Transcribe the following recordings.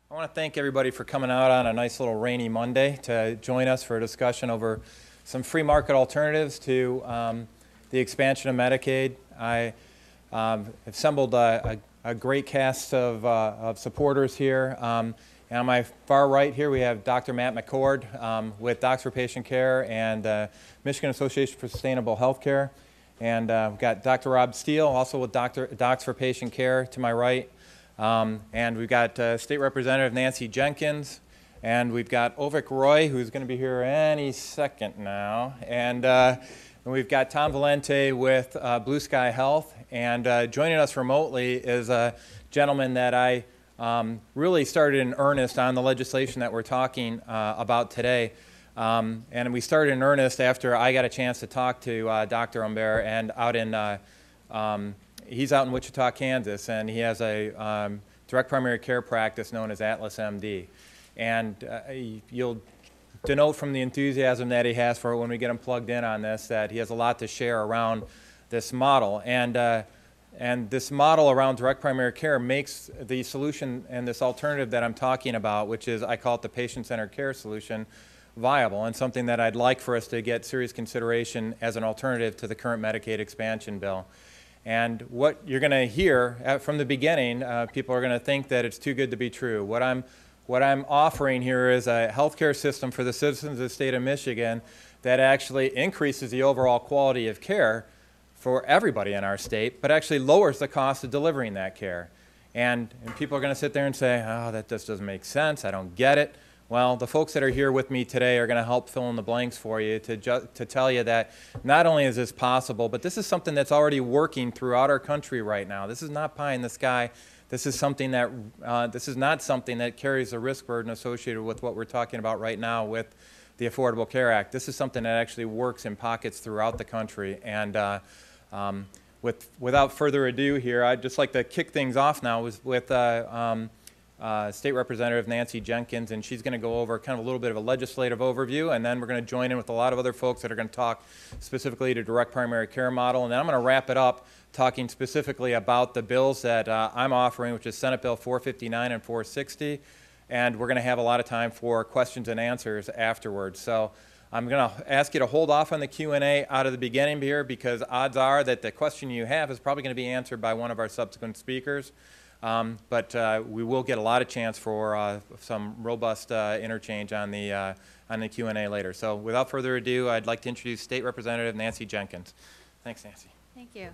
I want to thank everybody for coming out on a nice little rainy Monday to join us for a discussion over some free market alternatives to the expansion of Medicaid. I assembled a great cast of supporters here. And on my far right here, we have Dr. Matt McCord with Docs for Patient Care and Michigan Association for Sustainable Healthcare. And we've got Dr. Rob Steele, also with Docs for Patient Care to my right. And we've got State Representative Nancy Jenkins, and we've got Ovik Roy, who's going to be here any second now, and we've got Tom Valente with Blue Sky Health, and joining us remotely is a gentleman that I really started in earnest on the legislation that we're talking about today. And we started in earnest after I got a chance to talk to Dr. Humbert, and out in he's out in Wichita, Kansas, and he has a direct primary care practice known as Atlas MD. And you'll denote from the enthusiasm that he has for it when we get him plugged in on this that he has a lot to share around this model. And this model around direct primary care makes the solution and this alternative that I'm talking about, which is, I call it the patient-centered care solution, viable, and something that I'd like for us to get serious consideration as an alternative to the current Medicaid expansion bill. And what you're going to hear from the beginning, people are going to think that it's too good to be true. What I'm offering here is a healthcare system for the citizens of the state of Michigan that actually increases the overall quality of care for everybody in our state, but actually lowers the cost of delivering that care. And people are going to sit there and say, oh, that just doesn't make sense, I don't get it. Well, the folks that are here with me today are going to help fill in the blanks for you to tell you that not only is this possible, but this is something that's already working throughout our country right now. This is not pie in the sky. This is something that this is not something that carries a risk burden associated with what we're talking about right now with the Affordable Care Act. This is something that actually works in pockets throughout the country. And without further ado here, I'd just like to kick things off now with State Representative Nancy Jenkins, and she's going to go over kind of a little bit of a legislative overview, and then we're going to join in with a lot of other folks that are going to talk specifically to direct primary care model, and then I'm going to wrap it up talking specifically about the bills that I'm offering, which is Senate Bill 459 and 460, and we're going to have a lot of time for questions and answers afterwards. So I'm going to ask you to hold off on the Q&A out of the beginning here, because odds are that the question you have is probably going to be answered by one of our subsequent speakers. But we will get a lot of chance for some robust interchange on the Q&A later. So without further ado, I'd like to introduce State Representative Nancy Jenkins. Thanks, Nancy. Thank you.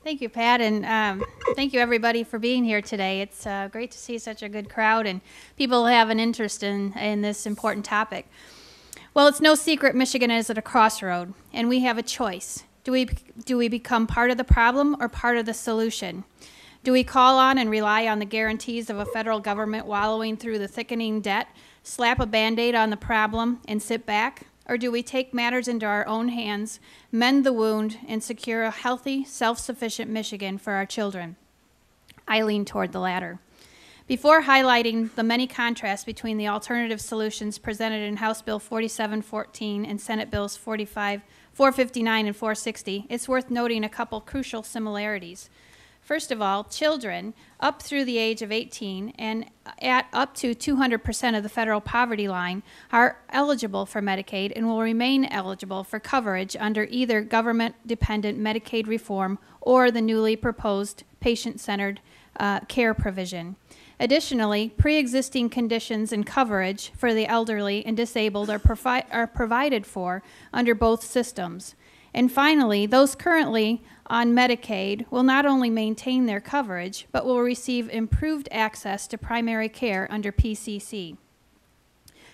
Thank you, Pat, and thank you, everybody, for being here today. It's great to see such a good crowd and people have an interest in this important topic. Well, it's no secret Michigan is at a crossroad, and we have a choice. Do we become part of the problem or part of the solution? Do we call on and rely on the guarantees of a federal government wallowing through the thickening debt, slap a Band-Aid on the problem, and sit back? Or do we take matters into our own hands, mend the wound, and secure a healthy, self-sufficient Michigan for our children? I lean toward the latter. Before highlighting the many contrasts between the alternative solutions presented in House Bill 4714 and Senate Bills 459 and 460, it's worth noting a couple crucial similarities. First of all, children up through the age of 18 and at up to 200% of the federal poverty line are eligible for Medicaid and will remain eligible for coverage under either government-dependent Medicaid reform or the newly proposed patient-centered care provision. Additionally, pre-existing conditions and coverage for the elderly and disabled are provided for under both systems. And finally, those currently on Medicaid will not only maintain their coverage, but will receive improved access to primary care under PCC.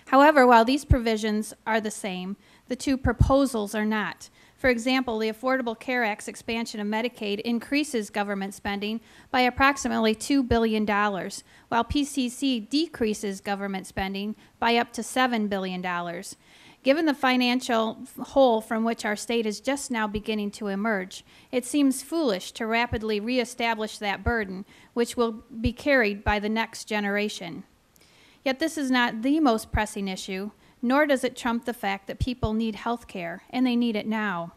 However, while these provisions are the same, the two proposals are not. For example, the Affordable Care Act's expansion of Medicaid increases government spending by approximately $2 billion, while PCC decreases government spending by up to $7 billion. Given the financial hole from which our state is just now beginning to emerge, it seems foolish to rapidly reestablish that burden, which will be carried by the next generation. Yet this is not the most pressing issue, nor does it trump the fact that people need health care, and they need it now.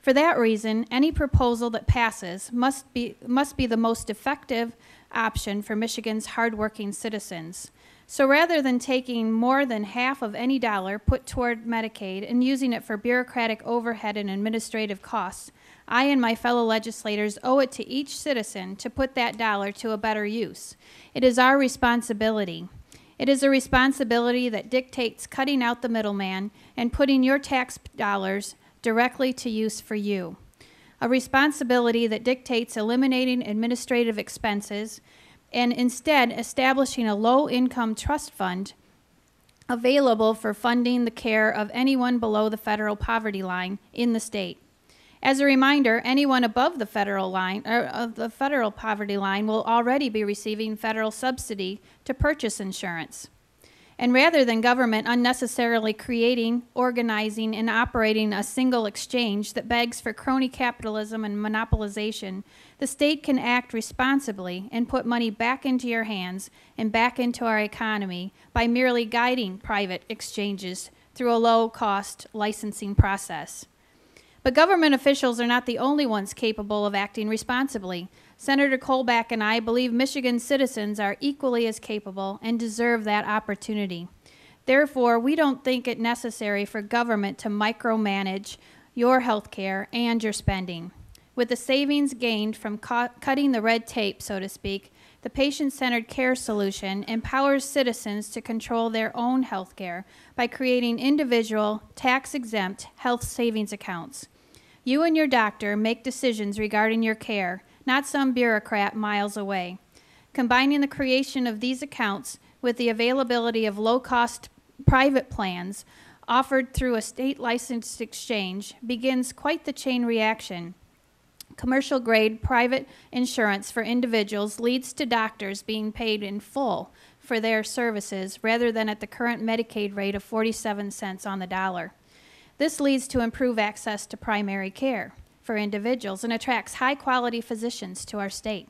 For that reason, any proposal that passes must be the most effective option for Michigan's hardworking citizens. So rather than taking more than half of any dollar put toward Medicaid and using it for bureaucratic overhead and administrative costs, I and my fellow legislators owe it to each citizen to put that dollar to a better use. It is our responsibility. It is a responsibility that dictates cutting out the middleman and putting your tax dollars directly to use for you. A responsibility that dictates eliminating administrative expenses and instead establishing a low-income trust fund available for funding the care of anyone below the federal poverty line in the state. As a reminder, anyone above the federal poverty line will already be receiving federal subsidy to purchase insurance. And rather than government unnecessarily creating, organizing, and operating a single exchange that begs for crony capitalism and monopolization, the state can act responsibly and put money back into your hands and back into our economy by merely guiding private exchanges through a low-cost licensing process. But government officials are not the only ones capable of acting responsibly. Senator Colbeck and I believe Michigan citizens are equally as capable and deserve that opportunity. Therefore, we don't think it necessary for government to micromanage your health care and your spending. With the savings gained from cutting the red tape, so to speak, the patient-centered care solution empowers citizens to control their own health care by creating individual, tax-exempt health savings accounts. You and your doctor make decisions regarding your care, not some bureaucrat miles away. Combining the creation of these accounts with the availability of low-cost private plans offered through a state-licensed exchange begins quite the chain reaction. Commercial-grade private insurance for individuals leads to doctors being paid in full for their services rather than at the current Medicaid rate of 47 cents on the dollar. This leads to improved access to primary care for individuals and attracts high-quality physicians to our state.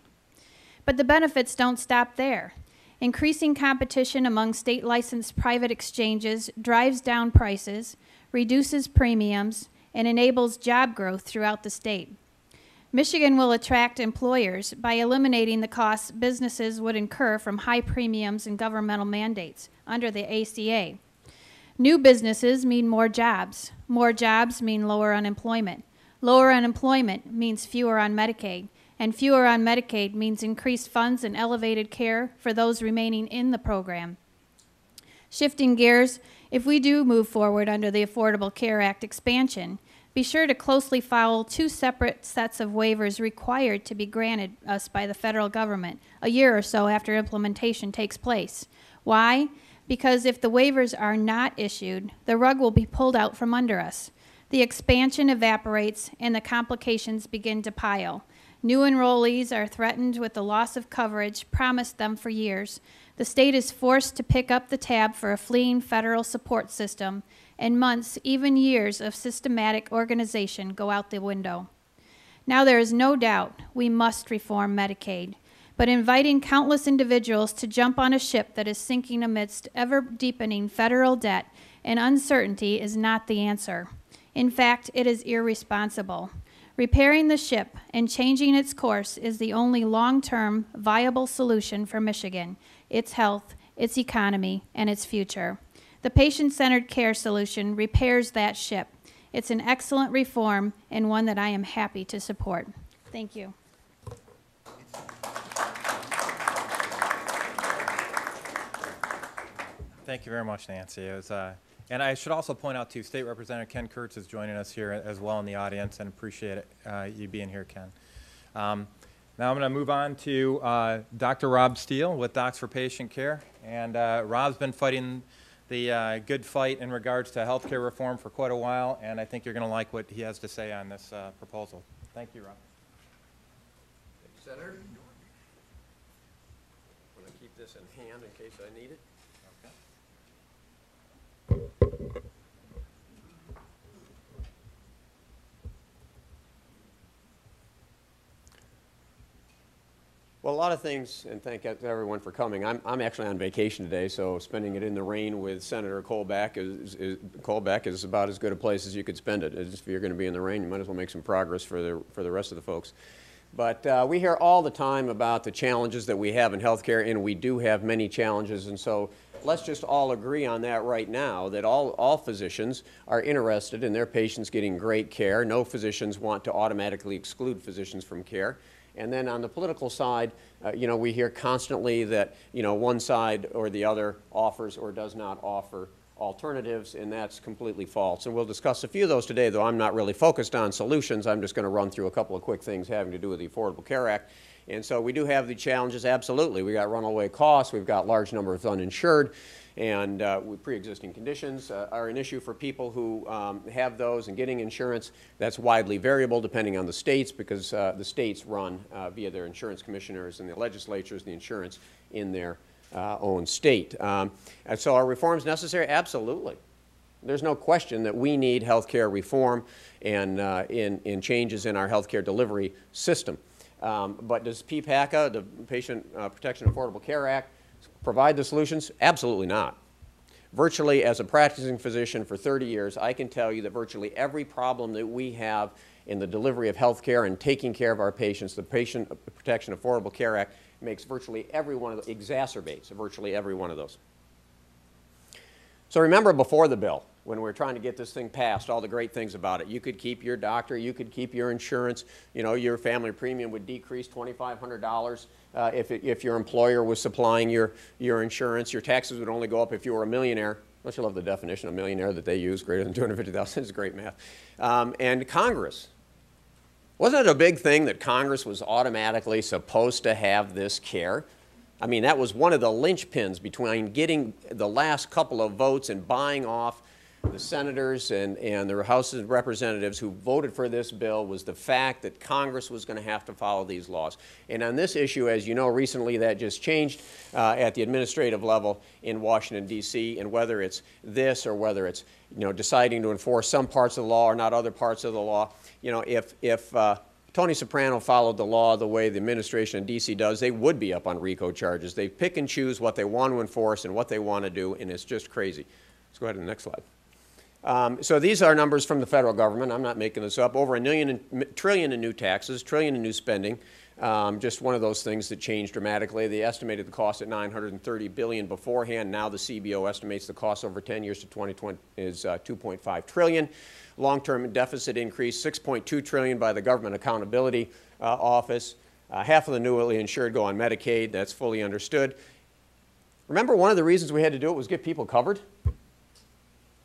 But the benefits don't stop there. Increasing competition among state-licensed private exchanges drives down prices, reduces premiums, and enables job growth throughout the state. Michigan will attract employers by eliminating the costs businesses would incur from high premiums and governmental mandates under the ACA. New businesses mean more jobs. More jobs mean lower unemployment. Lower unemployment means fewer on Medicaid, and fewer on Medicaid means increased funds and elevated care for those remaining in the program. Shifting gears, if we do move forward under the Affordable Care Act expansion, be sure to closely follow two separate sets of waivers required to be granted us by the federal government a year or so after implementation takes place. Why? Because if the waivers are not issued, the rug will be pulled out from under us. The expansion evaporates and the complications begin to pile. New enrollees are threatened with the loss of coverage promised them for years. The state is forced to pick up the tab for a fleeing federal support system, and months, even years of systematic organization go out the window. Now there is no doubt we must reform Medicaid, but inviting countless individuals to jump on a ship that is sinking amidst ever-deepening federal debt and uncertainty is not the answer. In fact, it is irresponsible. Repairing the ship and changing its course is the only long-term viable solution for Michigan, its health, its economy, and its future. The patient-centered care solution repairs that ship. It's an excellent reform and one that I am happy to support. Thank you. Thank you very much, Nancy. It was, and I should also point out, too, State Representative Ken Kurtz is joining us here as well in the audience, and appreciate it, you being here, Ken. Now I'm going to move on to Dr. Rob Steele with Docs for Patient Care. And Rob's been fighting the good fight in regards to healthcare reform for quite a while, and I think you're going to like what he has to say on this proposal. Thank you, Rob. Thank you, Senator. I'm going to keep this in hand in case I need it. Well, a lot of things, and thank everyone for coming. I'm actually on vacation today, so spending it in the rain with Senator Colbeck is about as good a place as you could spend it. If you're going to be in the rain, you might as well make some progress for the rest of the folks. But we hear all the time about the challenges that we have in healthcare, and we do have many challenges. And so let's just all agree on that right now, that all physicians are interested in their patients getting great care. No physicians want to automatically exclude physicians from care. And then on the political side, we hear constantly that, one side or the other offers or does not offer alternatives, and that's completely false. And we'll discuss a few of those today, though I'm not really focused on solutions. I'm just going to run through a couple of quick things having to do with the Affordable Care Act. And so we do have the challenges, absolutely. We got runaway costs, we've got large number of uninsured, and with pre-existing conditions are an issue for people who have those, and getting insurance. That's widely variable depending on the states, because the states run via their insurance commissioners and the legislatures the insurance in their own state. And so are reforms necessary? Absolutely. There's no question that we need health care reform and in changes in our health care delivery system. But does PPACA, the Patient Protection Affordable Care Act, provide the solutions? Absolutely not. Virtually, as a practicing physician for 30 years, I can tell you that virtually every problem that we have in the delivery of health care and taking care of our patients, the Patient Protection Affordable Care Act makes virtually every one of those, exacerbates virtually every one of those. So remember before the bill, when we were trying to get this thing passed, all the great things about it. You could keep your doctor, you could keep your insurance, your family premium would decrease $2,500 if your employer was supplying your insurance. Your taxes would only go up if you were a millionaire. Don't you love the definition of millionaire that they use, greater than $250,000? It's great math. And Congress. Wasn't it a big thing that Congress was automatically supposed to have this care? I mean, that was one of the linchpins between getting the last couple of votes and buying off the senators and the House of Representatives who voted for this bill, was the fact that Congress was going to have to follow these laws. And on this issue, as you know, recently that just changed at the administrative level in Washington, D.C., and whether it's this or whether it's deciding to enforce some parts of the law or not other parts of the law, if Tony Soprano followed the law the way the administration in D.C. does, they would be up on RICO charges. They pick and choose what they want to enforce and what they want to do, and it's just crazy. Let's go ahead to the next slide. So these are numbers from the federal government. I'm not making this up. Over $1 trillion in new taxes, trillion in new spending. Just one of those things that changed dramatically. They estimated the cost at $930 billion beforehand. Now the CBO estimates the cost over 10 years to 2020 is $2.5 trillion. Long-term deficit increased $6.2 trillion by the Government Accountability Office. Half of the newly insured go on Medicaid. That's fully understood. Remember, one of the reasons we had to do it was get people covered?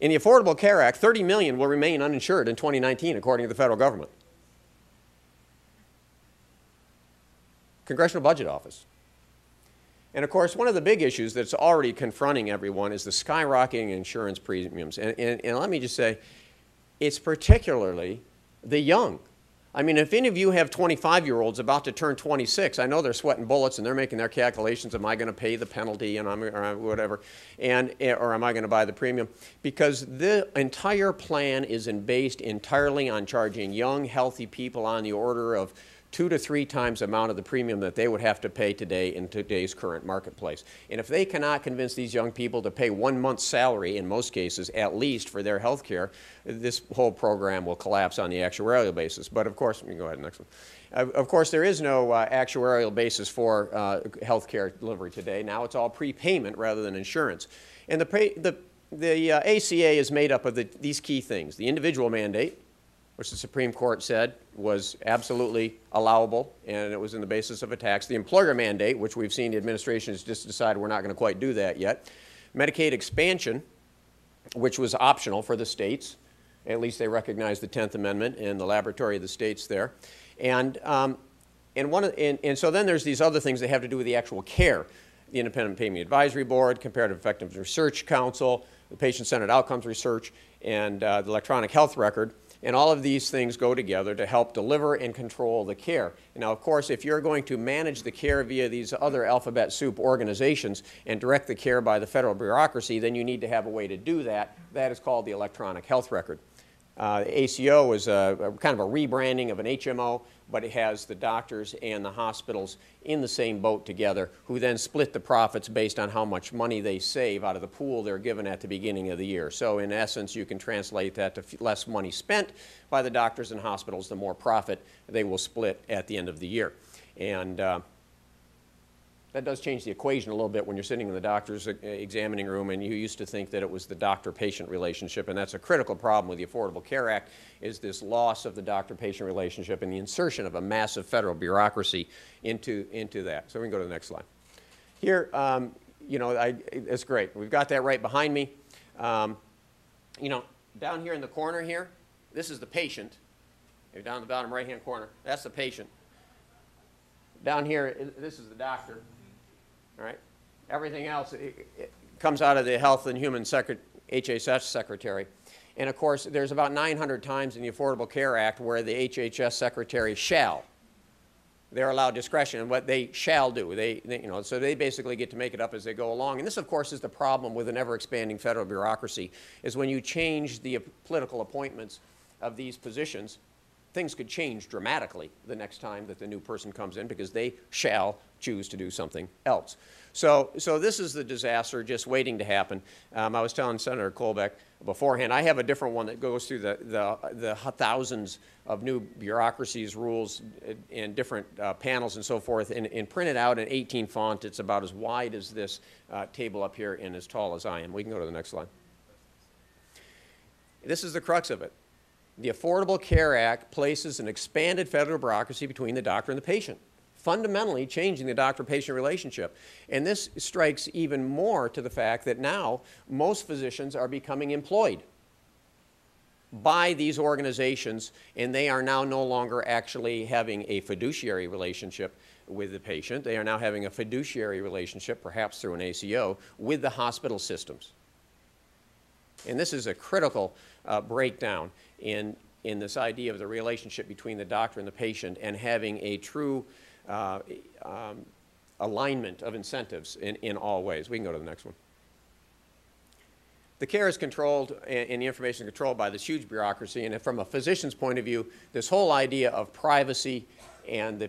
In the Affordable Care Act, 30 million will remain uninsured in 2019, according to the federal government. Congressional Budget Office. And of course, one of the big issues that's already confronting everyone is the skyrocketing insurance premiums. And let me just say, it's particularly the young. I mean, if any of you have 25-year-olds about to turn 26, I know they're sweating bullets and they're making their calculations. Am I going to pay the penalty or whatever, or am I going to buy the premium? Because the entire plan is based entirely on charging young, healthy people on the order of 2 to 3 times the amount of the premium that they would have to pay today in today's current marketplace. And if they cannot convince these young people to pay 1 month's salary, in most cases, at least for their health care, this whole program will collapse on the actuarial basis. But of course, you can go ahead, next one. Of course, there is no actuarial basis for health care delivery today. Now it's all prepayment rather than insurance. And the ACA is made up of these key things: the individual mandate, which the Supreme Court said was absolutely allowable, and it was in the basis of a tax. The employer mandate, which we've seen the administration has just decided we're not going to quite do that yet. Medicaid expansion, which was optional for the states. At least they recognized the 10th Amendment and the laboratory of the states there. And so then there's these other things that have to do with the actual care. The Independent Payment Advisory Board, Comparative Effectiveness Research Council, the Patient-Centered Outcomes Research, and the Electronic Health Record. And all of these things go together to help deliver and control the care. Now, of course, if you're going to manage the care via these other alphabet soup organizations and direct the care by the federal bureaucracy, then you need to have a way to do that. That is called the electronic health record. ACO is kind of a rebranding of an HMO, but it has the doctors and the hospitals in the same boat together, who then split the profits based on how much money they save out of the pool they're given at the beginning of the year. So in essence, you can translate that to less money spent by the doctors and hospitals, the more profit they will split at the end of the year. And that does change the equation a little bit when you're sitting in the doctor's examining room and you used to think that it was the doctor-patient relationship, and that's a critical problem with the Affordable Care Act, is this loss of the doctor-patient relationship and the insertion of a massive federal bureaucracy into that. So we can go to the next slide. Here, you know, it's great. We've got that right behind me. You know, down here in the corner here, this is the patient. Down in the bottom right-hand corner, that's the patient. Down here, this is the doctor. All right. Everything else it comes out of the Health and Human HHS Secretary. And of course, there's about 900 times in the Affordable Care Act where the HHS Secretary shall. They're allowed discretion in what they shall do. You know, so they basically get to make it up as they go along. And this, of course, is the problem with an ever-expanding federal bureaucracy, is when you change the political appointments of these positions, things could change dramatically the next time that the new person comes in, because they shall choose to do something else. So this is the disaster just waiting to happen. I was telling Senator Colbeck beforehand, I have a different one that goes through the thousands of new bureaucracies, rules, and different panels and so forth, and printed out in 18 font. It's about as wide as this table up here and as tall as I am. We can go to the next slide. This is the crux of it. The Affordable Care Act places an expanded federal bureaucracy between the doctor and the patient, fundamentally changing the doctor-patient relationship. And this strikes even more to the fact that now most physicians are becoming employed by these organizations, and they are now no longer actually having a fiduciary relationship with the patient. They are now having a fiduciary relationship, perhaps through an ACO, with the hospital systems. And this is a critical breakdown in this idea of the relationship between the doctor and the patient, and having a true alignment of incentives in all ways. We can go to the next one. The care is controlled and the information is controlled by this huge bureaucracy, and from a physician's point of view, this whole idea of privacy and the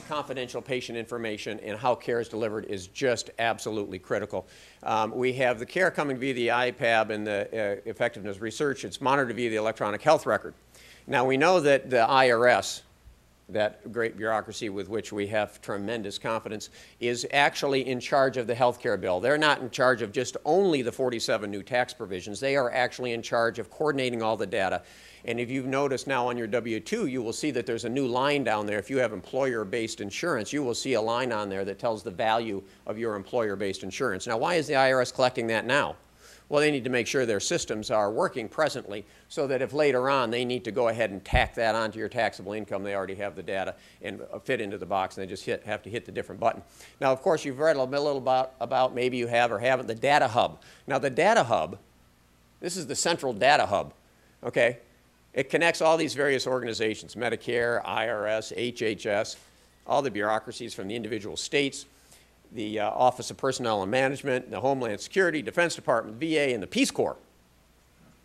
confidential patient information and how care is delivered is just absolutely critical. We have the care coming via the IPAB and the effectiveness research. It's monitored via the electronic health record. Now, we know that the IRS, that great bureaucracy with which we have tremendous confidence, is actually in charge of the health care bill. They're not in charge of just only the 47 new tax provisions. They are actually in charge of coordinating all the data. And if you've noticed now on your W-2, you will see that there's a new line down there. If you have employer-based insurance, you will see a line on there that tells the value of your employer-based insurance. Now, why is the IRS collecting that now? Well, they need to make sure their systems are working presently, so that if later on they need to go ahead and tack that onto your taxable income, they already have the data and fit into the box, and they just have to hit the different button. Now, of course, you've read a little about, maybe you have or haven't, the data hub. Now, the data hub, this is the central data hub, okay? It connects all these various organizations, Medicare, IRS, HHS, all the bureaucracies from the individual states, the Office of Personnel and Management, the Homeland Security, Defense Department, VA, and the Peace Corps.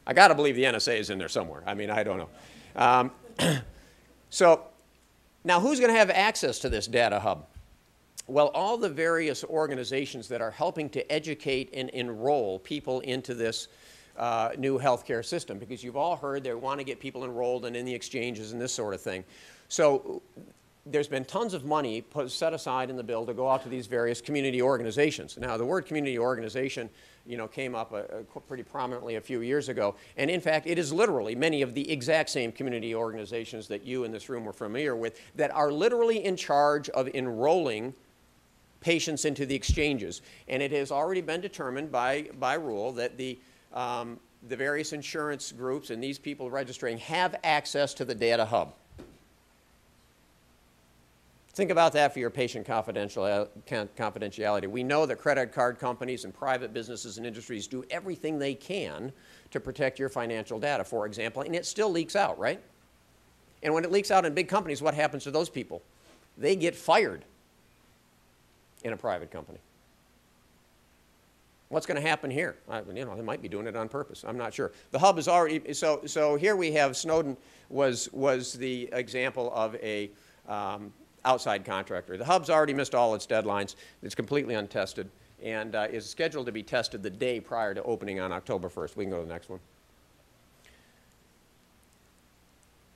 I got to believe the NSA is in there somewhere. I mean, I don't know. So now who's going to have access to this data hub? Well, all the various organizations that are helping to educate and enroll people into this new healthcare system, because you've all heard they want to get people enrolled and in the exchanges and this sort of thing. So there's been tons of money set aside in the bill to go out to these various community organizations. Now, the word community organization, you know, came up pretty prominently a few years ago, and in fact, it is literally many of the exact same community organizations that you in this room were familiar with that are literally in charge of enrolling patients into the exchanges. And it has already been determined by rule that the various insurance groups and these people registering have access to the data hub. Think about that for your patient confidentiality. We know that credit card companies and private businesses and industries do everything they can to protect your financial data, for example, and it still leaks out, right? And when it leaks out in big companies, what happens to those people? They get fired in a private company. What's going to happen here? You know, they might be doing it on purpose. I'm not sure. The hub is already, so here we have Snowden was the example of a outside contractor. The hub's already missed all its deadlines. It's completely untested and is scheduled to be tested the day prior to opening on October 1st. We can go to the next one.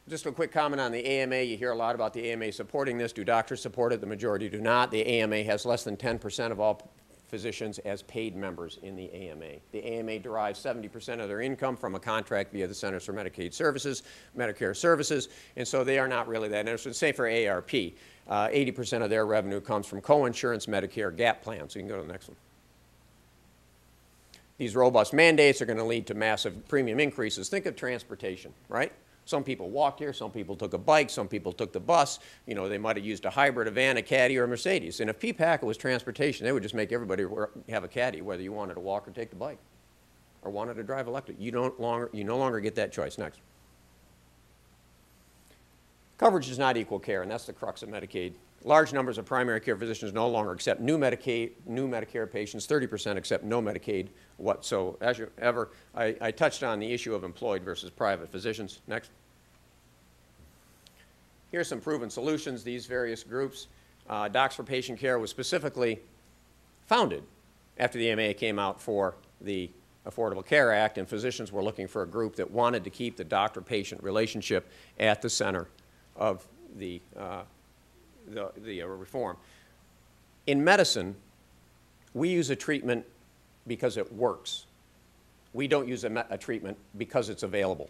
Just a quick comment on the AMA. You hear a lot about the AMA supporting this. Do doctors support it? The majority do not. The AMA has less than 10% of all physicians as paid members in the AMA. The AMA derives 70% of their income from a contract via the Centers for Medicaid Services, Medicare Services, and so they are not really that interested. Same for ARP. 80% of their revenue comes from co-insurance Medicare gap plans. So you can go to the next one. These robust mandates are going to lead to massive premium increases. Think of transportation, right? Some people walked here, some people took a bike, some people took the bus. You know, they might have used a hybrid, a van, a caddy, or a Mercedes. And if PPACA was transportation, they would just make everybody have a caddy, whether you wanted to walk or take the bike, or wanted to drive electric. You no longer get that choice. Next. Coverage does not equal care, and that's the crux of Medicaid. Large numbers of primary care physicians no longer accept new Medicare patients. 30% accept no Medicaid whatsoever. I touched on the issue of employed versus private physicians. Next. Here's some proven solutions. These various groups. Docs for Patient Care was specifically founded after the AMA came out for the Affordable Care Act, and physicians were looking for a group that wanted to keep the doctor-patient relationship at the center of the reform. In medicine, we use a treatment because it works. We don't use a treatment because it's available.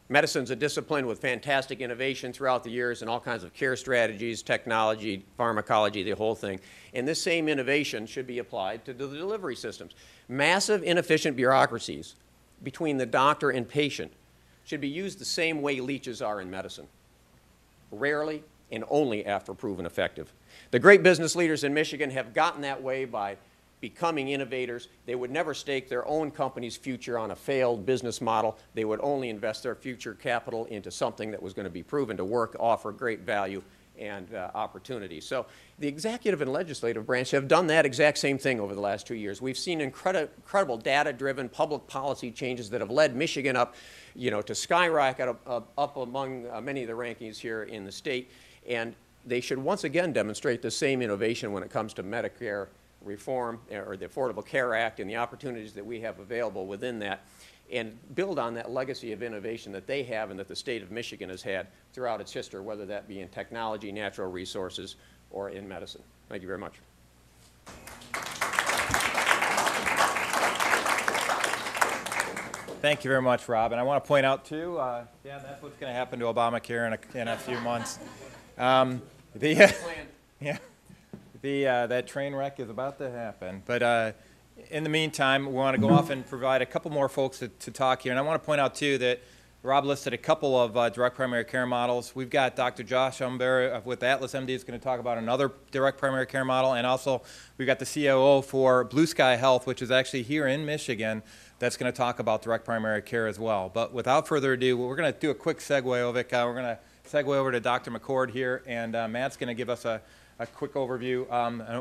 Medicine's a discipline with fantastic innovation throughout the years and all kinds of care strategies, technology, pharmacology, the whole thing. And this same innovation should be applied to the delivery systems. Massive inefficient bureaucracies between the doctor and patient should be used the same way leeches are in medicine. Rarely and only after proven effective. The great business leaders in Michigan have gotten that way by becoming innovators. They would never stake their own company's future on a failed business model. They would only invest their future capital into something that was going to be proven to work, offer great value and opportunity. So the executive and legislative branch have done that exact same thing over the last 2 years. We've seen incredible data-driven public policy changes that have led Michigan up, you know, to skyrocket up among many of the rankings here in the state. And they should once again demonstrate the same innovation when it comes to Medicare reform or the Affordable Care Act and the opportunities that we have available within that, and build on that legacy of innovation that they have and that the state of Michigan has had throughout its history, whether that be in technology, natural resources, or in medicine. Thank you very much. Thank you very much, Rob. And I want to point out, too, yeah, that's what's going to happen to Obamacare in a few months. That train wreck is about to happen. But in the meantime, we want to go off and provide a couple more folks to talk here. And I want to point out, too, that Rob listed a couple of direct primary care models. We've got Dr. Josh Umber with Atlas MD is going to talk about another direct primary care model. And also, we've got the COO for Blue Sky Health, which is actually here in Michigan, that's going to talk about direct primary care as well. But without further ado, we're going to do a quick segue, Ovik. We're going to segue over to Dr. McCord here, and Matt's going to give us a quick overview,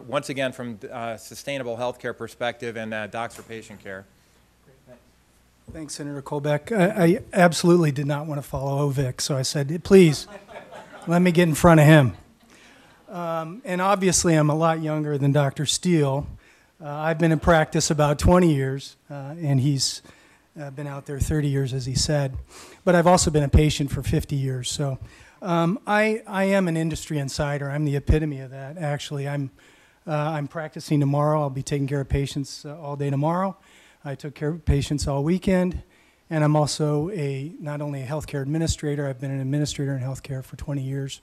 once again, from sustainable healthcare perspective and Docs for Patient Care. Thanks, Senator Colbeck. I absolutely did not want to follow Ovik, so I said, please, let me get in front of him. And obviously, I'm a lot younger than Dr. Steele. I've been in practice about 20 years, and he's been out there 30 years, as he said. But I've also been a patient for 50 years, so I am an industry insider. I'm the epitome of that, actually. I'm practicing tomorrow. I'll be taking care of patients all day tomorrow. I took care of patients all weekend, and I'm also not only a healthcare administrator, I've been an administrator in healthcare for 20 years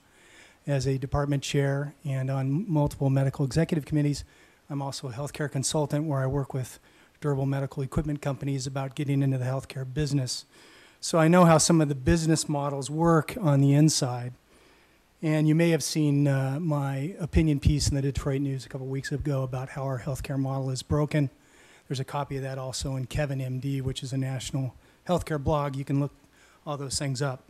as a department chair and on multiple medical executive committees. I'm also a healthcare consultant where I work with durable medical equipment companies about getting into the healthcare business. So I know how some of the business models work on the inside. And you may have seen my opinion piece in the Detroit News a couple weeks ago about how our healthcare model is broken. There's a copy of that also in Kevin MD, which is a national healthcare blog. You can look all those things up.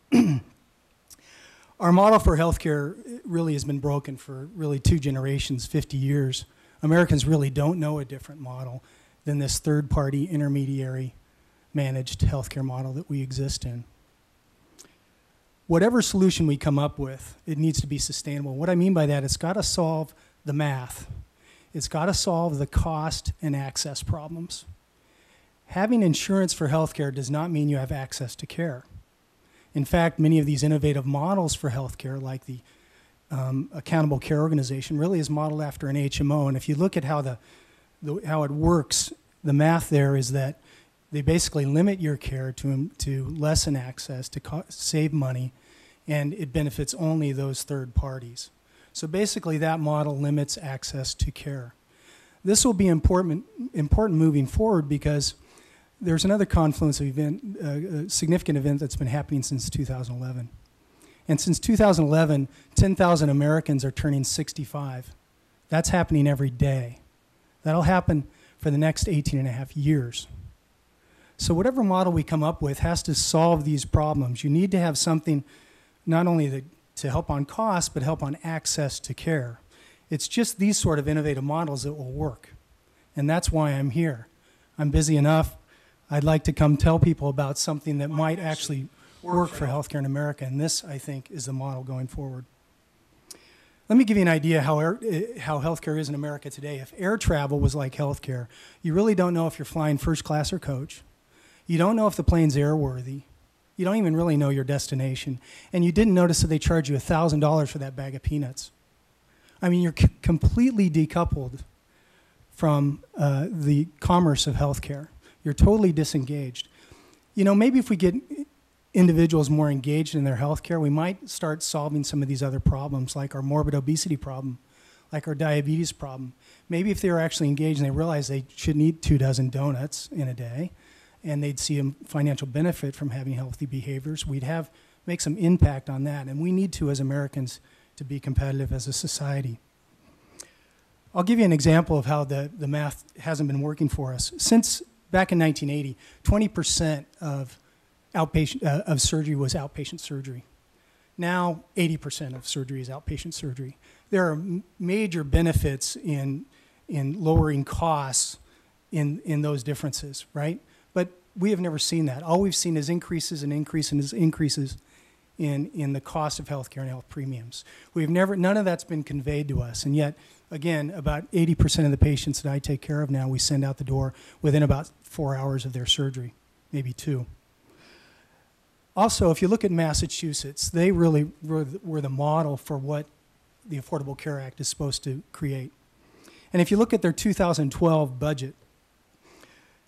Our model for healthcare really has been broken for really 2 generations, 50 years. Americans really don't know a different model. than this third-party intermediary managed healthcare model that we exist in. Whatever solution we come up with, it needs to be sustainable. What I mean by that, it's got to solve the math. It's got to solve the cost and access problems. Having insurance for healthcare does not mean you have access to care. In fact, many of these innovative models for healthcare, like the Accountable Care Organization, really is modeled after an HMO. And if you look at how how it works, the math there is that they basically limit your care to lessen access, to save money, and it benefits only those third parties. So basically, that model limits access to care. This will be important moving forward because there's another confluence of event, a significant event that's been happening since 2011. And since 2011, 10,000 Americans are turning 65. That's happening every day. That'll happen for the next 18 and a half years. So whatever model we come up with has to solve these problems. You need to have something not only to help on cost, but help on access to care. It's just these sort of innovative models that will work. And that's why I'm here. I'm busy enough. I'd like to come tell people about something that might actually work for healthcare in America, and this, I think, is the model going forward. Let me give you an idea how healthcare is in America today. If air travel was like healthcare, you really don't know if you're flying first class or coach. You don't know if the plane's airworthy. You don't even really know your destination. And you didn't notice that they charge you $1,000 for that bag of peanuts. I mean, you're completely decoupled from the commerce of healthcare. You're totally disengaged. You know, maybe if we get individuals more engaged in their health care, we might start solving some of these other problems, like our morbid obesity problem, like our diabetes problem. Maybe if they were actually engaged and they realized they shouldn't eat 24 donuts in a day, and they'd see a financial benefit from having healthy behaviors, we'd make some impact on that. And we need to, as Americans, to be competitive as a society. I'll give you an example of how the math hasn't been working for us. Since back in 1980, 20% of surgery was outpatient surgery. Now, 80% of surgery is outpatient surgery. There are major benefits in lowering costs in those differences, right? But we have never seen that. All we've seen is increases and increases and increases in the cost of healthcare and health premiums. None of that's been conveyed to us, and yet, again, about 80% of the patients that I take care of now, we send out the door within about 4 hours of their surgery, maybe 2. Also, if you look at Massachusetts, they really were the model for what the Affordable Care Act is supposed to create. And if you look at their 2012 budget,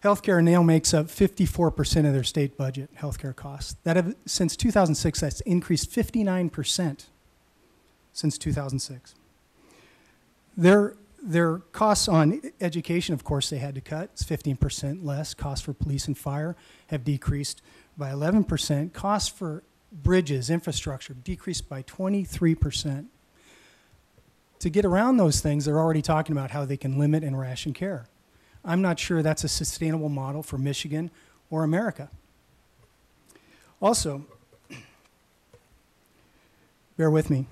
healthcare now makes up 54% of their state budget, healthcare costs. Since 2006, that's increased 59% since 2006. Their costs on education, of course, they had to cut. It's 15% less. Costs for police and fire have decreased by 11%. Costs for bridges, infrastructure, decreased by 23%. To get around those things, they're already talking about how they can limit and ration care. I'm not sure that's a sustainable model for Michigan or America. Also, bear with me.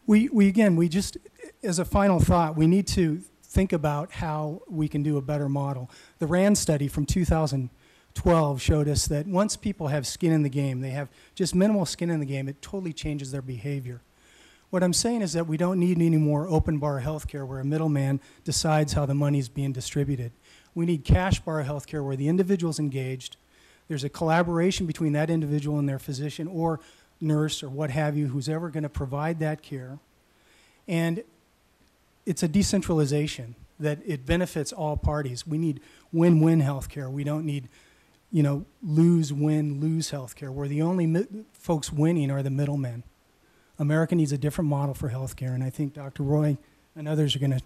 We just, as a final thought, we need to think about how we can do a better model. The RAND study from 2012 showed us that once people have skin in the game, they have just minimal skin in the game, it totally changes their behavior. What I'm saying is that we don't need any more open bar healthcare where a middleman decides how the money's being distributed. We need cash bar healthcare where the individual's engaged. There's a collaboration between that individual and their physician or nurse or what have you, who's ever going to provide that care. And it's a decentralization that it benefits all parties. We need win-win healthcare. We don't need, lose-win, lose healthcare, where the only folks winning are the middlemen. America needs a different model for healthcare, and I think Dr. Roy and others are going to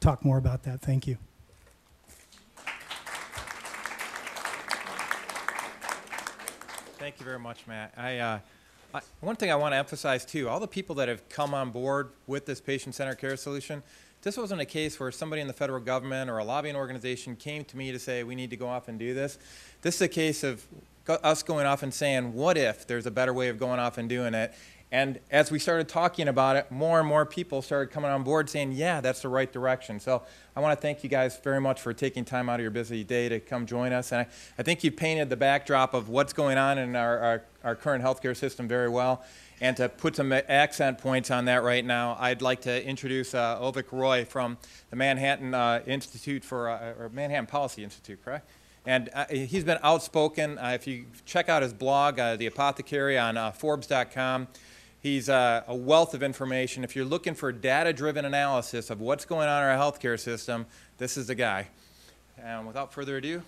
talk more about that. Thank you. Thank you very much, Matt. One thing I want to emphasize, too, all the people that have come on board with this patient-centered care solution, this wasn't a case where somebody in the federal government or a lobbying organization came to me to say, we need to go off and do this. This is a case of us going off and saying, what if there's a better way of going off and doing it? And as we started talking about it, more and more people started coming on board saying, yeah, that's the right direction. So I want to thank you guys very much for taking time out of your busy day to come join us. And I think you painted the backdrop of what's going on in our current healthcare system very well. And to put some accent points on that right now, I'd like to introduce Obamacare Roy from the Manhattan Institute or Manhattan Policy Institute, correct? And he's been outspoken. If you check out his blog, The Apothecary, on Forbes.com, he's a wealth of information. If you're looking for data-driven analysis of what's going on in our healthcare system, this is the guy. And without further ado,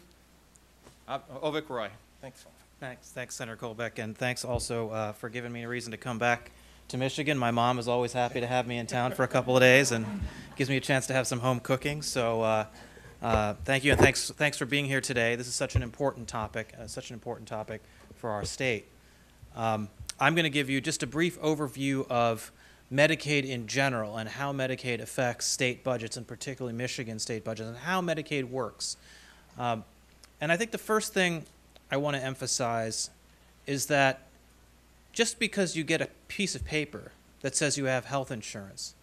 Obamacare Roy. Thanks. Thanks, Senator Colbeck, and thanks also for giving me a reason to come back to Michigan. My mom is always happy to have me in town for a couple of days, and gives me a chance to have some home cooking. So thank you, and thanks for being here today. This is such an important topic, for our state. I'm going to give you just a brief overview of Medicaid in general and how Medicaid affects state budgets, and particularly Michigan state budgets, and how Medicaid works. And I think the first thing I want to emphasize is that just because you get a piece of paper that says you have health insurance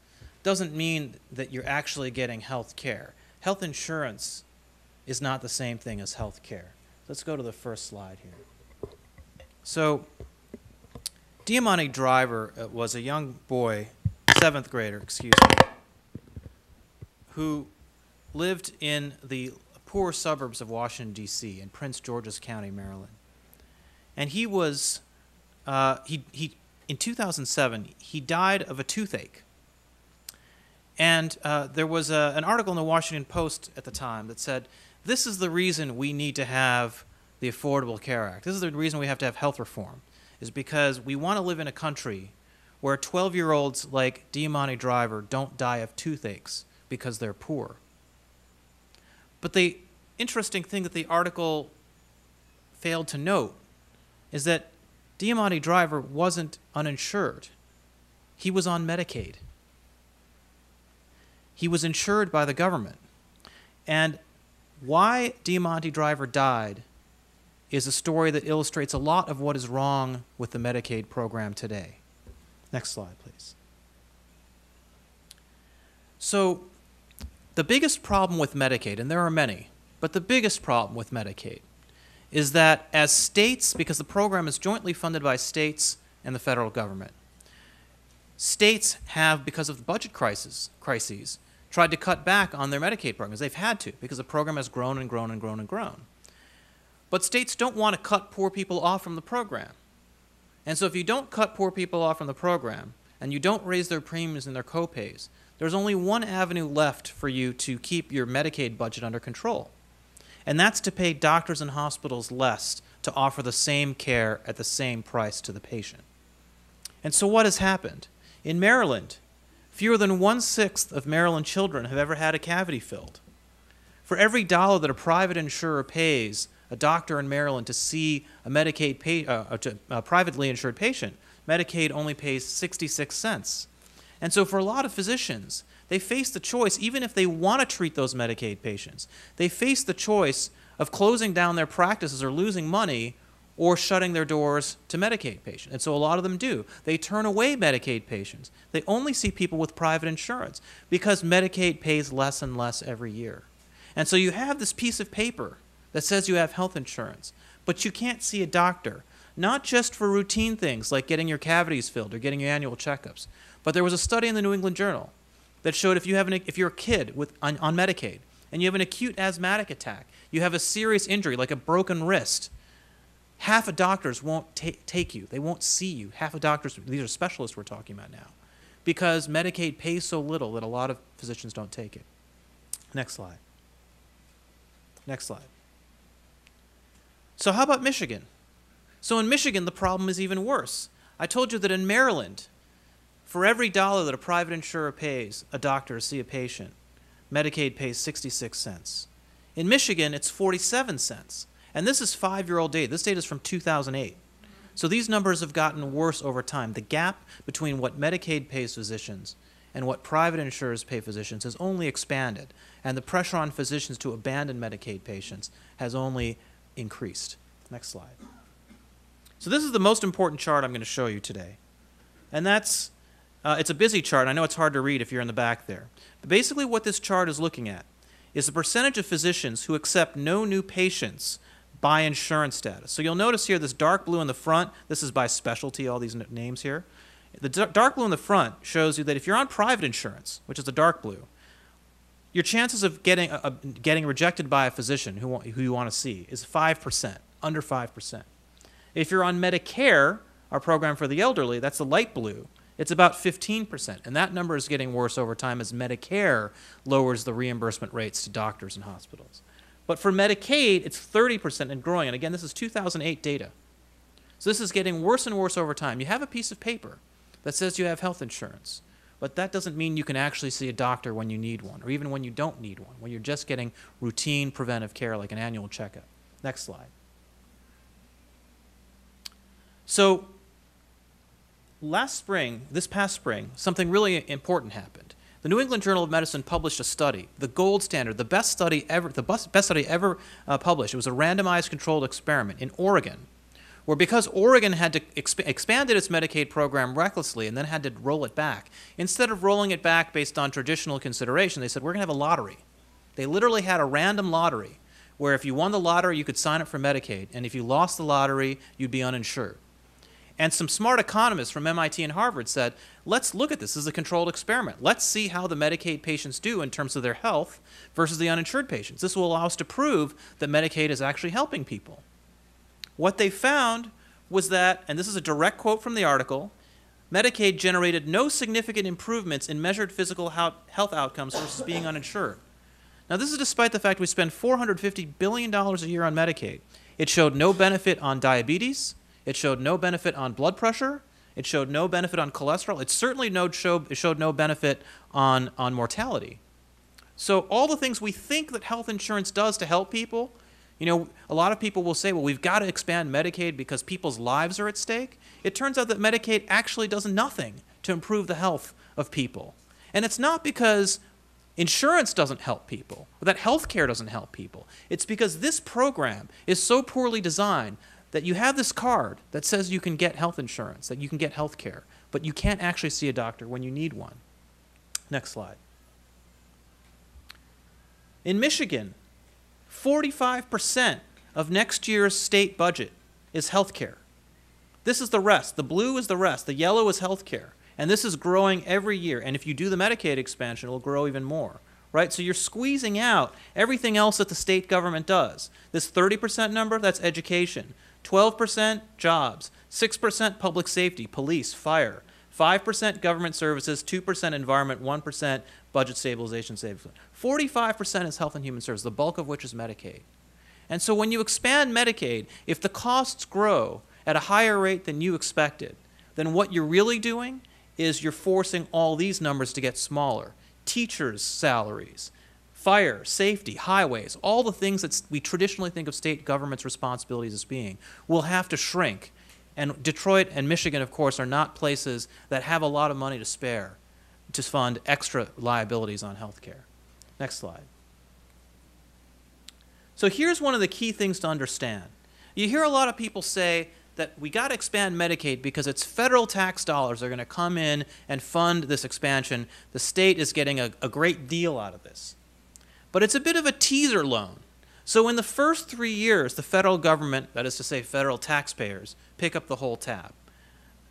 doesn't mean that you're actually getting health care. Health insurance is not the same thing as health care. Let's go to the first slide here. So Diamante Driver was a young boy, 7th grader, who lived in the poor suburbs of Washington, D.C., in Prince George's County, Maryland. And he was, in 2007, he died of a toothache. And there was an article in the Washington Post at the time that said, this is the reason we need to have the Affordable Care Act. This is the reason we have to have health reform, is because we want to live in a country where 12-year-olds like Diamante Driver don't die of toothaches because they're poor. But the interesting thing that the article failed to note is that Diamante Driver wasn't uninsured. He was on Medicaid. He was insured by the government. And why Diamante Driver died is a story that illustrates a lot of what is wrong with the Medicaid program today. Next slide, please. So the biggest problem with Medicaid, and there are many, but the biggest problem with Medicaid is that as states, because the program is jointly funded by states and the federal government, states have, because of the budget crises, tried to cut back on their Medicaid programs. They've had to, because the program has grown and grown and grown and grown. But states don't want to cut poor people off from the program. And so if you don't cut poor people off from the program, and you don't raise their premiums and their copays, there's only one avenue left for you to keep your Medicaid budget under control. And that's to pay doctors and hospitals less to offer the same care at the same price to the patient. And so what has happened? In Maryland, fewer than 1/6 of Maryland children have ever had a cavity filled. For every dollar that a private insurer pays a doctor in Maryland to see a a privately insured patient, Medicaid only pays 66 cents. And so for a lot of physicians, they face the choice, even if they want to treat those Medicaid patients, they face the choice of closing down their practices or losing money or shutting their doors to Medicaid patients. And so a lot of them do. They turn away Medicaid patients. They only see people with private insurance because Medicaid pays less and less every year. And so you have this piece of paper that says you have health insurance, but you can't see a doctor, not just for routine things like getting your cavities filled or getting your annual checkups. But there was a study in the New England Journal that showed if you're a kid on Medicaid and you have an acute asthmatic attack, you have a serious injury like a broken wrist, half of doctors won't take you. They won't see you. Half of doctors, these are specialists we're talking about now, because Medicaid pays so little that a lot of physicians don't take it. Next slide. Next slide. So how about Michigan? So in Michigan, the problem is even worse. I told you that in Maryland, for every dollar that a private insurer pays a doctor to see a patient, Medicaid pays 66 cents. In Michigan, it's 47 cents. And this is 5-year-old data. This data is from 2008. So these numbers have gotten worse over time. The gap between what Medicaid pays physicians and what private insurers pay physicians has only expanded. And the pressure on physicians to abandon Medicaid patients has only increased. Next slide. So this is the most important chart I'm going to show you today. And that's, it's a busy chart. I know it's hard to read if you're in the back there. But basically what this chart is looking at is the percentage of physicians who accept no new patients by insurance status. So you'll notice here this dark blue in the front, this is by specialty, all these names here. The dark blue in the front shows you that if you're on private insurance, which is the dark blue, your chances of getting rejected by a physician who you want to see is 5%, under 5%. If you're on Medicare, our program for the elderly, that's the light blue, it's about 15%. And that number is getting worse over time as Medicare lowers the reimbursement rates to doctors and hospitals. But for Medicaid, it's 30% and growing. And again, this is 2008 data. So this is getting worse and worse over time. You have a piece of paper that says you have health insurance, but that doesn't mean you can actually see a doctor when you need one, or even when you don't need one, when you're just getting routine preventive care like an annual checkup. Next slide. So last spring, this past spring, something really important happened. The New England Journal of Medicine published a study, the gold standard, the best study ever published. It was a randomized controlled experiment in Oregon, where because Oregon had to expanded its Medicaid program recklessly and then had to roll it back, instead of rolling it back based on traditional consideration, they said, we're going to have a lottery. They literally had a random lottery where if you won the lottery, you could sign up for Medicaid, and if you lost the lottery, you'd be uninsured. And some smart economists from MIT and Harvard said, let's look at this as a controlled experiment. Let's see how the Medicaid patients do in terms of their health versus the uninsured patients. This will allow us to prove that Medicaid is actually helping people. What they found was that, and this is a direct quote from the article, Medicaid generated no significant improvements in measured physical health outcomes versus being uninsured. Now, this is despite the fact we spend $450 billion a year on Medicaid. It showed no benefit on diabetes. It showed no benefit on blood pressure. It showed no benefit on cholesterol. It certainly showed no benefit on mortality. So all the things we think that health insurance does to help people, you know, a lot of people will say, well, we've got to expand Medicaid because people's lives are at stake. It turns out that Medicaid actually does nothing to improve the health of people. And it's not because insurance doesn't help people, or that health care doesn't help people. It's because this program is so poorly designed that you have this card that says you can get health insurance, that you can get health care, but you can't actually see a doctor when you need one. Next slide. In Michigan, 45% of next year's state budget is health care. This is the rest. The blue is the rest. The yellow is health care. And this is growing every year. And if you do the Medicaid expansion, it will grow even more. Right? So you're squeezing out everything else that the state government does. This 30% number, that's education. 12% jobs, 6% public safety, police, fire, 5% government services, 2% environment, 1% budget stabilization savings. 45% is health and human services, the bulk of which is Medicaid. And so when you expand Medicaid, if the costs grow at a higher rate than you expected, then what you're really doing is you're forcing all these numbers to get smaller. Teachers' salaries, fire, safety, highways, all the things that we traditionally think of state government's responsibilities as being, will have to shrink. And Detroit and Michigan, of course, are not places that have a lot of money to spare to fund extra liabilities on health care. Next slide. So here's one of the key things to understand. You hear a lot of people say that we got to expand Medicaid because it's federal tax dollars that are going to come in and fund this expansion. The state is getting a great deal out of this. But it's a bit of a teaser loan. So in the first 3 years, the federal government, that is to say federal taxpayers, pick up the whole tab.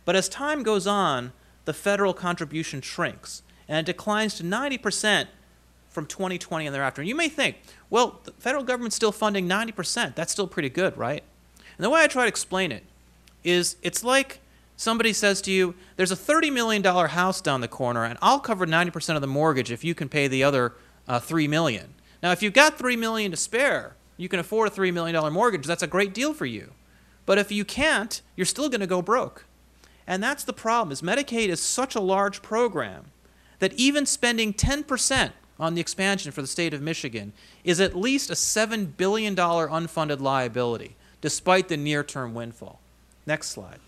But as time goes on, the federal contribution shrinks, and it declines to 90% from 2020 and thereafter. And you may think, well, the federal government's still funding 90%. That's still pretty good, right? And the way I try to explain it is it's like somebody says to you, there's a $30 million house down the corner, and I'll cover 90% of the mortgage if you can pay the other $3 million. Now, if you've got $3 million to spare, you can afford a $3 million mortgage, that's a great deal for you. But if you can't, you're still going to go broke. And that's the problem, is Medicaid is such a large program that even spending 10% on the expansion for the state of Michigan is at least a $7 billion unfunded liability, despite the near-term windfall. Next slide.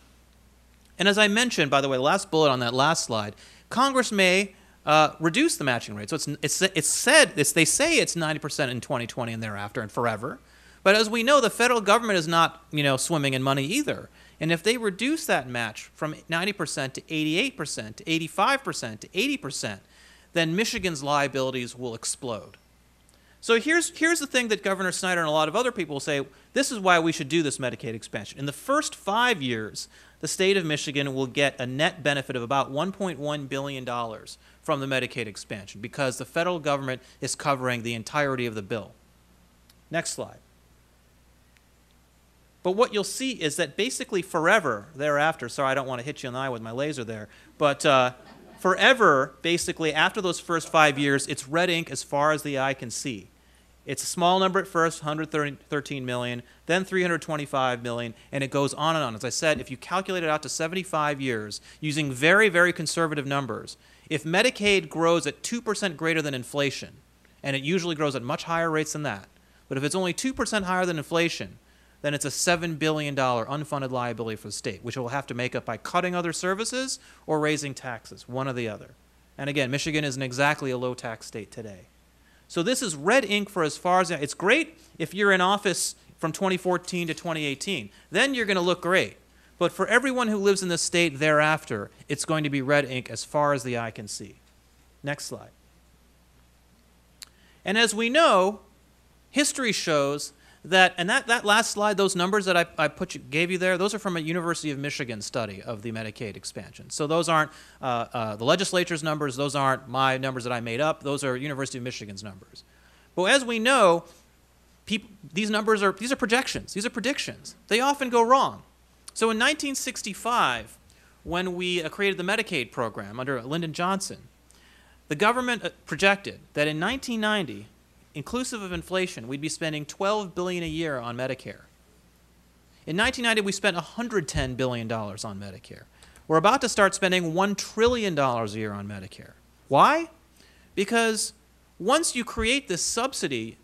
And as I mentioned, by the way, the last bullet on that last slide, Congress may reduce the matching rate. So they say it's 90% in 2020 and thereafter and forever. But as we know, the federal government is not, swimming in money either. And if they reduce that match from 90% to 88% to 85% to 80%, then Michigan's liabilities will explode. So here's the thing that Governor Snyder and a lot of other people say, this is why we should do this Medicaid expansion. In the first 5 years, the state of Michigan will get a net benefit of about $1.1 billion from the Medicaid expansion because the federal government is covering the entirety of the bill. Next slide. But what you'll see is that basically forever thereafter, sorry, I don't want to hit you in the eye with my laser there, but forever, basically, after those first 5 years, it's red ink as far as the eye can see. It's a small number at first, 113 million, then 325 million, and it goes on and on. As I said, if you calculate it out to 75 years, using very, very conservative numbers, if Medicaid grows at 2% greater than inflation, and it usually grows at much higher rates than that, but if it's only 2% higher than inflation, then it's a $7 billion unfunded liability for the state, which it will have to make up by cutting other services or raising taxes, one or the other. And again, Michigan isn't exactly a low-tax state today. So this is red ink for as far as, it's great if you're in office from 2014 to 2018. Then you're going to look great. But for everyone who lives in this state thereafter, it's going to be red ink as far as the eye can see. Next slide. And as we know, history shows that, and that last slide, those numbers that I gave you there, those are from a University of Michigan study of the Medicaid expansion. So those aren't the legislature's numbers, those aren't my numbers that I made up, those are University of Michigan's numbers. But as we know, these are projections, these are predictions. They often go wrong. So in 1965, when we created the Medicaid program under Lyndon Johnson, the government projected that in 1990, inclusive of inflation, we'd be spending $12 billion a year on Medicare. In 1990, we spent $110 billion on Medicare. We're about to start spending $1 trillion a year on Medicare. Why? Because once you create this subsidy,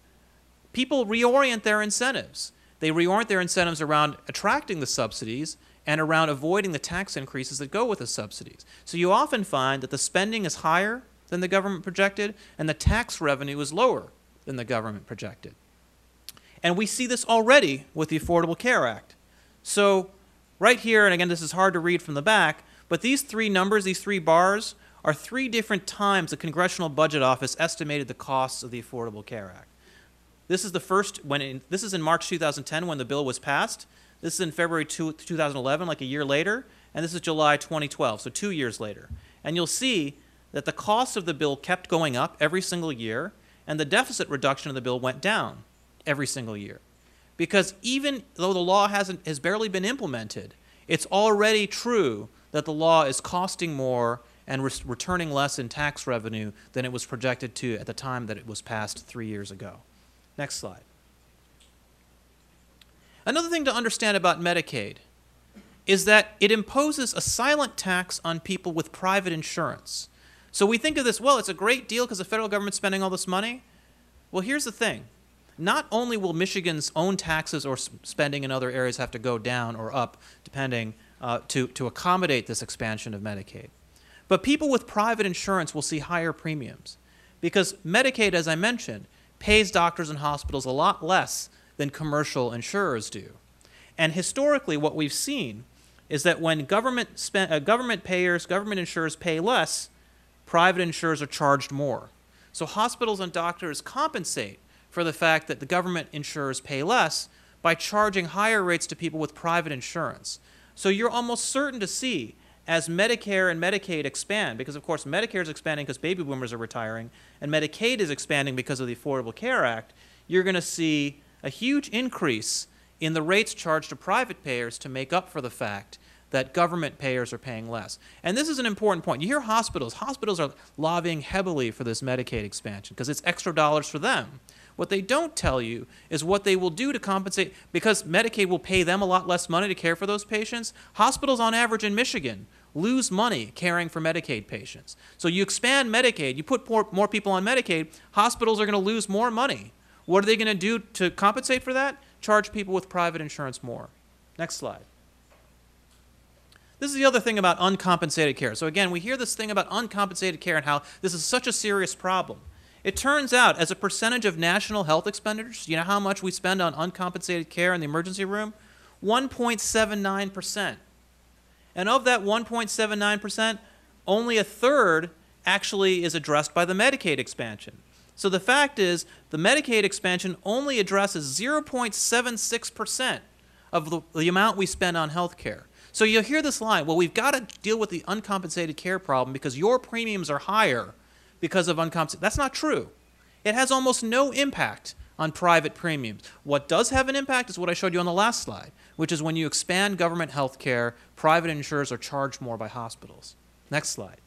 people reorient their incentives. They reorient their incentives around attracting the subsidies and around avoiding the tax increases that go with the subsidies. So you often find that the spending is higher than the government projected and the tax revenue is lower than the government projected. And we see this already with the Affordable Care Act. So right here, and again, this is hard to read from the back, but these three numbers, these three bars, are 3 different times the Congressional Budget Office estimated the costs of the Affordable Care Act. This is the first, this is in March 2010 when the bill was passed. This is in February 2011, like a year later, and this is July 2012, so 2 years later. And you'll see that the cost of the bill kept going up every single year, and the deficit reduction of the bill went down every single year. Because even though the law has barely been implemented, it's already true that the law is costing more and returning less in tax revenue than it was projected to at the time that it was passed 3 years ago. Next slide. Another thing to understand about Medicaid is that it imposes a silent tax on people with private insurance. So we think of this, well, it's a great deal because the federal government's spending all this money. Well, here's the thing. Not only will Michigan's own taxes or spending in other areas have to go down or up, depending, to accommodate this expansion of Medicaid, but people with private insurance will see higher premiums because Medicaid, as I mentioned, pays doctors and hospitals a lot less than commercial insurers do. And historically, what we've seen is that when government insurers pay less, private insurers are charged more. So hospitals and doctors compensate for the fact that the government insurers pay less by charging higher rates to people with private insurance. So you're almost certain to see, as Medicare and Medicaid expand, because of course Medicare is expanding because baby boomers are retiring, and Medicaid is expanding because of the Affordable Care Act, you're going to see a huge increase in the rates charged to private payers to make up for the fact that government payers are paying less. And this is an important point. You hear hospitals. Hospitals are lobbying heavily for this Medicaid expansion because it's extra dollars for them. What they don't tell you is what they will do to compensate, because Medicaid will pay them a lot less money to care for those patients. Hospitals on average in Michigan lose money caring for Medicaid patients. So you expand Medicaid, you put more people on Medicaid, hospitals are going to lose more money. What are they going to do to compensate for that? Charge people with private insurance more. Next slide. This is the other thing about uncompensated care. So again, we hear this thing about uncompensated care and how this is such a serious problem. It turns out, as a percentage of national health expenditures, you know how much we spend on uncompensated care in the emergency room? 1.79%. And of that 1.79%, only a third actually is addressed by the Medicaid expansion. So the fact is, the Medicaid expansion only addresses 0.76% of the amount we spend on health care. So you'll hear this line, well, we've got to deal with the uncompensated care problem because your premiums are higher because of uncompensated. That's not true. It has almost no impact on private premiums. What does have an impact is what I showed you on the last slide, which is when you expand government health care, private insurers are charged more by hospitals. Next slide.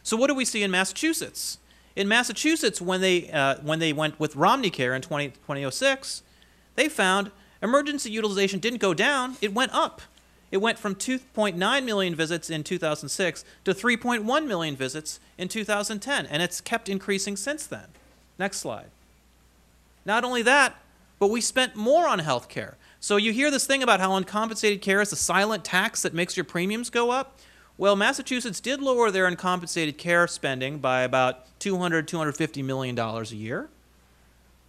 So what do we see in Massachusetts? In Massachusetts, when they went with Romney Care in 2006, they found emergency utilization didn't go down, it went up. It went from 2.9 million visits in 2006 to 3.1 million visits in 2010, and it's kept increasing since then. Next slide. Not only that, but we spent more on health care. So you hear this thing about how uncompensated care is a silent tax that makes your premiums go up. Well, Massachusetts did lower their uncompensated care spending by about $250 million a year.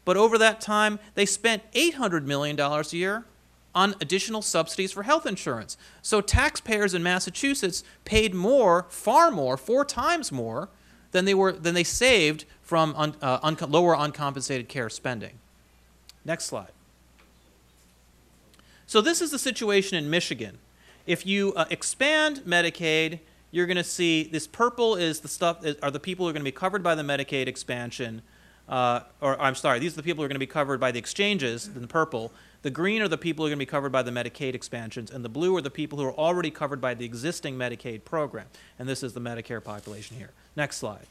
But over that time, they spent $800 million a year on additional subsidies for health insurance. So taxpayers in Massachusetts paid more, far more, 4 times more than they saved from lower uncompensated care spending. Next slide. So this is the situation in Michigan. If you expand Medicaid, you're going to see this purple is the stuff are the people who are going to be covered by the Medicaid expansion. These are the people who are going to be covered by the exchanges in the purple. The green are the people who are going to be covered by the Medicaid expansions, and the blue are the people who are already covered by the existing Medicaid program. And this is the Medicare population here. Next slide.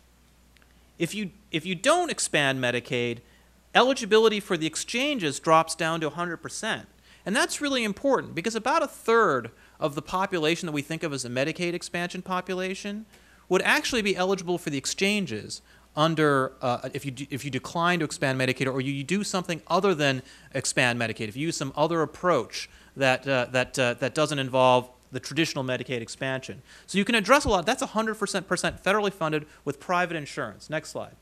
If you don't expand Medicaid, eligibility for the exchanges drops down to 100%. And that's really important because about a third of the population that we think of as a Medicaid expansion population would actually be eligible for the exchanges under if you decline to expand Medicaid or you do something other than expand Medicaid, if you use some other approach that doesn't involve the traditional Medicaid expansion. So you can address a lot. That's 100% federally funded with private insurance. Next slide.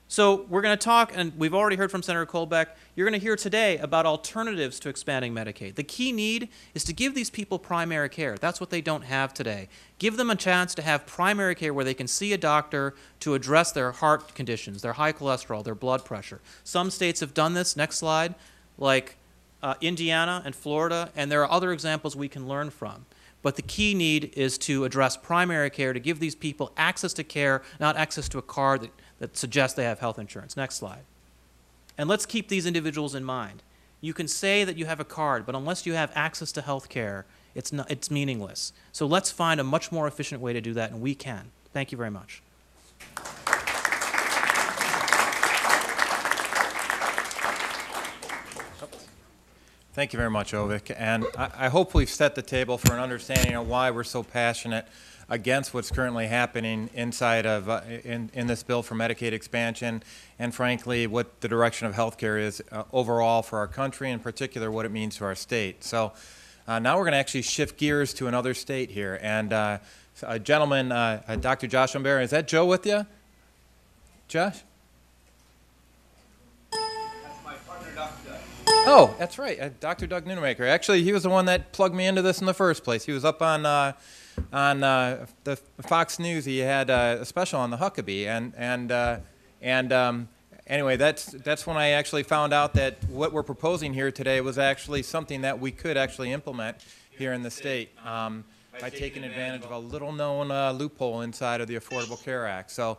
So we're going to talk, and we've already heard from Senator Colbeck, you're going to hear today about alternatives to expanding Medicaid. The key need is to give these people primary care. That's what they don't have today. Give them a chance to have primary care where they can see a doctor to address their heart conditions, their high cholesterol, their blood pressure. Some states have done this, next slide, like Indiana and Florida, and there are other examples we can learn from. But the key need is to address primary care, to give these people access to care, not access to a card that suggests they have health insurance. Next slide. And let's keep these individuals in mind. You can say that you have a card, but unless you have access to health care, it's meaningless. So let's find a much more efficient way to do that, and we can. Thank you very much. Thank you very much, Ovik. And I hope we've set the table for an understanding of why we're so passionate against what's currently happening inside of in this bill for Medicaid expansion, and frankly, what the direction of healthcare is overall for our country, in particular, what it means to our state. So now we're going to actually shift gears to another state here. And a gentleman, Dr. Josh Umber, is that Joe with you? Josh? Oh, that's right, Dr. Doug Nunemaker. Actually, he was the one that plugged me into this in the first place. He was up on the Fox News. He had a special on the Huckabee, and anyway, that's when I actually found out that what we're proposing here today was actually something that we could actually implement here in the state by taking advantage of a little-known loophole inside of the Affordable Care Act. So,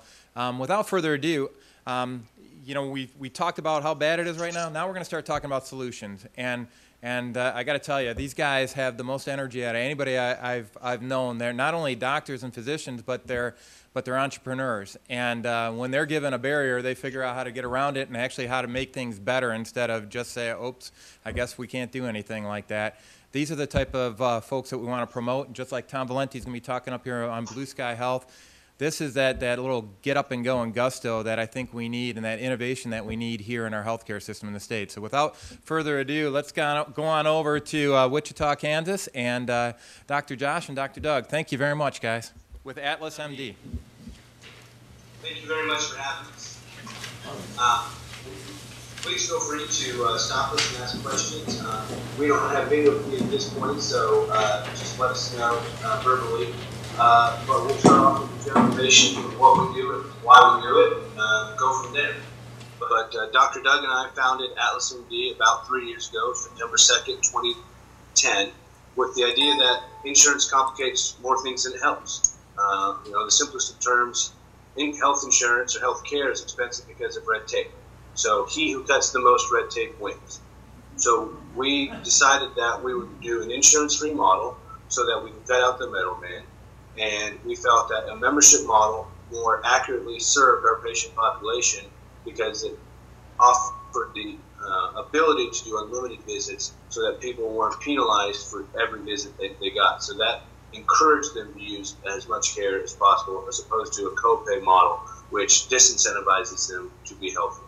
without further ado. You know, we talked about how bad it is right now. Now we're going to start talking about solutions. And I got to tell you, these guys have the most energy out of anybody I've known. They're not only doctors and physicians, but they're entrepreneurs. And when they're given a barrier, they figure out how to get around it and actually how to make things better instead of just say, oops, I guess we can't do anything like that. These are the type of folks that we want to promote. Just like Tom Valenti's going to be talking up here on Blue Sky Health. This is that little get up and go and gusto that I think we need, and that innovation that we need here in our healthcare system in the state. So without further ado, let's go on over to Wichita, Kansas, and Dr. Josh and Dr. Doug. Thank you very much, guys, with Atlas MD. Thank you very much for having us. please feel free to stop us and ask questions. We don't have video at this point, so just let us know verbally. But we'll start off with the general information of what we do and why we do it, and go from there. But Dr. Doug and I founded Atlas MD about 3 years ago, September 2nd, 2010, with the idea that insurance complicates more things than it helps. The simplest of terms, health insurance or health care is expensive because of red tape. So he who cuts the most red tape wins. So we decided that we would do an insurance-free model so that we can cut out the middleman. And we felt that a membership model more accurately served our patient population because it offered the ability to do unlimited visits so that people weren't penalized for every visit they got. So that encouraged them to use as much care as possible as opposed to a copay model, which disincentivizes them to be healthy.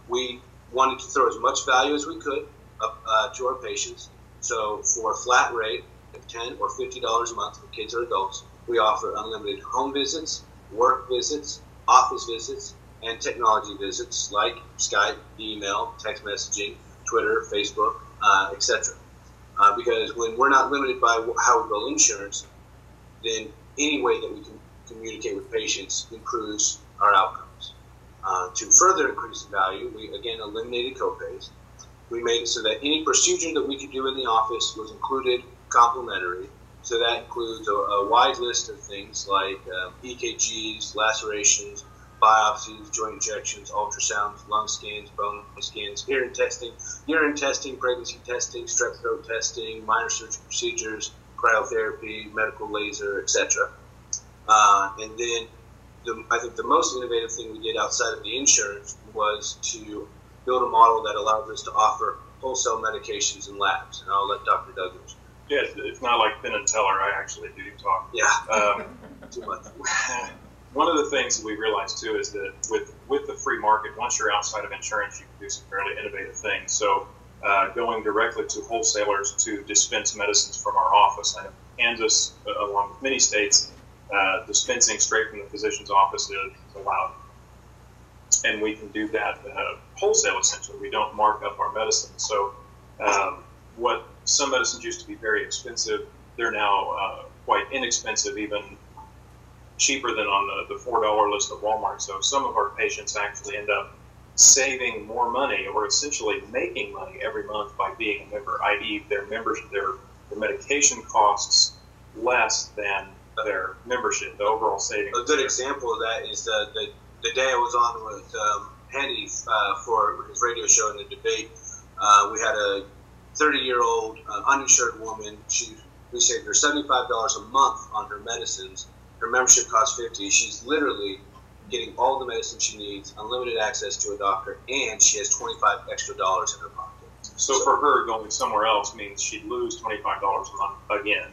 We wanted to throw as much value as we could to our patients. So for a flat rate of $10 or $50 a month for kids or adults, we offer unlimited home visits, work visits, office visits, and technology visits like Skype, email, text messaging, Twitter, Facebook, etc. Because when we're not limited by how we bill insurance, then any way that we can communicate with patients improves our outcomes. To further increase the value, we again eliminated copays. We made it so that any procedure that we could do in the office was included complimentary. So that includes a wide list of things like EKGs, lacerations, biopsies, joint injections, ultrasounds, lung scans, bone scans, urine testing, pregnancy testing, strep throat testing, minor surgical procedures, cryotherapy, medical laser, etc. And then I think the most innovative thing we did outside of the insurance was to build a model that allows us to offer wholesale medications and labs. And I'll let Dr. Douglas. Yes, it's not like Penn and Teller. I actually do talk. Yeah. Too much. One of the things that we realized too is that with the free market, once you're outside of insurance, you can do some fairly innovative things. So going directly to wholesalers to dispense medicines from our office. I know Kansas, along with many states, dispensing straight from the physician's office is allowed. And we can do that wholesale, essentially. We don't mark up our medicine. So what some medicines used to be very expensive, they're now quite inexpensive, even cheaper than on the $4 list at Walmart. So some of our patients actually end up saving more money or essentially making money every month by being a member, i.e. their medication costs less than their membership, the overall savings. A good example of that is the day I was on with Henny for his radio show in the debate. We had a 30-year-old uninsured woman. We saved her $75 a month on her medicines. Her membership costs $50. She's literally getting all the medicine she needs, unlimited access to a doctor, and she has $25 extra in her pocket. So for her, going somewhere else means she'd lose $25 a month again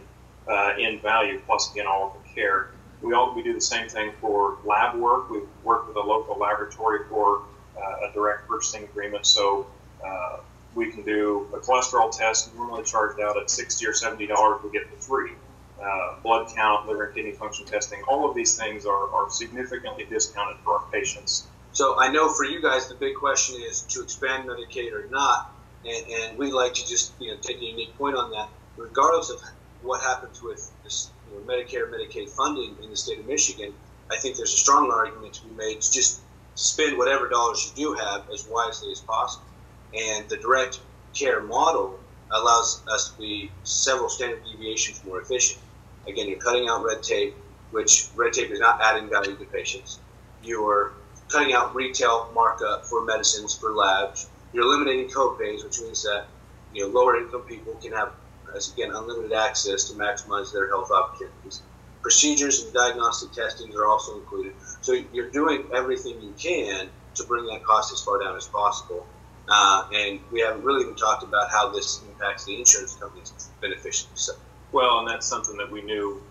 in value, plus again all of the care. We do the same thing for lab work. We work with a local laboratory for a direct purchasing agreement. So we can do a cholesterol test normally charged out at $60 or $70. We get for free. Blood count, liver and kidney function testing, all of these things are significantly discounted for our patients. So I know for you guys the big question is to expand Medicaid or not, and we like to just take a unique point on that. Regardless of what happens with this Medicare, Medicaid funding in the state of Michigan, I think there's a strong argument to be made to just spend whatever dollars you do have as wisely as possible. And the direct care model allows us to be several standard deviations more efficient. Again, you're cutting out red tape, which red tape is not adding value to patients. You're cutting out retail markup for medicines, for labs. You're eliminating copays, which means that lower income people can have, again, unlimited access to maximize their health opportunities. Procedures and diagnostic testing are also included. So you're doing everything you can to bring that cost as far down as possible. And we haven't really even talked about how this impacts the insurance companies beneficially. So. Well, and that's something that we knew.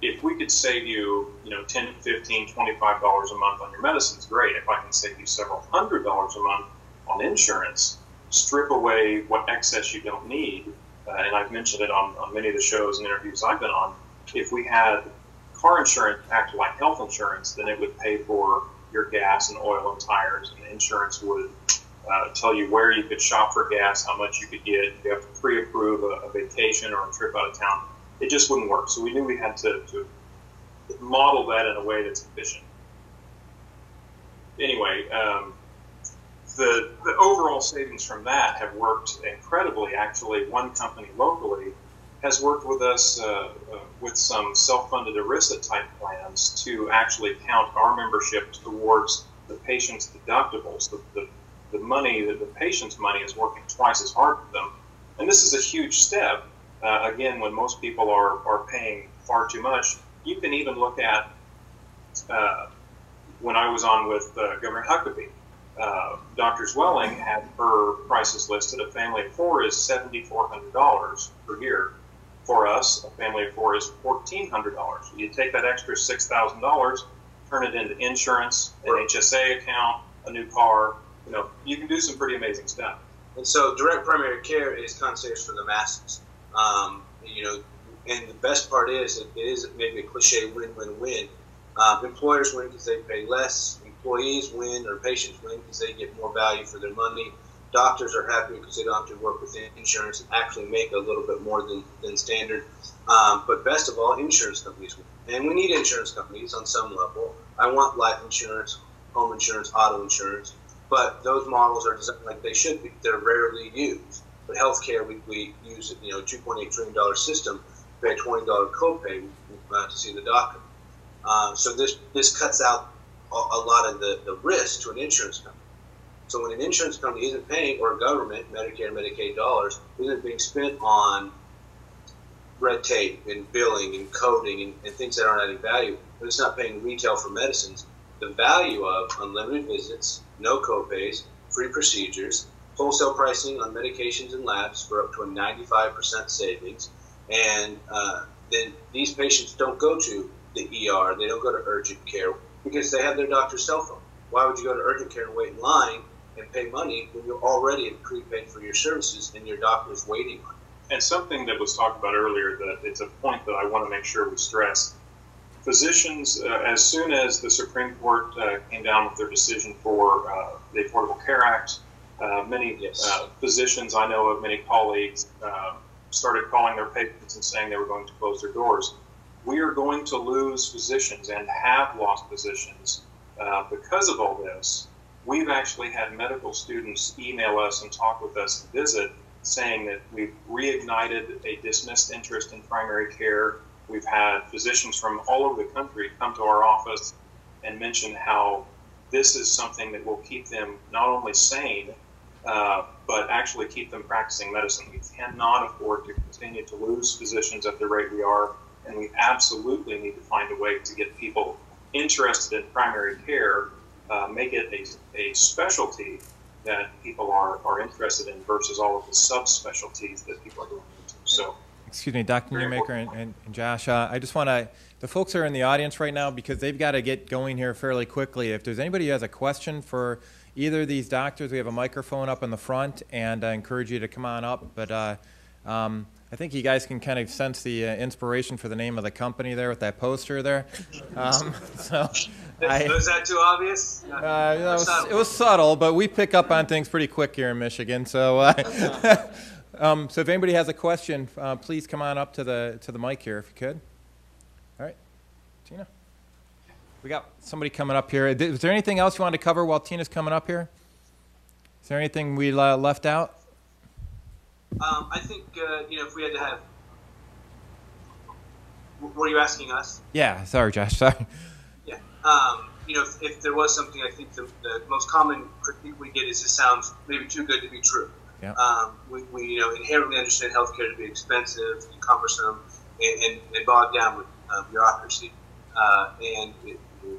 If we could save you, $10, $15, $25 a month on your medicines, great. If I can save you several $100s a month on insurance, strip away what excess you don't need, and I've mentioned it on many of the shows and interviews I've been on. If we had car insurance act like health insurance, then it would pay for your gas and oil and tires, and insurance would tell you where you could shop for gas, how much you could get. You have to pre-approve a vacation or a trip out of town. It just wouldn't work. So we knew we had to model that in a way that's efficient. Anyway, the overall savings from that have worked incredibly. Actually, one company locally has worked with us with some self-funded ERISA type plans to actually count our membership towards the patient's deductibles. The money, the patient's money, is working twice as hard for them, and this is a huge step. Again, when most people are paying far too much, you can even look at when I was on with Governor Huckabee. Dr. Zwelling had her prices listed. A family of four is $7,400 per year. For us, a family of four is $1,400. You take that extra $6,000, turn it into insurance, an HSA account, a new car. You know, you can do some pretty amazing stuff. And so direct primary care is concierge for the masses. You know, and the best part is it is maybe a cliche win-win-win. Employers win because they pay less. Employees win, or patients win because they get more value for their money. Doctors are happy because they don't have to work with insurance and actually make a little bit more than standard. But best of all, insurance companies win. And we need insurance companies on some level. I want life insurance, home insurance, auto insurance. But those models are designed like they should be. They're rarely used. But healthcare, we use a $2.8 trillion system, pay a $20 copay to see the doctor. So this cuts out a lot of the risk to an insurance company. So when an insurance company isn't paying, or government, Medicare and Medicaid dollars, isn't being spent on red tape and billing and coding and things that aren't adding value, but it's not paying retail for medicines, the value of unlimited visits, no copays, free procedures, wholesale pricing on medications and labs for up to a 95% savings, and then these patients don't go to the ER, they don't go to urgent care because they have their doctor's cell phone. Why would you go to urgent care and wait in line and pay money when you're already prepaid for your services and your doctor's waiting on you? And something that was talked about earlier, that it's a point that I want to make sure we stress. Physicians, as soon as the Supreme Court came down with their decision for the Affordable Care Act, many physicians I know of, many colleagues, started calling their patients and saying they were going to close their doors. We are going to lose physicians and have lost physicians because of all this. We've actually had medical students email us and talk with us and visit, saying that we've reignited a dismissed interest in primary care. We've had physicians from all over the country come to our office and mention how this is something that will keep them not only sane, but actually keep them practicing medicine. We cannot afford to continue to lose physicians at the rate we are, and we absolutely need to find a way to get people interested in primary care, make it a specialty that people are interested in versus all of the subspecialties that people are going into. So, excuse me, Dr. Newmaker and Josh, I just want to, the folks are in the audience right now because they've got to get going here fairly quickly. If there's anybody who has a question for either of these doctors, we have a microphone up in the front, and I encourage you to come on up. But I think you guys can kind of sense the inspiration for the name of the company there with that poster there. Was that too obvious? It was subtle, but we pick up on things pretty quick here in Michigan. So, so if anybody has a question, please come on up to the mic here if you could. All right, Tina. We got somebody coming up here. Is there anything else you wanted to cover while Tina's coming up here? Is there anything we left out? I think, if we had to have... Were you asking us? Yeah, sorry, Josh, sorry. Yeah. If there was something, I think the most common critique we get is it sounds maybe too good to be true. Yeah. We inherently understand healthcare to be expensive and cumbersome and bogged down with bureaucracy.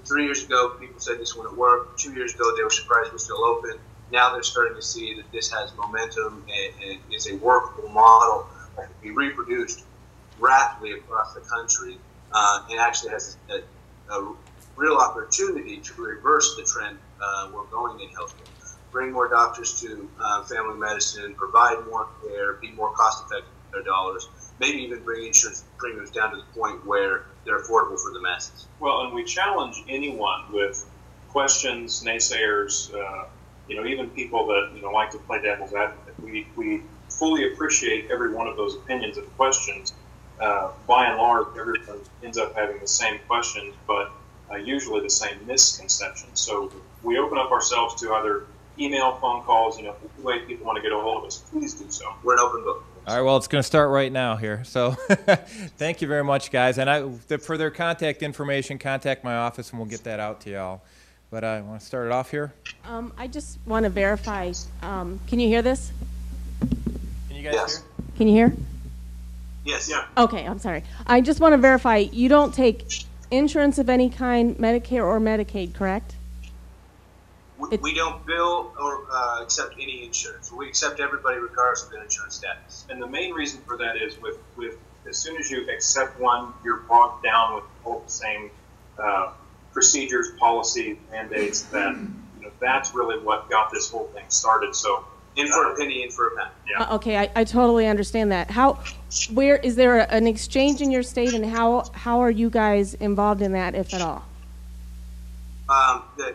3 years ago, people said this wouldn't work. 2 years ago, they were surprised we're still open. Now they're starting to see that this has momentum and is a workable model that can be reproduced rapidly across the country and actually has a real opportunity to reverse the trend we're going in healthcare. Bring more doctors to family medicine, provide more care, be more cost-effective with their dollars, maybe even bring insurance premiums down to the point where they're affordable for the masses. Well, and we challenge anyone with questions, naysayers, even people that like to play devil's advocate. We fully appreciate every one of those opinions and questions. By and large, everyone ends up having the same questions, but usually the same misconceptions. So we open up ourselves to either email, phone calls, any way people want to get a hold of us, please do so. We're an open book. All right, well, it's going to start right now here. So thank you very much, guys. And for their contact information, contact my office, and we'll get that out to y'all. But I want to start it off here. I just want to verify. Can you hear this? Can you guys Yes. hear? Can you hear? Yes. Yeah. Okay, I'm sorry. I just want to verify. You don't take insurance of any kind, Medicare or Medicaid, correct? We don't bill or accept any insurance. We accept everybody regardless of their insurance status. And the main reason for that is with as soon as you accept one, you're bogged down with all the same procedures, policies, mandates. That's really what got this whole thing started. So In for a penny, in for a pound. yeah. Okay, I totally understand that. Where is there an exchange in your state, and how are you guys involved in that, if at all?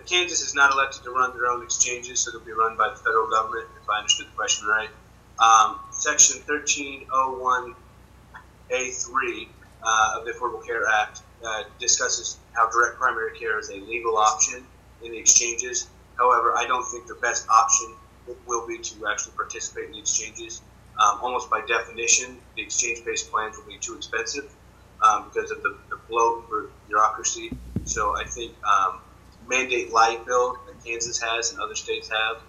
Kansas is not elected to run their own exchanges, so they'll be run by the federal government, if I understood the question right. Section 1301A3 of the Affordable Care Act discusses how direct primary care is a legal option in the exchanges. However, I don't think the best option will be to actually participate in the exchanges. Almost by definition, the exchange-based plans will be too expensive because of the bloat for bureaucracy. So I think mandate light bill that Kansas has and other states have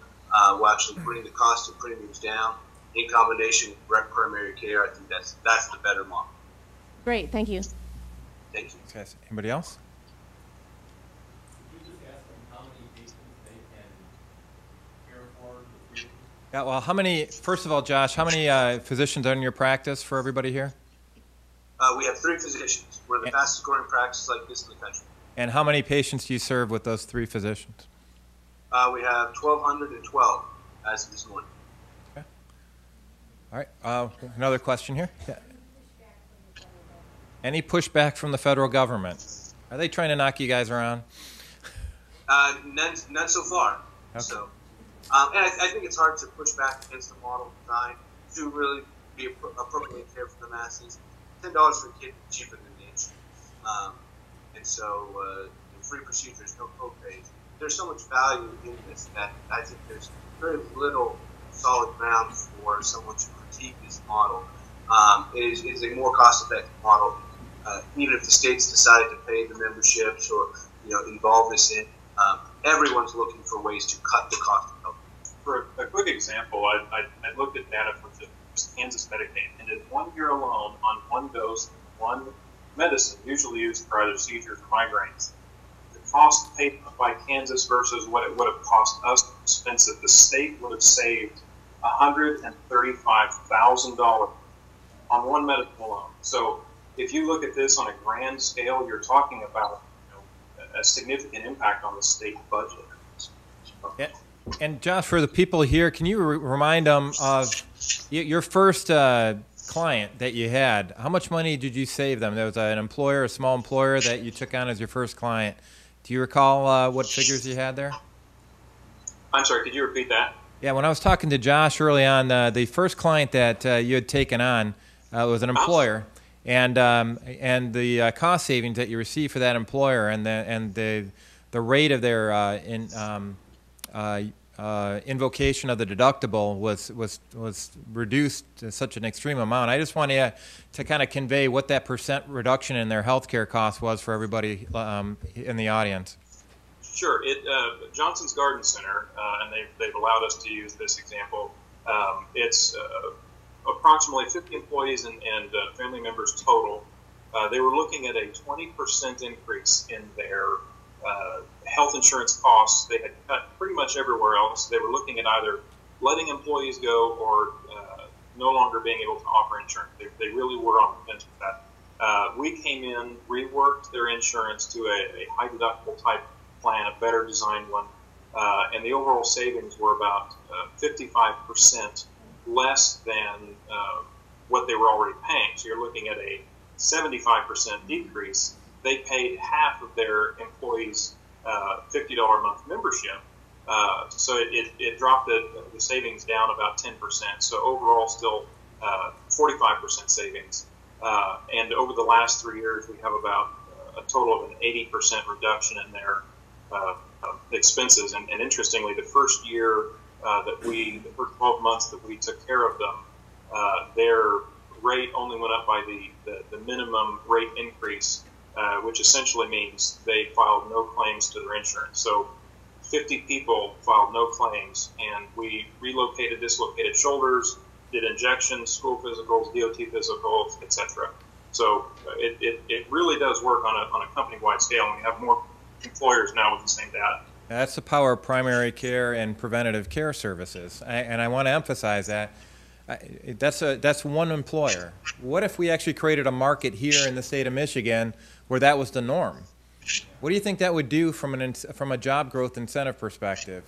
will actually bring the cost of premiums down in combination with direct primary care. I think that's the better model. Great, thank you. Thank you. Guys, anybody else? Yeah, well, first of all, Josh, how many physicians are in your practice for everybody here? We have 3 physicians. We're the fastest growing practice like this in the country. And how many patients do you serve with those 3 physicians? We have 1,212 as of this morning. Okay. All right, another question here. Yeah. Any pushback from the federal government? Are they trying to knock you guys around? None so far. Okay. So, and I think it's hard to push back against the model designed to really be appropriately care for the masses. $10 for a kid is cheaper than the insurance. And so, free procedures, no co-pays. There's so much value in this that I think there's very little solid ground for someone to critique this model. It is a more cost-effective model. Even if the states decided to pay the memberships or involve this in, everyone's looking for ways to cut the cost of health. For a quick example, I looked at data for just Kansas Medicaid, and in 1 year alone, on one dose, one medicine, usually used for either seizures or migraines, the cost paid by Kansas versus what it would have cost us expensive, the state would have saved $135,000 on one medicine alone. So if you look at this on a grand scale, you're talking about a significant impact on the state budget. Yeah. And Josh, for the people here, can you remind them of your first client that you had? How much money did you save them? There was an employer, a small employer that you took on as your first client. Do you recall what figures you had there? I'm sorry, could you repeat that? Yeah, when I was talking to Josh early on, the first client that you had taken on was an employer, and the cost savings that you received for that employer and the rate of their invocation of the deductible was reduced to such an extreme amount. I just wanted to kind of convey what that % reduction in their health care cost was for everybody in the audience. Sure. Johnson's Garden Center, and they've allowed us to use this example. It's approximately 50 employees and family members total. They were looking at a 20% increase in their health insurance costs. They had cut pretty much everywhere else. They were looking at either letting employees go or no longer being able to offer insurance. They really were on the fence with that. We came in, reworked their insurance to a high deductible type plan, a better designed one, and the overall savings were about 55% less than what they were already paying. So you're looking at a 75% decrease. They paid half of their employees' $50 a month membership. So it dropped the savings down about 10%. So overall, still 45% savings. And over the last 3 years, we have about a total of an 80% reduction in their expenses. And interestingly, the first year the first 12 months that we took care of them, their rate only went up by the minimum rate increase, which essentially means they filed no claims to their insurance. So 50 people filed no claims, and we relocated, dislocated shoulders, did injections, school physicals, DOT physicals, etc. So it really does work on a company-wide scale, and we have more employers now with the same data. That's the power of primary care and preventative care services, and I want to emphasize that. That's one employer. What if we actually created a market here in the state of Michigan where that was the norm? What do you think that would do from a job growth incentive perspective?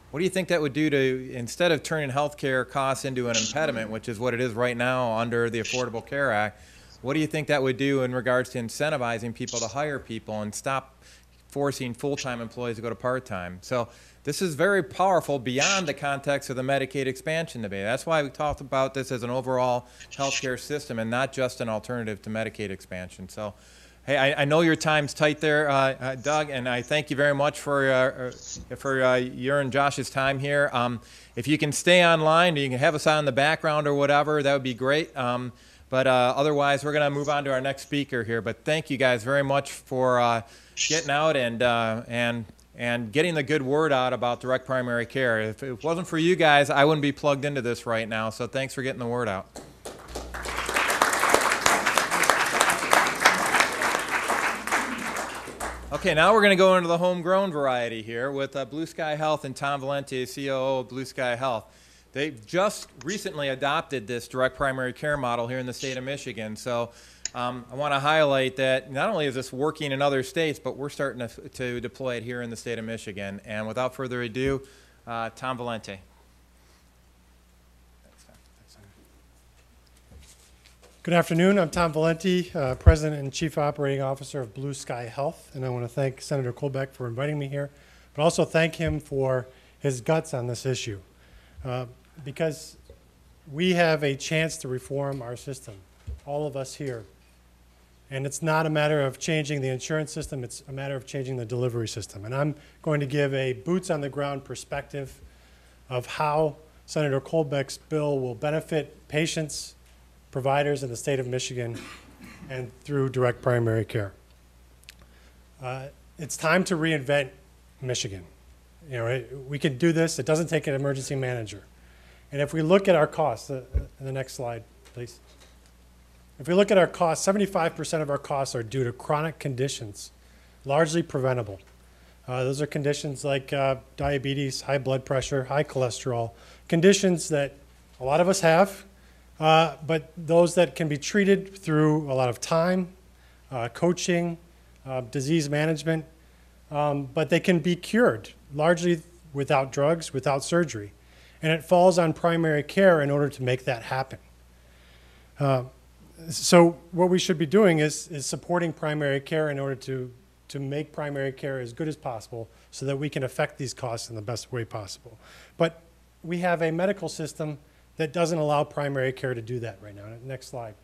What do you think that would do to, instead of turning healthcare costs into an impediment, which is what it is right now under the Affordable Care Act, what do you think that would do in regards to incentivizing people to hire people and stop forcing full-time employees to go to part-time? So this is very powerful beyond the context of the Medicaid expansion debate. That's why we talked about this as an overall healthcare system and not just an alternative to Medicaid expansion. So, hey, I know your time's tight there, Doug, and I thank you very much for your and Josh's time here. If you can stay online, you can have us on in the background or whatever, that would be great. But otherwise, we're going to move on to our next speaker here. But thank you guys very much for getting out and getting the good word out about direct primary care. If it wasn't for you guys, I wouldn't be plugged into this right now. So thanks for getting the word out. Okay, now we're going to go into the homegrown variety here with Blue Sky Health and Tom Valenti, COO of Blue Sky Health. They've just recently adopted this direct primary care model here in the state of Michigan. So I want to highlight that not only is this working in other states, but we're starting to deploy it here in the state of Michigan. And without further ado, Tom Valenti. Good afternoon. I'm Tom Valenti, President and Chief Operating Officer of Blue Sky Health, and I want to thank Senator Colbeck for inviting me here, but also thank him for his guts on this issue, because we have a chance to reform our system, all of us here. And it's not a matter of changing the insurance system, it's a matter of changing the delivery system. And I'm going to give a boots-on-the-ground perspective of how Senator Colbeck's bill will benefit patients, providers in the state of Michigan, and through direct primary care. It's time to reinvent Michigan. You know, we can do this. It doesn't take an emergency manager. And if we look at our costs, the next slide, please. If we look at our costs, 75% of our costs are due to chronic conditions, largely preventable. Those are conditions like diabetes, high blood pressure, high cholesterol, conditions that a lot of us have, but those that can be treated through a lot of time, coaching, disease management, but they can be cured largely without drugs, without surgery. And it falls on primary care in order to make that happen. So what we should be doing is supporting primary care in order to make primary care as good as possible so that we can affect these costs in the best way possible. But we have a medical system that doesn't allow primary care to do that right now. Next slide.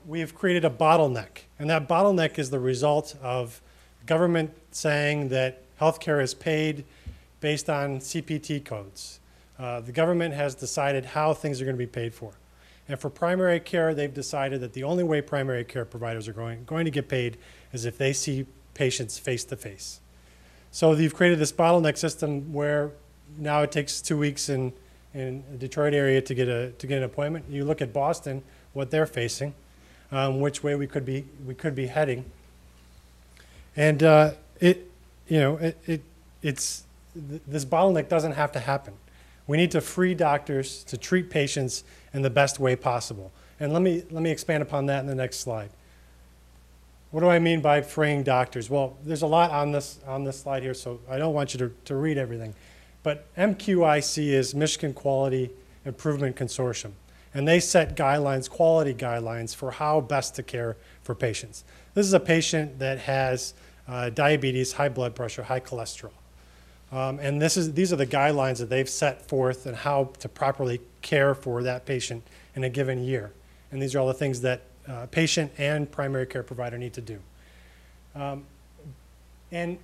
We have created a bottleneck, and that bottleneck is the result of government saying that healthcare is paid based on CPT codes. The government has decided how things are going to be paid for. And for primary care, they've decided that the only way primary care providers are going to get paid is if they see patients face-to-face. So you've created this bottleneck system where now it takes 2 weeks in the Detroit area to get an appointment. You look at Boston, what they're facing, which way we could be heading, and this bottleneck doesn't have to happen. We need to free doctors to treat patients in the best way possible. And let me expand upon that in the next slide. What do I mean by freeing doctors? Well, there's a lot on this slide here, so I don't want you to read everything. But MQIC is Michigan Quality Improvement Consortium, and they set guidelines, quality guidelines, for how best to care for patients. This is a patient that has diabetes, high blood pressure, high cholesterol. And these are the guidelines that they've set forth and how to properly care for that patient in a given year. And these are all the things that patient and primary care provider need to do. And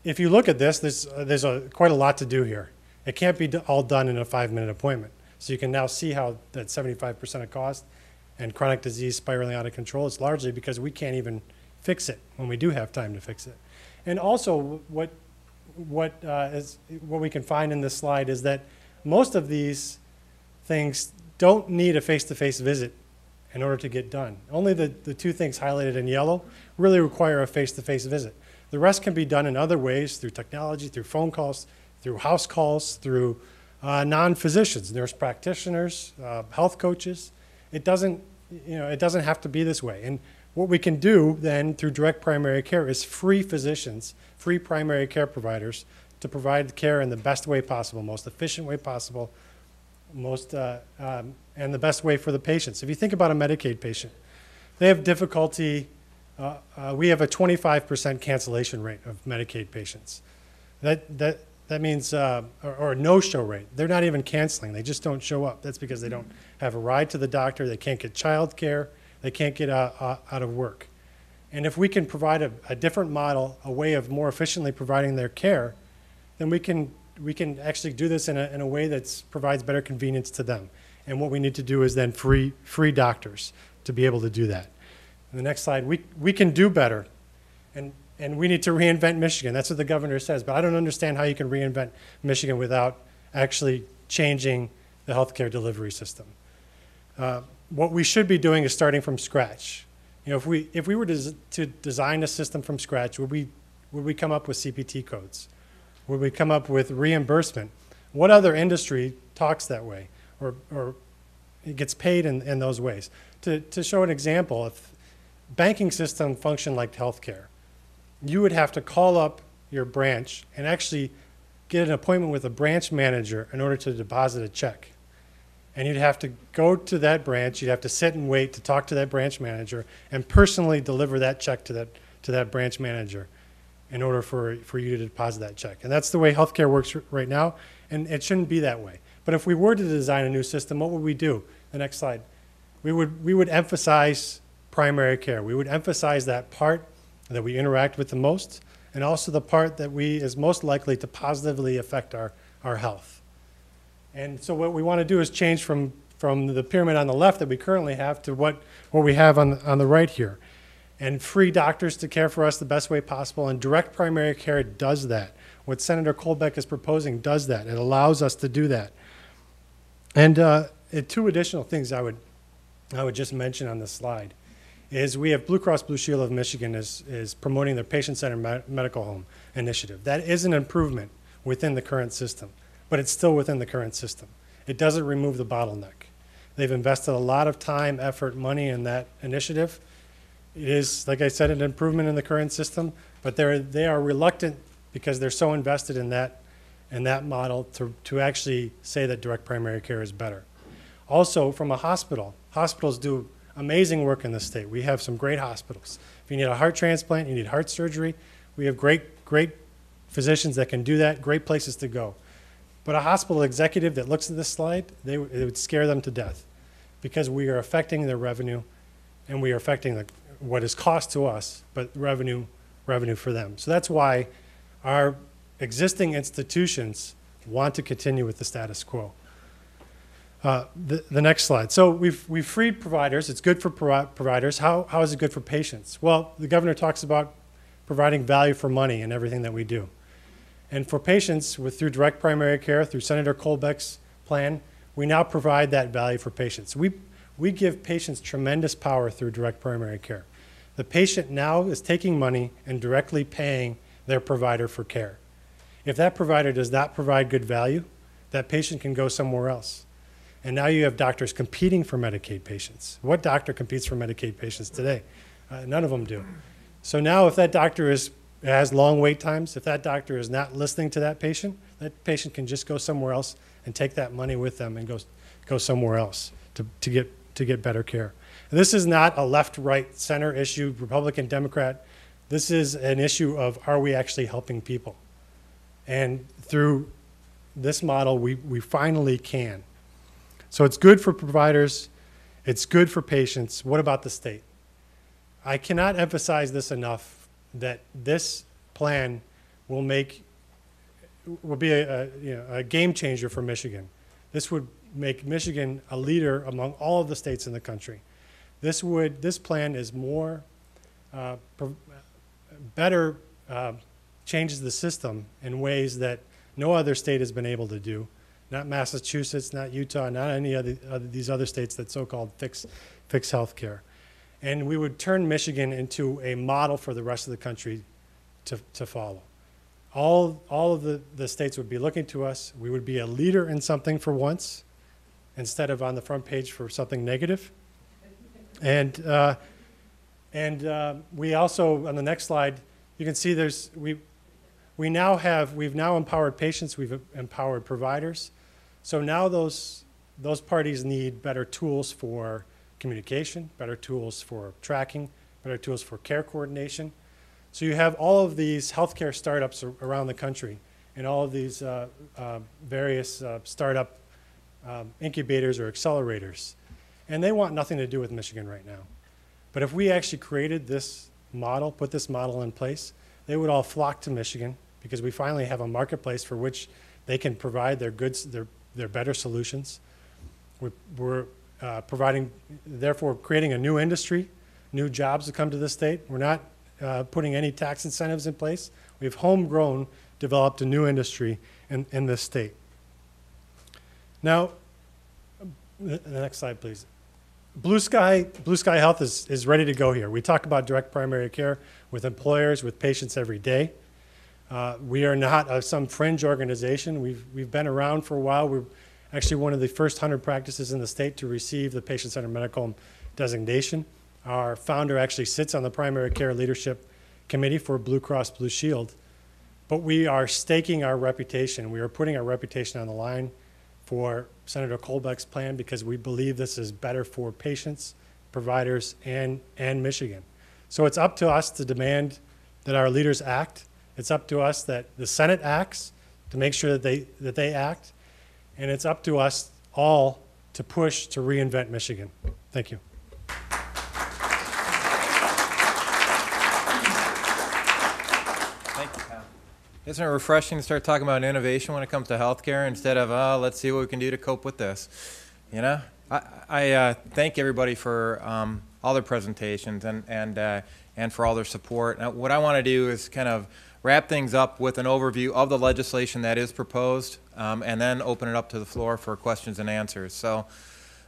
if you look at this, there's quite a lot to do here. It can't be all done in a 5-minute appointment. So you can now see how that 75% of cost and chronic disease spiraling out of control is largely because we can't even fix it when we do have time to fix it. And also what we can find in this slide is that most of these things don't need a face-to-face visit in order to get done. Only the two things highlighted in yellow really require a face-to-face visit. The rest can be done in other ways, through technology, through phone calls, through house calls, through non-physicians, nurse practitioners, health coaches. It doesn't have to be this way. And what we can do then through direct primary care is free physicians, free primary care providers to provide care in the best way possible, most efficient way possible, and the best way for the patients. If you think about a Medicaid patient, they have difficulty. We have a 25% cancellation rate of Medicaid patients. That means, or a no-show rate. They're not even canceling. They just don't show up. That's because they don't have a ride to the doctor. They can't get child care. They can't get out of work. And if we can provide a different model, a way of more efficiently providing their care, then we can actually do this in a way that provides better convenience to them. And what we need to do is then free doctors to be able to do that. And the next slide, we can do better. And we need to reinvent Michigan. That's what the governor says. But I don't understand how you can reinvent Michigan without actually changing the healthcare delivery system. What we should be doing is starting from scratch. You know, if we were to design a system from scratch, would we come up with CPT codes? Would we come up with reimbursement? What other industry talks that way or it gets paid in those ways? To show an example, if banking system functioned like healthcare, you would have to call up your branch and actually get an appointment with a branch manager in order to deposit a check. And you'd have to go to that branch, you'd have to sit and wait to talk to that branch manager and personally deliver that check to that branch manager in order for you to deposit that check. And that's the way healthcare works right now, and it shouldn't be that way. But if we were to design a new system, what would we do? The next slide. We would emphasize primary care. We would emphasize that part that we interact with the most, and also the part that is most likely to positively affect our health. And so what we want to do is change from the pyramid on the left that we currently have to what we have on the right here. And free doctors to care for us the best way possible, and direct primary care does that. What Senator Colbeck is proposing does that. It allows us to do that. And two additional things I would just mention on this slide is we have Blue Cross Blue Shield of Michigan is promoting their patient-centered medical home initiative. That is an improvement within the current system, but it's still within the current system. It doesn't remove the bottleneck. They've invested a lot of time, effort, money in that initiative. It is, like I said, an improvement in the current system, but they are reluctant because they're so invested in that model to actually say that direct primary care is better. Also, from a hospital, hospitals do amazing work in this state. We have some great hospitals. If you need a heart transplant, you need heart surgery, we have great physicians that can do that, great places to go. But a hospital executive that looks at this slide, it would scare them to death because we are affecting their revenue and we are affecting what is cost to us, but revenue for them. So that's why our existing institutions want to continue with the status quo. The next slide. So we've freed providers. It's good for providers. How is it good for patients? Well, the governor talks about providing value for money in everything that we do. And for patients, through direct primary care, through Senator Colbeck's plan, we now provide that value for patients. We give patients tremendous power through direct primary care. The patient now is taking money and directly paying their provider for care. If that provider does not provide good value, that patient can go somewhere else. And now you have doctors competing for Medicaid patients. What doctor competes for Medicaid patients today? None of them do. So now if that doctor has long wait times, if that doctor is not listening to that patient can just go somewhere else and take that money with them and go somewhere else to get better care. And this is not a left, right, center issue, Republican, Democrat. This is an issue of, are we actually helping people? And through this model, we finally can. So it's good for providers. It's good for patients. What about the state? I cannot emphasize this enough, that this plan will be a game changer for Michigan. This would make Michigan a leader among all of the states in the country. This plan is more better changes the system in ways that no other state has been able to do. Not Massachusetts, not Utah, not any of these other states that so-called fix health care. And we would turn Michigan into a model for the rest of the country to follow. All of the states would be looking to us. We would be a leader in something for once, instead of on the front page for something negative. And we also, on the next slide, you can see we've now empowered patients, we've empowered providers. So now those parties need better tools for communication, better tools for tracking, better tools for care coordination. So you have all of these healthcare startups around the country, and all of these various startup incubators or accelerators. And they want nothing to do with Michigan right now. But if we actually created this model, put this model in place, they would all flock to Michigan, because we finally have a marketplace for which they can provide their goods, their better solutions. We're providing, therefore creating a new industry, new jobs to come to the state. We're not putting any tax incentives in place. We've homegrown, developed a new industry in this state. Now, the next slide, please. Blue Sky Health is ready to go here. We talk about direct primary care with employers, with patients every day. We are not some fringe organization. We've been around for a while. We're actually one of the first 100 practices in the state to receive the patient-centered medical designation. Our founder actually sits on the primary care leadership committee for Blue Cross Blue Shield. But we are staking our reputation. We are putting our reputation on the line for Senator Colbeck's plan, because we believe this is better for patients, providers, and Michigan. So it's up to us to demand that our leaders act. It's up to us that the Senate acts to make sure that they act. And it's up to us all to push to reinvent Michigan. Thank you. Isn't it refreshing to start talking about innovation when it comes to healthcare instead of, let's see what we can do to cope with this? You know, I thank everybody for all their presentations and for all their support. Now, what I want to do is kind of wrap things up with an overview of the legislation that is proposed, and then open it up to the floor for questions and answers. So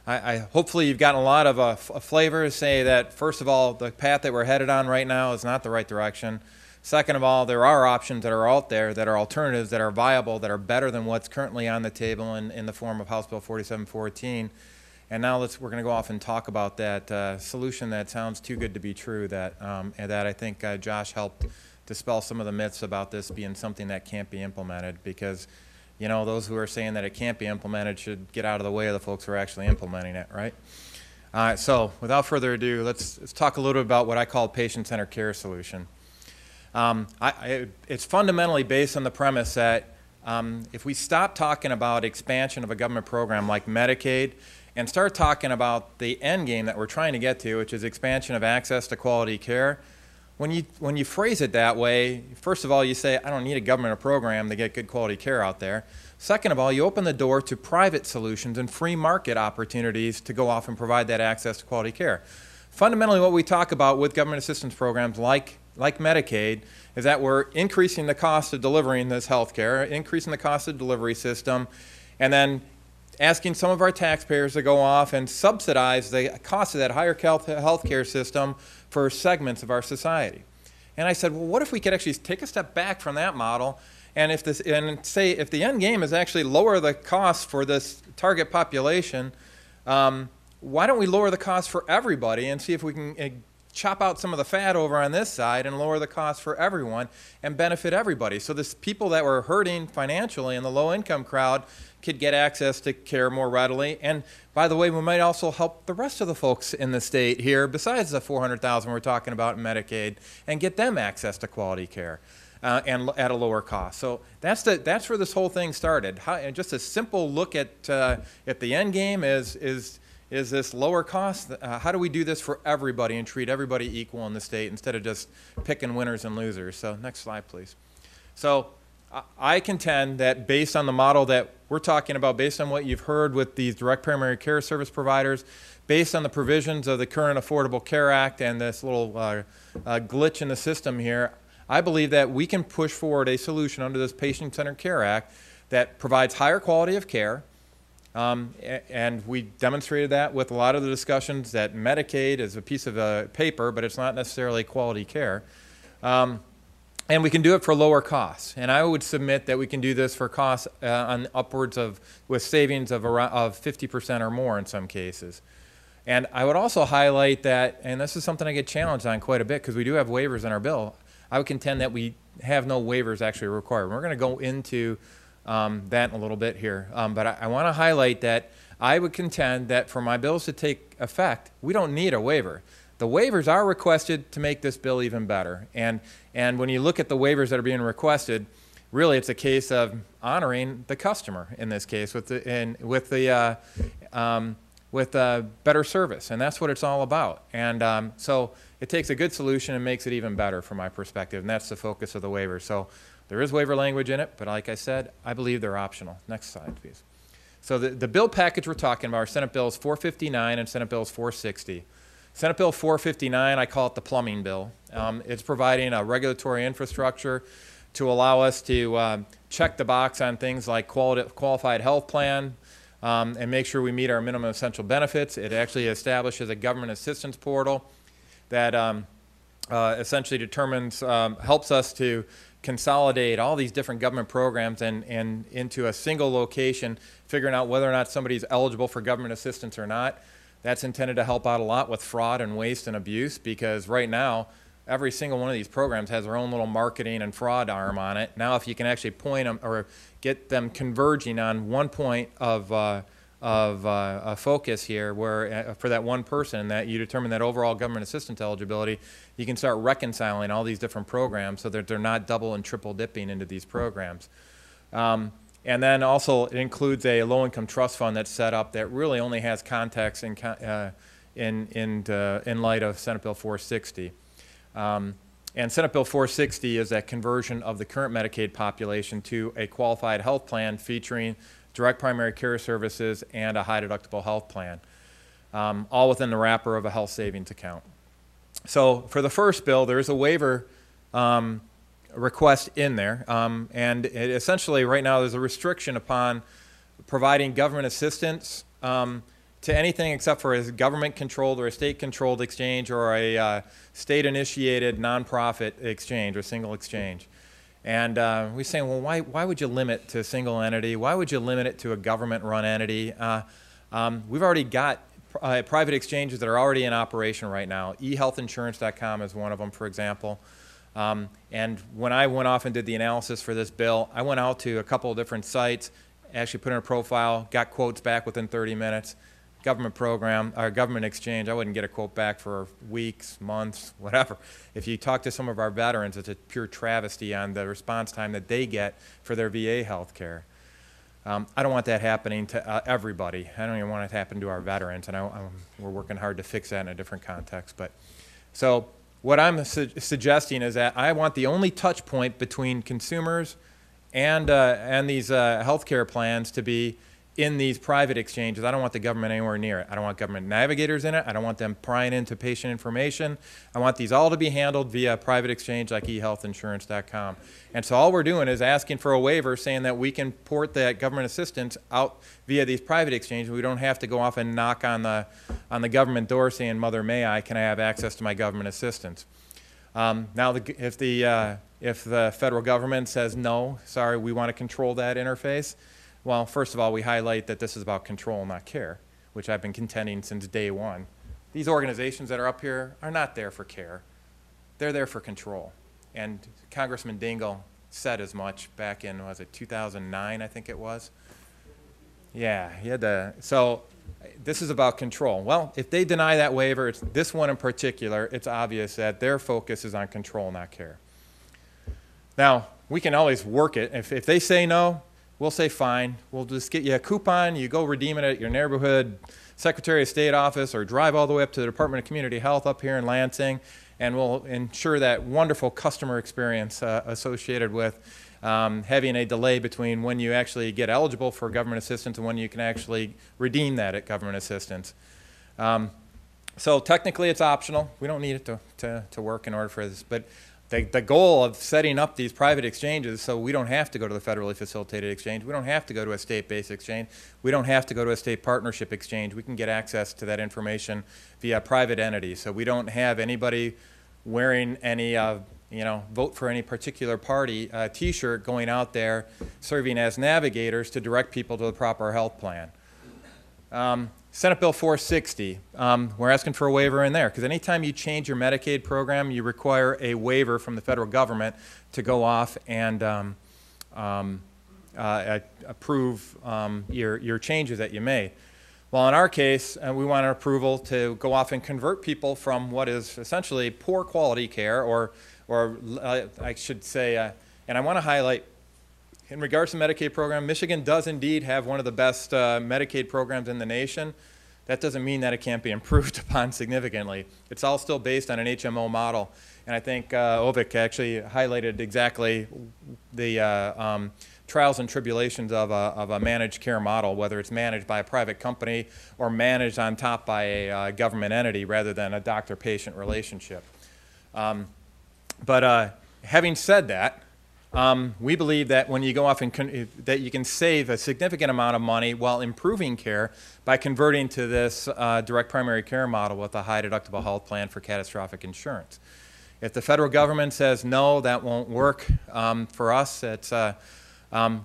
hopefully you've gotten a lot of a flavor to say that, first of all, the path that we're headed on right now is not the right direction. Second of all, there are options that are out there that are alternatives, that are viable, that are better than what's currently on the table in the form of House Bill 4714. And now we're going to go off and talk about that solution that sounds too good to be true, that I think Josh helped dispel some of the myths about this being something that can't be implemented, because, you know, those who are saying that it can't be implemented should get out of the way of the folks who are actually implementing it, right? All right, so without further ado, let's talk a little bit about what I call patient-centered care solution. It's fundamentally based on the premise that if we stop talking about expansion of a government program like Medicaid and start talking about the end game that we're trying to get to, which is expansion of access to quality care, when you phrase it that way, first of all, you say, I don't need a government program to get good quality care out there. Second of all, you open the door to private solutions and free market opportunities to go off and provide that access to quality care. Fundamentally, what we talk about with government assistance programs like Medicaid is that we're increasing the cost of delivering this health care, increasing the cost of the delivery system, and then asking some of our taxpayers to go off and subsidize the cost of that higher health care system for segments of our society. And I said, well, what if we could actually take a step back from that model and say if the end game is actually lower the cost for this target population, why don't we lower the cost for everybody and see if we can chop out some of the fat over on this side and lower the cost for everyone and benefit everybody. So this people that were hurting financially in the low-income crowd could get access to care more readily. And by the way, we might also help the rest of the folks in the state here, besides the 400,000 we're talking about in Medicaid, and get them access to quality care and at a lower cost. So that's where this whole thing started. And just a simple look at the end game is this lower cost? How do we do this for everybody and treat everybody equal in the state instead of just picking winners and losers? So next slide, please. So I contend that based on the model that we're talking about, based on what you've heard with these direct primary care service providers, based on the provisions of the current Affordable Care Act and this little glitch in the system here, I believe that we can push forward a solution under this Patient-Centered Care Act that provides higher quality of care. And we demonstrated that with a lot of the discussions that Medicaid is a piece of paper, but it's not necessarily quality care. And we can do it for lower costs. And I would submit that we can do this for costs on upwards of, with savings of 50% or more in some cases. And I would also highlight that, and this is something I get challenged on quite a bit because we do have waivers in our bill. I would contend that we have no waivers actually required. We're going to go into that in a little bit here. But I want to highlight that I would contend that for my bills to take effect, we don't need a waiver. The waivers are requested to make this bill even better. And when you look at the waivers that are being requested, really it's a case of honoring the customer in this case with better service. And that's what it's all about. And so it takes a good solution and makes it even better from my perspective. And that's the focus of the waiver. So there is waiver language in it, but like I said, I believe they're optional. Next slide, please. So the bill package we're talking about are Senate Bills 459 and Senate Bills 460. Senate Bill 459, I call it the plumbing bill. It's providing a regulatory infrastructure to allow us to check the box on things like qualified health plan and make sure we meet our minimum essential benefits. It actually establishes a government assistance portal that essentially determines, helps us to consolidate all these different government programs and into a single location, figuring out whether or not somebody's eligible for government assistance or not. That's intended to help out a lot with fraud and waste and abuse, because right now, every single one of these programs has their own little marketing and fraud arm on it. Now, if you can actually point them or get them converging on one point of focus here, where for that one person that you determine that overall government assistance eligibility, you can start reconciling all these different programs so that they're not double and triple dipping into these programs. And then also it includes a low-income trust fund that's set up that really only has context in light of Senate Bill 460. And Senate Bill 460 is that conversion of the current Medicaid population to a qualified health plan featuring direct primary care services and a high deductible health plan, all within the wrapper of a health savings account. So for the first bill, there is a waiver request in there, and it essentially right now there's a restriction upon providing government assistance to anything except for a government-controlled or a state-controlled exchange or a state-initiated nonprofit exchange or single exchange. And we're saying, well, why would you limit to a single entity? Why would you limit it to a government-run entity? We've already got private exchanges that are already in operation right now. eHealthInsurance.com is one of them, for example. And when I went off and did the analysis for this bill, I went out to a couple of different sites, actually put in a profile, got quotes back within 30 minutes. Government program, or government exchange, I wouldn't get a quote back for weeks, months, whatever. If you talk to some of our veterans, it's a pure travesty on the response time that they get for their VA health care. I don't want that happening to everybody. I don't even want it to happen to our veterans, and we're working hard to fix that in a different context. But so what I'm suggesting is that I want the only touch point between consumers and these health care plans to be in these private exchanges. I don't want the government anywhere near it. I don't want government navigators in it. I don't want them prying into patient information. I want these all to be handled via a private exchange like eHealthInsurance.com. And so all we're doing is asking for a waiver saying that we can port that government assistance out via these private exchanges. We don't have to go off and knock on the government door saying, Mother, may I, can I have access to my government assistance? Now, if the federal government says, no, sorry, we want to control that interface, well, first of all, we highlight that this is about control, not care, which I've been contending since day one. these organizations that are up here are not there for care. They're there for control. And Congressman Dingell said as much back in, was it 2009, I think it was? Yeah, he had to. So this is about control. Well, if they deny that waiver, it's this one in particular, it's obvious that their focus is on control, not care. Now, we can always work it. If they say no, we'll say fine. We'll just get you a coupon. You go redeem it at your neighborhood Secretary of State office or drive all the way up to the Department of Community Health up here in Lansing, and we'll ensure that wonderful customer experience associated with having a delay between when you actually get eligible for government assistance and when you can actually redeem that at government assistance. So technically it's optional. We don't need it to work in order for this. But the goal of setting up these private exchanges so we don't have to go to the federally facilitated exchange, we don't have to go to a state-based exchange, we don't have to go to a state partnership exchange, we can get access to that information via private entities. So we don't have anybody wearing any vote for any particular party t-shirt going out there serving as navigators to direct people to the proper health plan. Senate Bill 460, we're asking for a waiver in there because anytime you change your Medicaid program, you require a waiver from the federal government to go off and approve your changes that you made. Well, in our case, we want an approval to go off and convert people from what is essentially poor quality care, or I should say, and I want to highlight, in regards to the Medicaid program, Michigan does indeed have one of the best Medicaid programs in the nation. That doesn't mean that it can't be improved upon significantly. It's all still based on an HMO model. And I think Ovik actually highlighted exactly the trials and tribulations of a managed care model, whether it's managed by a private company or managed on top by a government entity rather than a doctor-patient relationship. But having said that, we believe that when you go off and that you can save a significant amount of money while improving care by converting to this direct primary care model with a high deductible health plan for catastrophic insurance. If the federal government says no, that won't work for us. It's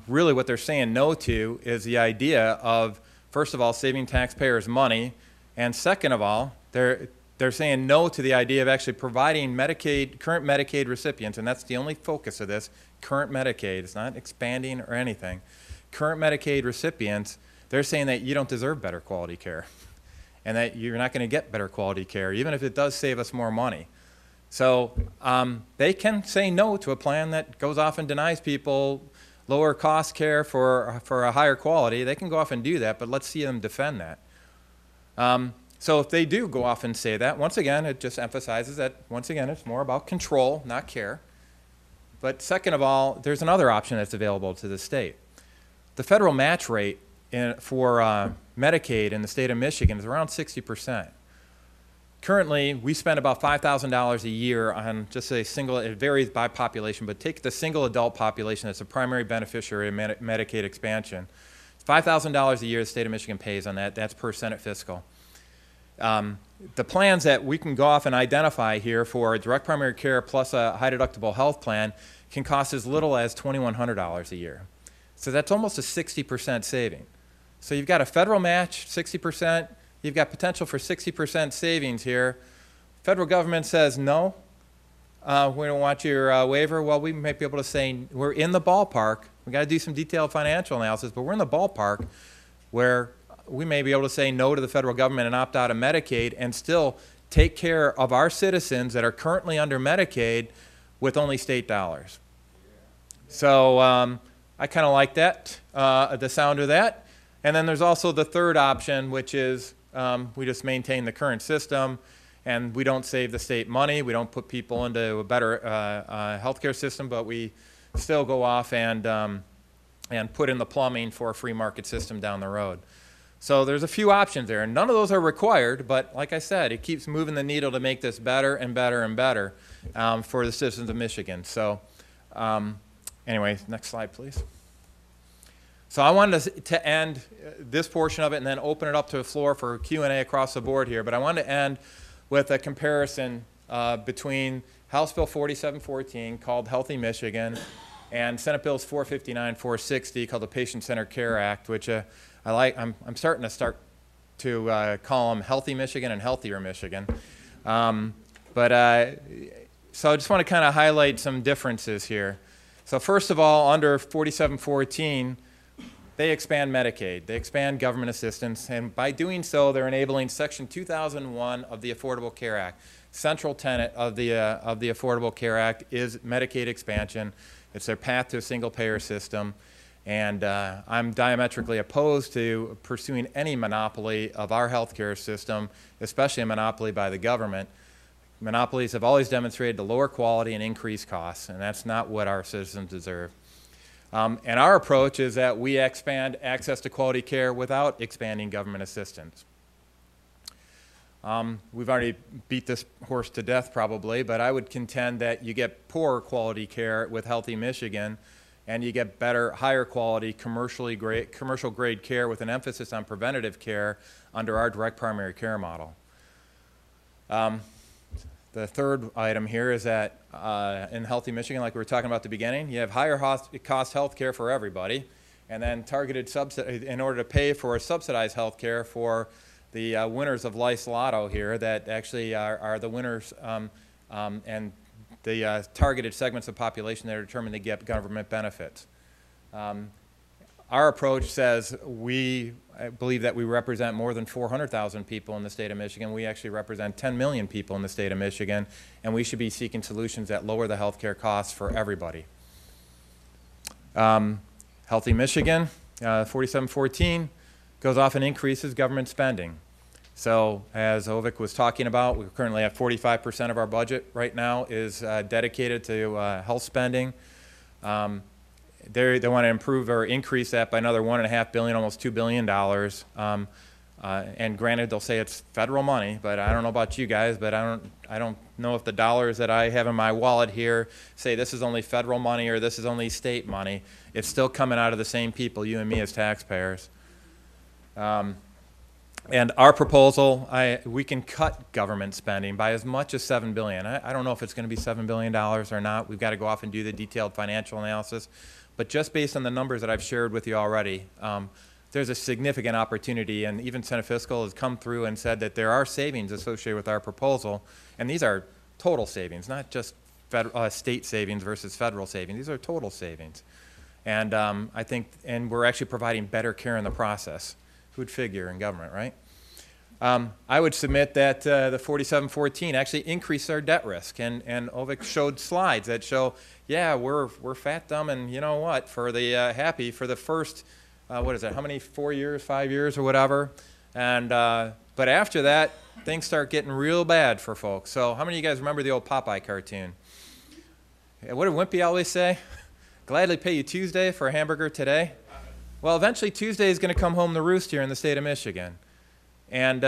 really what they're saying no to is the idea of, first of all, saving taxpayers money, and second of all, they're saying no to the idea of actually providing current Medicaid recipients, and that's the only focus of this, current Medicaid. It's not expanding or anything. Current Medicaid recipients, they're saying that you don't deserve better quality care and that you're not going to get better quality care, even if it does save us more money. So they can say no to a plan that goes off and denies people lower cost care for a higher quality. They can go off and do that, but let's see them defend that. So if they do go off and say that, once again, it just emphasizes that, once again, it's more about control, not care. But second of all, there's another option that's available to the state. The federal match rate for Medicaid in the state of Michigan is around 60%. Currently, we spend about $5,000 a year on just a single, it varies by population, but take the single adult population that's a primary beneficiary of Medicaid expansion. $5,000 a year the state of Michigan pays on that. That's per Senate fiscal. The plans that we can go off and identify here for direct primary care plus a high deductible health plan can cost as little as $2,100 a year. So that's almost a 60% saving. So you've got a federal match, 60%. You've got potential for 60% savings here. Federal government says no, we don't want your waiver. Well, we might be able to say we're in the ballpark. We got to do some detailed financial analysis, but we're in the ballpark where we may be able to say no to the federal government and opt out of Medicaid and still take care of our citizens that are currently under Medicaid with only state dollars. So I kind of like that, the sound of that. And then there's also the third option, which is we just maintain the current system and we don't save the state money. We don't put people into a better healthcare system, but we still go off and put in the plumbing for a free market system down the road. So there's a few options there, and none of those are required, but like I said, it keeps moving the needle to make this better and better and better for the citizens of Michigan. So anyway, next slide, please. So I wanted to end this portion of it and then open it up to the floor for Q&A across the board here, but I wanted to end with a comparison between House Bill 4714, called Healthy Michigan, and Senate Bills 459, 460, called the Patient-Centered Care Act, which I'm starting to to call them Healthy Michigan and Healthier Michigan. So I just want to kind of highlight some differences here. So first of all, under 4714, they expand Medicaid. They expand government assistance, and by doing so, they're enabling Section 2001 of the Affordable Care Act. Central tenet of the Affordable Care Act is Medicaid expansion. It's their path to a single-payer system, and I'm diametrically opposed to pursuing any monopoly of our healthcare system, especially a monopoly by the government. Monopolies have always demonstrated to lower quality and increase costs, and that's not what our citizens deserve. And our approach is that we expand access to quality care without expanding government assistance. We've already beat this horse to death probably, but I would contend that you get poor quality care with Healthy Michigan, and you get better, higher quality, commercial grade care with an emphasis on preventative care under our direct primary care model. The third item here is that in Healthy Michigan, like we were talking about at the beginning, you have higher cost health care for everybody, and then targeted subsidy in order to pay for subsidized health care for the winners of Life's Lotto here that actually are the winners and the targeted segments of population that are determined to get government benefits. Our approach says I believe that we represent more than 400,000 people in the state of Michigan. We actually represent 10 million people in the state of Michigan, and we should be seeking solutions that lower the health care costs for everybody. Healthy Michigan, 4714, goes off and increases government spending. So as Ovik was talking about, we currently have 45% of our budget right now is dedicated to health spending. They want to improve or increase that by another $1.5 billion, almost $2 billion. And granted, they'll say it's federal money, but I don't know about you guys, but I don't know if the dollars that I have in my wallet here say this is only federal money or this is only state money. It's still coming out of the same people, you and me as taxpayers. And our proposal, we can cut government spending by as much as $7 billion. I don't know if it's going to be $7 billion or not. We've got to go off and do the detailed financial analysis. But just based on the numbers that I've shared with you already, there's a significant opportunity, and even Senate Fiscal has come through and said that there are savings associated with our proposal, and these are total savings, not just state savings versus federal savings. These are total savings. And I think, and we're actually providing better care in the process. Who'd figure in government, right? I would submit that the 4714 actually increased our debt risk, and Ovik showed slides that show, yeah, we're fat, dumb, and you know what, for the happy for the first, what is it, how many, 4 years, 5 years, or whatever, and but after that, things start getting real bad for folks. So how many of you guys remember the old Popeye cartoon? What did Wimpy always say? Gladly pay you Tuesday for a hamburger today. Well, eventually Tuesday is going to come home to roost here in the state of Michigan. And,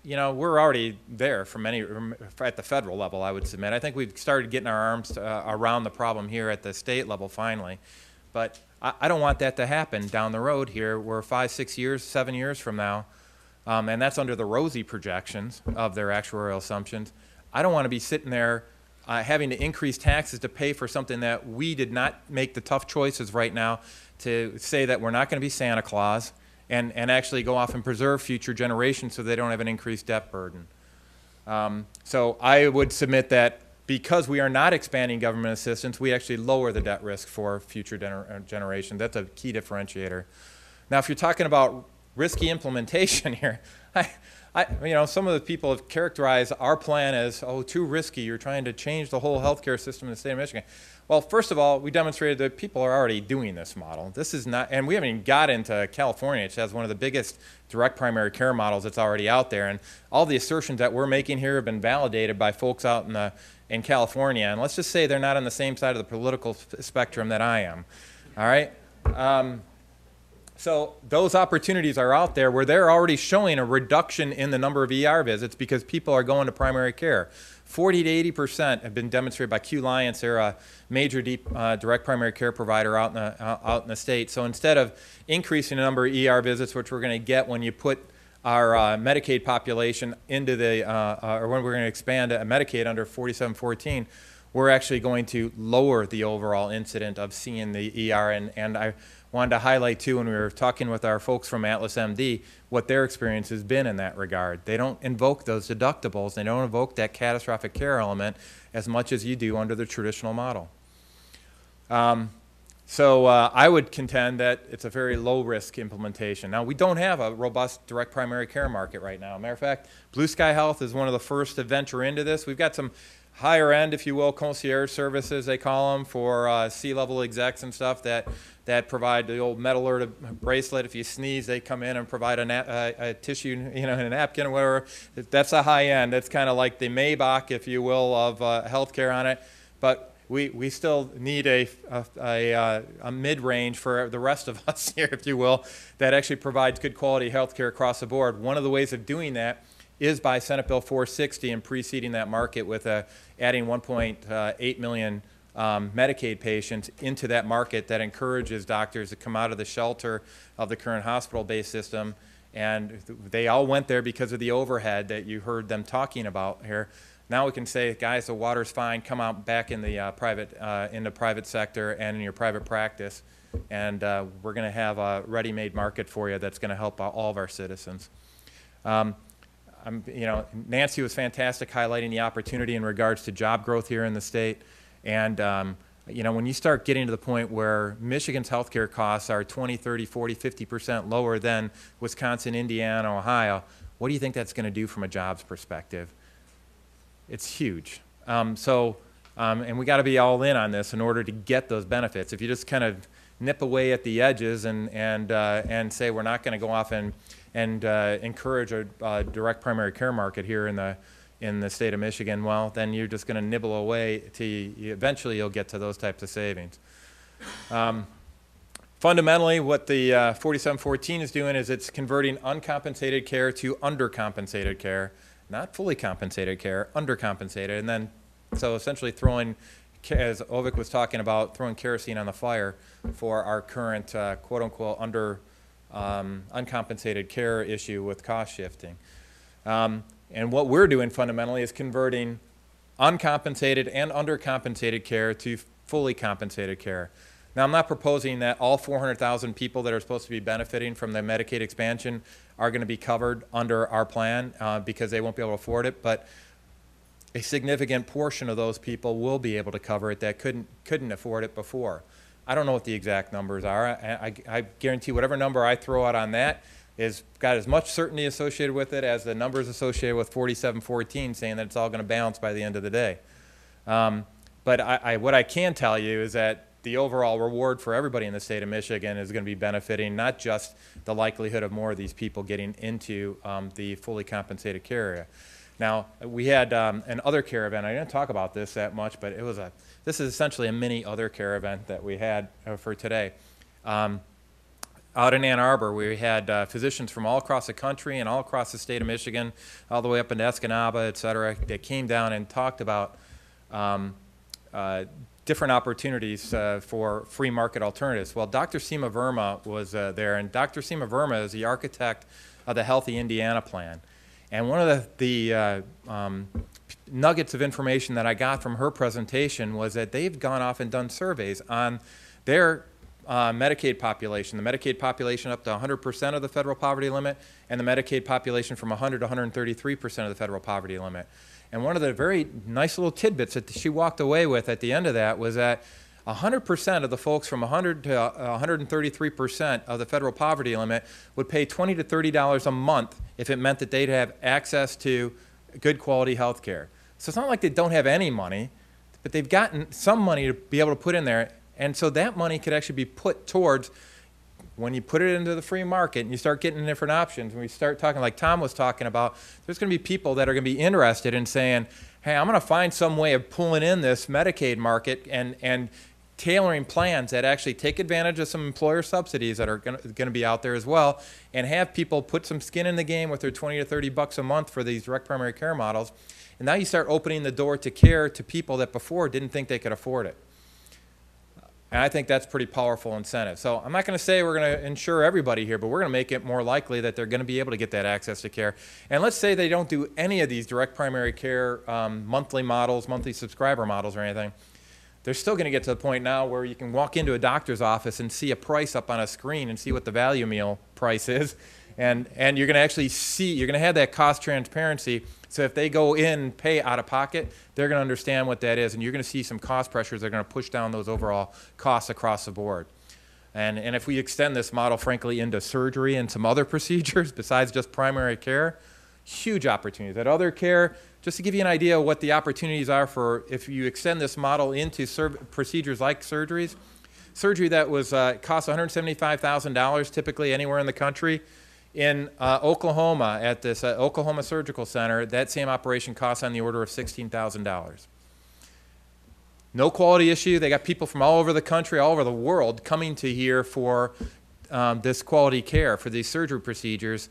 you know, we're already there at the federal level, I would submit. I think we've started getting our arms around the problem here at the state level finally. But I don't want that to happen down the road here. We're 5, 6 years, 7 years from now, and that's under the rosy projections of their actuarial assumptions. I don't want to be sitting there having to increase taxes to pay for something that we did not make the tough choices right now to say that we're not going to be Santa Claus and actually go off and preserve future generations so they don't have an increased debt burden. So I would submit that because we are not expanding government assistance, we actually lower the debt risk for future generations. That's a key differentiator. Now, if you're talking about risky implementation here, you know, some of the people have characterized our plan as, oh, too risky. You're trying to change the whole healthcare system in the state of Michigan. Well, first of all, we demonstrated that people are already doing this model. This is not, and we haven't even got into California, which has one of the biggest direct primary care models that's already out there. And all the assertions that we're making here have been validated by folks out in California. And let's just say they're not on the same side of the political spectrum that I am. All right? So those opportunities are out there where they're already showing a reduction in the number of ER visits because people are going to primary care. 40 to 80% have been demonstrated by Q-Liance. They're a major direct primary care provider out in the state. So instead of increasing the number of ER visits, which we're going to get when you put our Medicaid population into the, or when we're going to expand Medicaid under 4714, we're actually going to lower the overall incident of seeing the ER. And wanted to highlight too, when we were talking with our folks from Atlas MD, what their experience has been in that regard. They don't invoke those deductibles. They don't invoke that catastrophic care element as much as you do under the traditional model. So I would contend that it's a very low-risk implementation. Now, we don't have a robust direct primary care market right now. Matter of fact, Blue Sky Health is one of the first to venture into this. We've got some higher-end, if you will, concierge services, they call them, for C-level execs and stuff that provide the old metal alert bracelet. If you sneeze, they come in and provide a tissue, you know, and a napkin or whatever. That's a high-end. That's kind of like the Maybach, if you will, of healthcare on it. But we still need a mid-range for the rest of us here, if you will, that actually provides good quality health care across the board. One of the ways of doing that is by Senate Bill 460 and preceding that market with adding 1.8 million Medicaid patients into that market that encourages doctors to come out of the shelter of the current hospital-based system. And they all went there because of the overhead that you heard them talking about here. Now we can say, guys, the water's fine. Come out back in the private sector and in your private practice, and we're going to have a ready-made market for you that's going to help all of our citizens. You know, Nancy was fantastic highlighting the opportunity in regards to job growth here in the state, and you know, when you start getting to the point where Michigan's healthcare costs are 20, 30, 40, 50% lower than Wisconsin, Indiana, Ohio, what do you think that's going to do from a jobs perspective? It's huge. And we got to be all in on this in order to get those benefits. If you just kind of nip away at the edges and say we're not going to go off and encourage a direct primary care market here in the state of Michigan, well, then you're just going to nibble away till eventually you'll get to those types of savings. Fundamentally, what the 4714 is doing is it's converting uncompensated care to undercompensated care. Not fully compensated care, undercompensated, and then so essentially throwing, as Ovik was talking about, throwing kerosene on the fire for our current quote-unquote uncompensated care issue with cost shifting. And what we're doing fundamentally is converting uncompensated and undercompensated care to fully compensated care. Now, I'm not proposing that all 400,000 people that are supposed to be benefiting from the Medicaid expansion are going to be covered under our plan because they won't be able to afford it, but a significant portion of those people will be able to cover it that couldn't afford it before. I don't know what the exact numbers are. I guarantee whatever number I throw out on that is got as much certainty associated with it as the numbers associated with 4714 saying that it's all going to balance by the end of the day. But what I can tell you is that the overall reward for everybody in the state of Michigan is going to be benefiting not just the likelihood of more of these people getting into the fully compensated care area. Now, we had an other care event. I didn't talk about this that much, but this is essentially a mini other care event that we had for today. Out in Ann Arbor, we had physicians from all across the country and all across the state of Michigan, all the way up into Escanaba, et cetera, that came down and talked about different opportunities for free market alternatives. Well, Dr. Seema Verma was there, and Dr. Seema Verma is the architect of the Healthy Indiana Plan. And one of the nuggets of information that I got from her presentation was that they've gone off and done surveys on their Medicaid population, the Medicaid population up to 100% of the federal poverty limit, and the Medicaid population from 100 to 133% of the federal poverty limit. And one of the very nice little tidbits that she walked away with at the end of that was that 100% of the folks from 100 to 133% of the federal poverty limit would pay $20 to $30 a month if it meant that they'd have access to good quality health care. So it's not like they don't have any money, but they've gotten some money to be able to put in there. And so that money could actually be put towards, when you put it into the free market and you start getting different options, when we start talking like Tom was talking about, there's going to be people that are going to be interested in saying, hey, I'm going to find some way of pulling in this Medicaid market and tailoring plans that actually take advantage of some employer subsidies that are going to be out there as well, and have people put some skin in the game with their 20 to 30 bucks a month for these direct primary care models. And now you start opening the door to care to people that before didn't think they could afford it. And I think that's pretty powerful incentive. So I'm not going to say we're going to insure everybody here, but we're going to make it more likely that they're going to be able to get that access to care. And let's say they don't do any of these direct primary care monthly models, monthly subscriber models or anything. they're still going to get to the point now where you can walk into a doctor's office and see a price up on a screen and see what the value meal price is. And you're going to actually see, you're going to have that cost transparency. So if they go in and pay out of pocket, they're going to understand what that is. And you're going to see some cost pressures that are going to push down those overall costs across the board. And if we extend this model, frankly, into surgery and some other procedures besides just primary care, huge opportunities. That other care, just to give you an idea of what the opportunities are for if you extend this model into procedures like surgeries, surgery that was cost $175,000 typically anywhere in the country. In Oklahoma, at this Oklahoma Surgical Center, that same operation costs on the order of $16,000. No quality issue. They got people from all over the country, all over the world coming to here for this quality care, for these surgery procedures.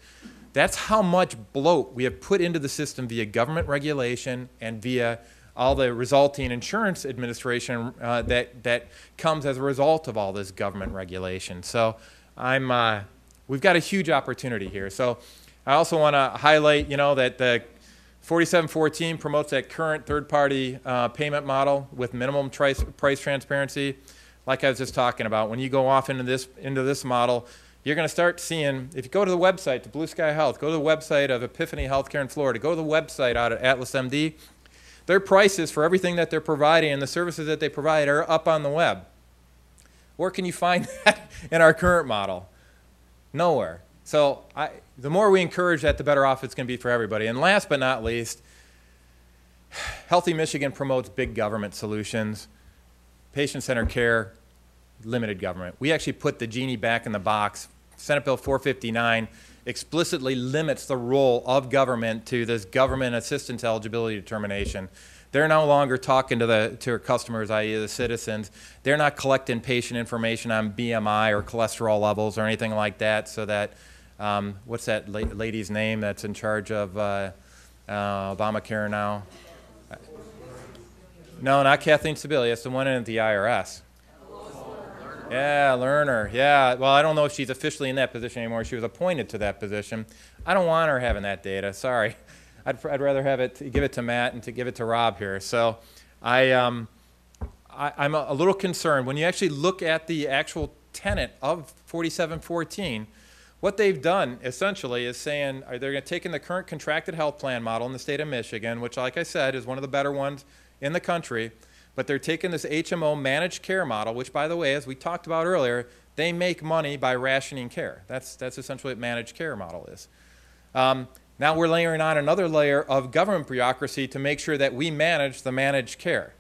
That's how much bloat we have put into the system via government regulation and via all the resulting insurance administration that comes as a result of all this government regulation. So we've got a huge opportunity here. So I also want to highlight, that the 4714 promotes that current third-party payment model with minimum price transparency. Like I was just talking about, when you go off into this model, you're going to start seeing, if you go to the website, to Blue Sky Health, go to the website of Epiphany Healthcare in Florida, go to the website out at Atlas MD, their prices for everything that they're providing and the services that they provide are up on the web. Where can you find that in our current model? Nowhere. So the more we encourage that, the better off it's going to be for everybody. And last but not least, Healthy Michigan promotes big government solutions, patient-centered care, limited government. We actually put the genie back in the box. Senate Bill 459 explicitly limits the role of government to this government assistance eligibility determination. They're no longer talking to their customers, i.e. the citizens. They're not collecting patient information on BMI or cholesterol levels or anything like that, so that, what's that lady's name that's in charge of Obamacare now? No, not Kathleen Sebelius, it's the one in the IRS. Yeah, Lerner. Yeah, well, I don't know if she's officially in that position anymore. She was appointed to that position. I don't want her having that data, sorry. I'd rather give it to Matt and to give it to Rob here. So I'm a little concerned. When you actually look at the actual tenet of 4714, what they've done essentially is saying they're going to take in the current contracted health plan model in the state of Michigan, which, like I said, is one of the better ones in the country, but they're taking this HMO managed care model, which, by the way, as we talked about earlier, they make money by rationing care. That's essentially what managed care model is. Now we're layering on another layer of government bureaucracy to make sure that we manage the managed care.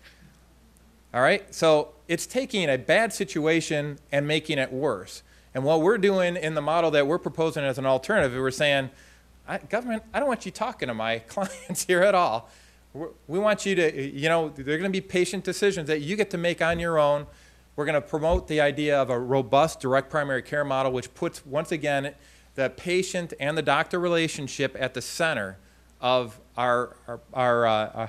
All right? So it's taking a bad situation and making it worse. And what we're doing in the model that we're proposing as an alternative, we're saying, government, I don't want you talking to my clients here at all. We want you to, there are going to be patient decisions that you get to make on your own. We're going to promote the idea of a robust direct primary care model, which puts, once again, the patient and the doctor relationship at the center of our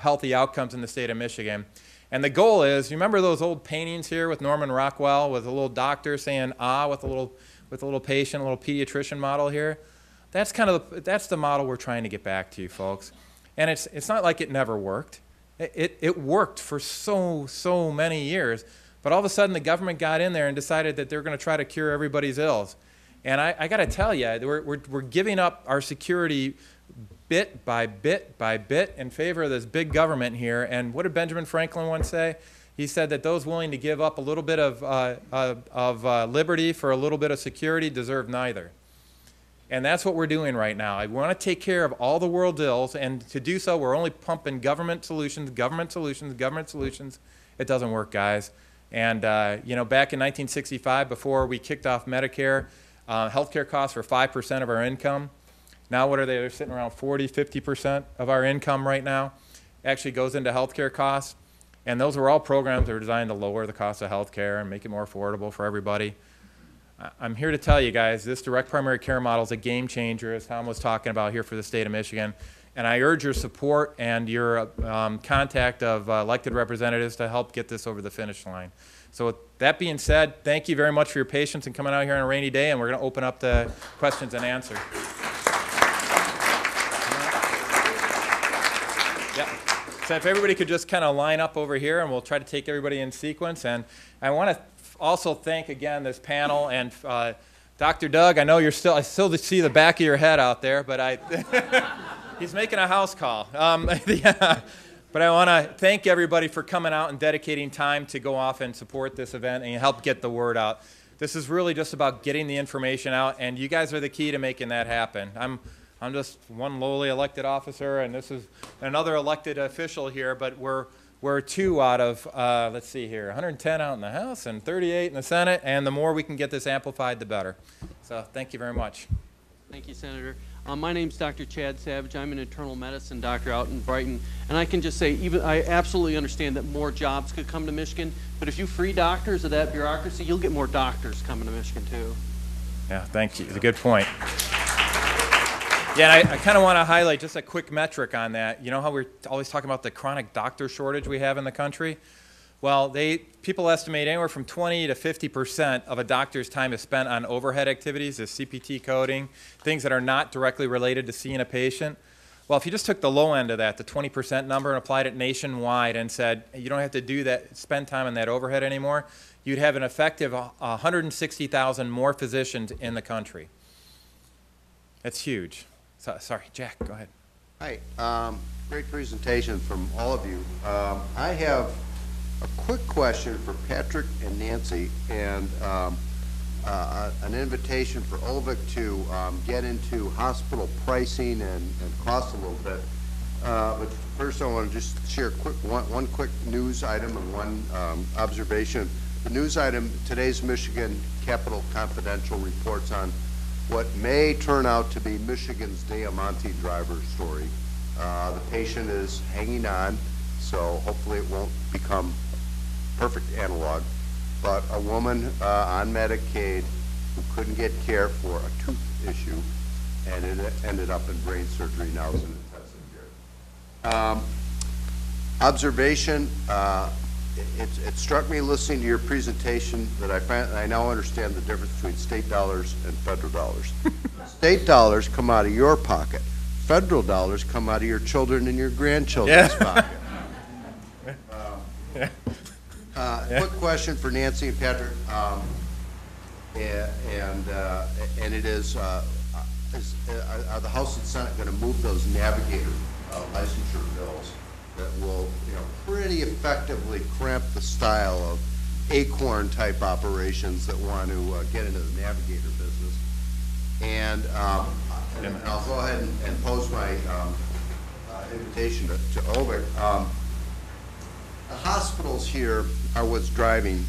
healthy outcomes in the state of Michigan. And the goal is, you remember those old paintings here with Norman Rockwell with a little doctor saying with a little patient, a little pediatrician model here? That's the model we're trying to get back to, folks. And it's not like it never worked. It worked for so many years. But all of a sudden the government got in there and decided that they're going to try to cure everybody's ills. And I got to tell you, we're giving up our security bit by bit by bit in favor of this big government here. And what did Benjamin Franklin once say? He said that those willing to give up a little bit of liberty for a little bit of security deserve neither. And that's what we're doing right now. I want to take care of all the world's ills, and to do so, we're only pumping government solutions, government solutions, government solutions. It doesn't work, guys. And back in 1965, before we kicked off Medicare, healthcare costs were 5% of our income. Now what are they? They're sitting around 40, 50% of our income right now. Actually goes into healthcare costs. And those were all programs that were designed to lower the cost of healthcare and make it more affordable for everybody. I'm here to tell you guys, this direct primary care model is a game changer, as Tom was talking about here for the state of Michigan. And I urge your support and your contact of elected representatives to help get this over the finish line. So with that being said, thank you very much for your patience in coming out here on a rainy day, and we're going to open up the questions and answers. Yeah. So if everybody could just kind of line up over here, and we'll try to take everybody in sequence. And I want to also thank again this panel and Dr. Doug. I know I still see the back of your head out there, but he's making a house call. But I want to thank everybody for coming out and dedicating time to go off and support this event and help get the word out. This is really just about getting the information out, and you guys are the key to making that happen. I'm just one lowly elected officer, and this is another elected official here, but we're 2 out of, let's see here, 110 out in the House and 38 in the Senate, and the more we can get this amplified, the better. So thank you very much. Thank you, Senator. My name's Dr. Chad Savage. I'm an internal medicine doctor out in Brighton, and I can just say, I absolutely understand that more jobs could come to Michigan, but if you free doctors of that bureaucracy, you'll get more doctors coming to Michigan too. Yeah, thank you. It's a good point. Yeah, and I kind of want to highlight just a quick metric on that. You know how we're always talking about the chronic doctor shortage we have in the country? Well, people estimate anywhere from 20 to 50% of a doctor's time is spent on overhead activities, as CPT coding, things that are not directly related to seeing a patient. Well, if you just took the low end of that, the 20% number, and applied it nationwide and said, you don't have to do that, spend time on that overhead anymore, you'd have an effective 160,000 more physicians in the country. That's huge. Sorry, Jack, go ahead. Hi, great presentation from all of you. I have a quick question for Patrick and Nancy, and an invitation for Obamacare to get into hospital pricing and cost a little bit. But first I want to just share one quick news item and one observation. The news item, today's Michigan Capital Confidential reports on what may turn out to be Michigan's Diamante driver story. The patient is hanging on, so hopefully it won't become perfect analog, but a woman on Medicaid who couldn't get care for a tooth issue, and it ended up in brain surgery, now is in intensive care. Observation, it struck me listening to your presentation that I now understand the difference between state dollars and federal dollars. State dollars come out of your pocket. Federal dollars come out of your children and your grandchildren's pocket. Quick question for Nancy and Patrick, and it is, are the House and Senate going to move those navigator licensure bills that will, pretty effectively cramp the style of acorn type operations that want to get into the navigator business? And I'll go ahead and pose my invitation to Obamacare. The hospitals here are what's driving,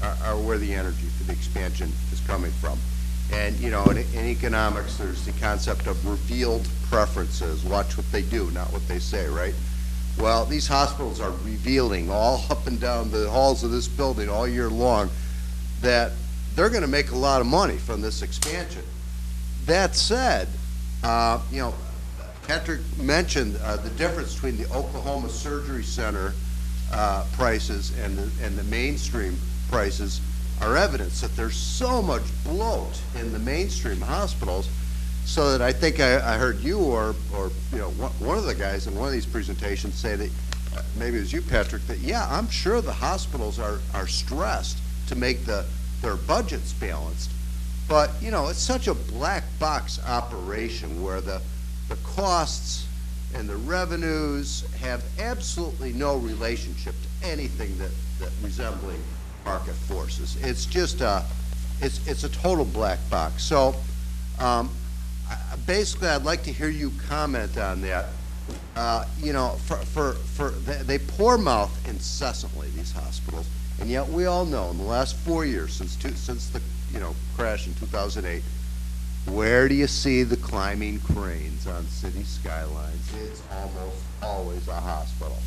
are where the energy for the expansion is coming from. And in economics, there's the concept of revealed preferences. Watch what they do, not what they say, right? Well, these hospitals are revealing all up and down the halls of this building all year long that they're going to make a lot of money from this expansion. That said, Patrick mentioned the difference between the Oklahoma Surgery Center prices and the mainstream prices are evidence that there's so much bloat in the mainstream hospitals, so that I think I heard you or one of the guys in one of these presentations say that, maybe it was you, Patrick, that yeah, I'm sure the hospitals are stressed to make their budgets balanced, but it's such a black box operation where the costs and the revenues have absolutely no relationship to anything that resembling market forces. It's just it's a total black box. So basically, I'd like to hear you comment on that. They pour mouth incessantly, these hospitals, and yet we all know in the last 4 years since the crash in 2008. Where do you see the climbing cranes on city skylines? It's almost always a hospital.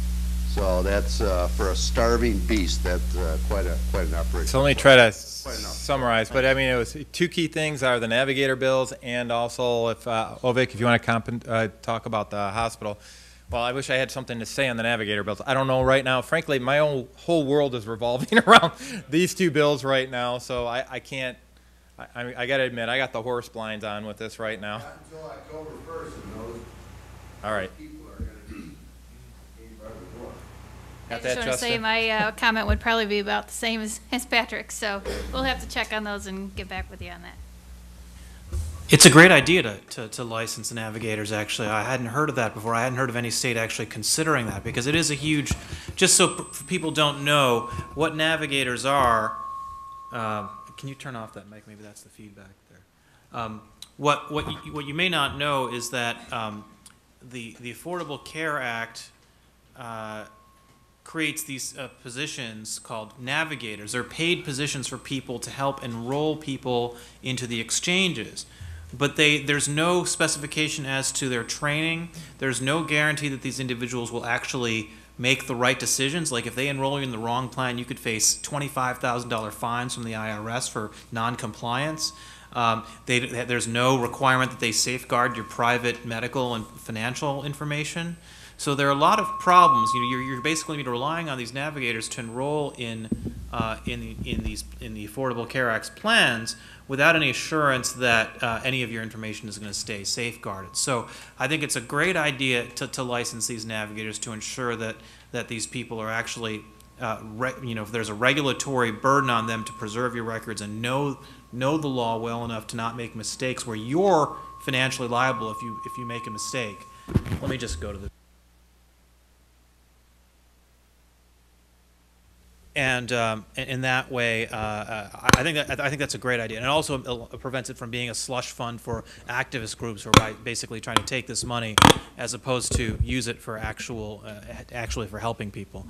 So that's for a starving beast. That's quite an operation. So let me try to summarize. But I mean, it was 2 key things are the navigator bills, and also if Ovik, if you want to talk about the hospital. Well, I wish I had something to say on the navigator bills. I don't know right now. Frankly, my whole world is revolving around these 2 bills right now. So I can't. I got to admit, I got the horse blinds on with this right now. Not until October 1st, and those all right. people are going to be Got I that, just want to say Justin? my comment would probably be about the same as Patrick's, so we'll have to check on those and get back with you on that. It's a great idea to license navigators, actually. I hadn't heard of that before. I hadn't heard of any state actually considering that, because it is a huge, just so people don't know what navigators are. Can you turn off that mic? Maybe that's the feedback there. What you may not know is that the Affordable Care Act creates these positions called navigators. They're paid positions for people to help enroll people into the exchanges. But there's no specification as to their training. There's no guarantee that these individuals will actually make the right decisions. Like if they enroll you in the wrong plan, you could face $25,000 fines from the IRS for non-compliance. There's no requirement that they safeguard your private medical and financial information. So there are a lot of problems. You're basically relying on these navigators to enroll in the Affordable Care Act's plans without any assurance that any of your information is going to stay safeguarded. So I think it's a great idea to license these navigators to ensure that these people are actually, if there's a regulatory burden on them to preserve your records and know the law well enough to not make mistakes where you're financially liable if you make a mistake. Let me just go to the. And in that way, I think that's a great idea, and it also prevents it from being a slush fund for activist groups who are basically trying to take this money as opposed to use it for actually for helping people.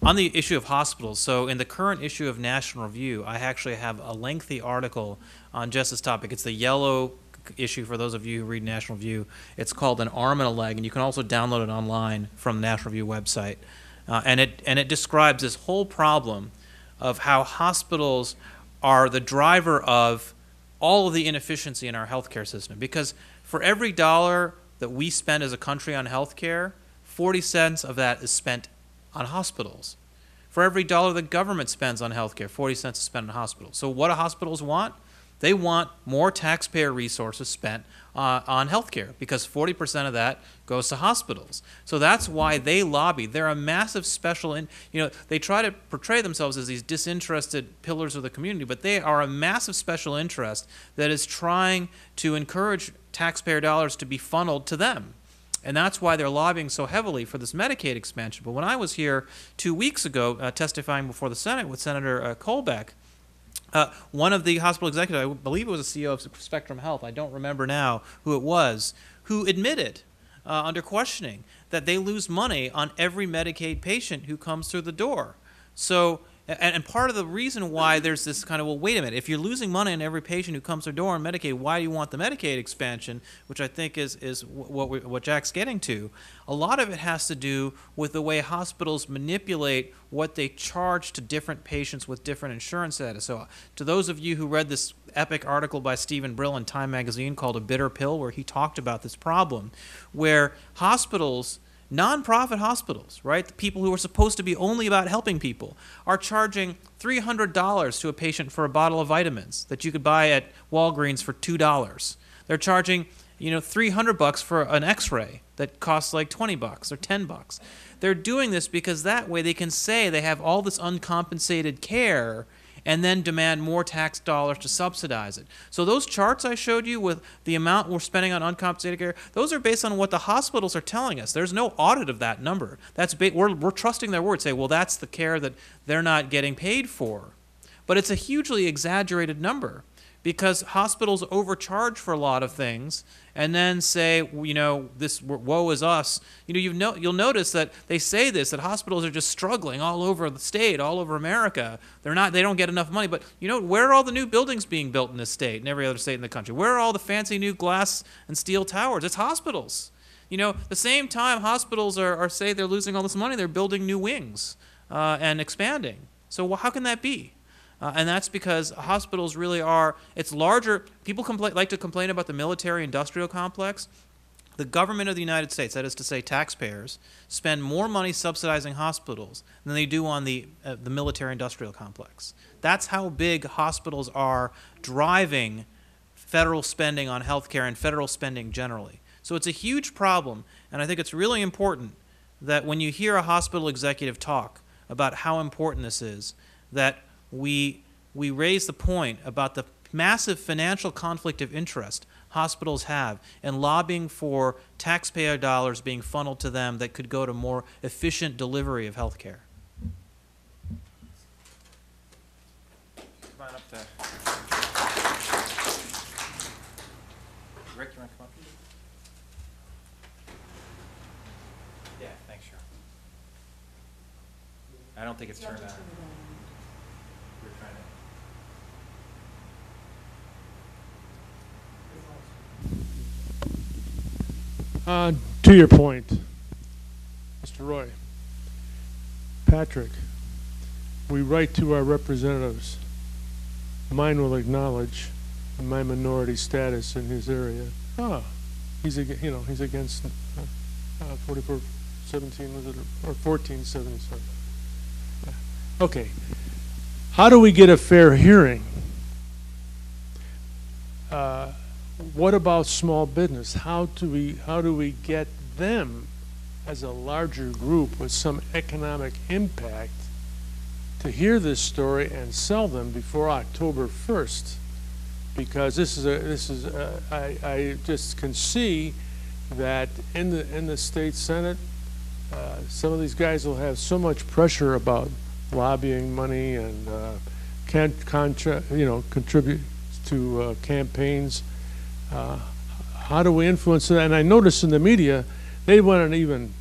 On the issue of hospitals, so in the current issue of National Review, I actually have a lengthy article on just this topic. It's the yellow issue for those of you who read National Review. It's called An Arm and a Leg, and you can also download it online from the National Review website. And it describes this whole problem of how hospitals are the driver of all of the inefficiency in our healthcare system. Because for every dollar that we spend as a country on healthcare, 40 cents of that is spent on hospitals. For every dollar the government spends on healthcare, 40 cents is spent on hospitals. So what do hospitals want? They want more taxpayer resources spent on healthcare, because 40% of that goes to hospitals. So that's why they lobby. They're a massive special, they try to portray themselves as these disinterested pillars of the community, but they are a massive special interest that is trying to encourage taxpayer dollars to be funneled to them. And that's why they're lobbying so heavily for this Medicaid expansion. But when I was here 2 weeks ago testifying before the Senate with Senator Colbeck, one of the hospital executives, I believe it was a CEO of Spectrum Health, I don't remember now who it was, who admitted under questioning that they lose money on every Medicaid patient who comes through the door. So, and part of the reason why there's this kind of, well, wait a minute, if you're losing money on every patient who comes through the door on Medicaid, why do you want the Medicaid expansion, which I think is what Jack's getting to. A lot of it has to do with the way hospitals manipulate what they charge to different patients with different insurance status. So to those of you who read this epic article by Stephen Brill in Time magazine called A Bitter Pill, where he talked about this problem, where hospitals, nonprofit hospitals, right, the people who are supposed to be only about helping people, are charging $300 to a patient for a bottle of vitamins that you could buy at Walgreens for $2. They're charging, $300 for an X-ray that costs like $20 or $10. They're doing this because that way they can say they have all this uncompensated care and then demand more tax dollars to subsidize it. So those charts I showed you with the amount we're spending on uncompensated care, those are based on what the hospitals are telling us. There's no audit of that number. We're trusting their word, say, well, that's the care that they're not getting paid for. But it's a hugely exaggerated number, because hospitals overcharge for a lot of things and then say, this woe is us. You'll notice that they say this, that hospitals are just struggling all over the state, all over America. They don't get enough money. But where are all the new buildings being built in this state and every other state in the country? Where are all the fancy new glass and steel towers? It's hospitals. The same time hospitals are say they're losing all this money, they're building new wings and expanding. So how can that be? And that's because hospitals really are, it's larger. People like to complain about the military-industrial complex. The government of the United States, that is to say taxpayers, spend more money subsidizing hospitals than they do on the military-industrial complex. That's how big hospitals are driving federal spending on healthcare and federal spending generally. So it's a huge problem, and I think it's really important that when you hear a hospital executive talk about how important this is, that we raise the point about the massive financial conflict of interest hospitals have in lobbying for taxpayer dollars being funneled to them that could go to more efficient delivery of health care. Come on up there. Rick, you want to come up? Yeah, thanks, Cheryl. I don't think it's turned on. We're trying to. To your point, Mr. Roy, Patrick, we write to our representatives. Mine will acknowledge my minority status in his area. He's against 4417, was it, or 1477? Okay. How do we get a fair hearing? What about small business? How do we get them as a larger group with some economic impact to hear this story and sell them before October 1st? Because I just can see that in the state Senate, some of these guys will have so much pressure about lobbying money and can't contribute to campaigns. How do we influence that? And I notice in the media, they don't even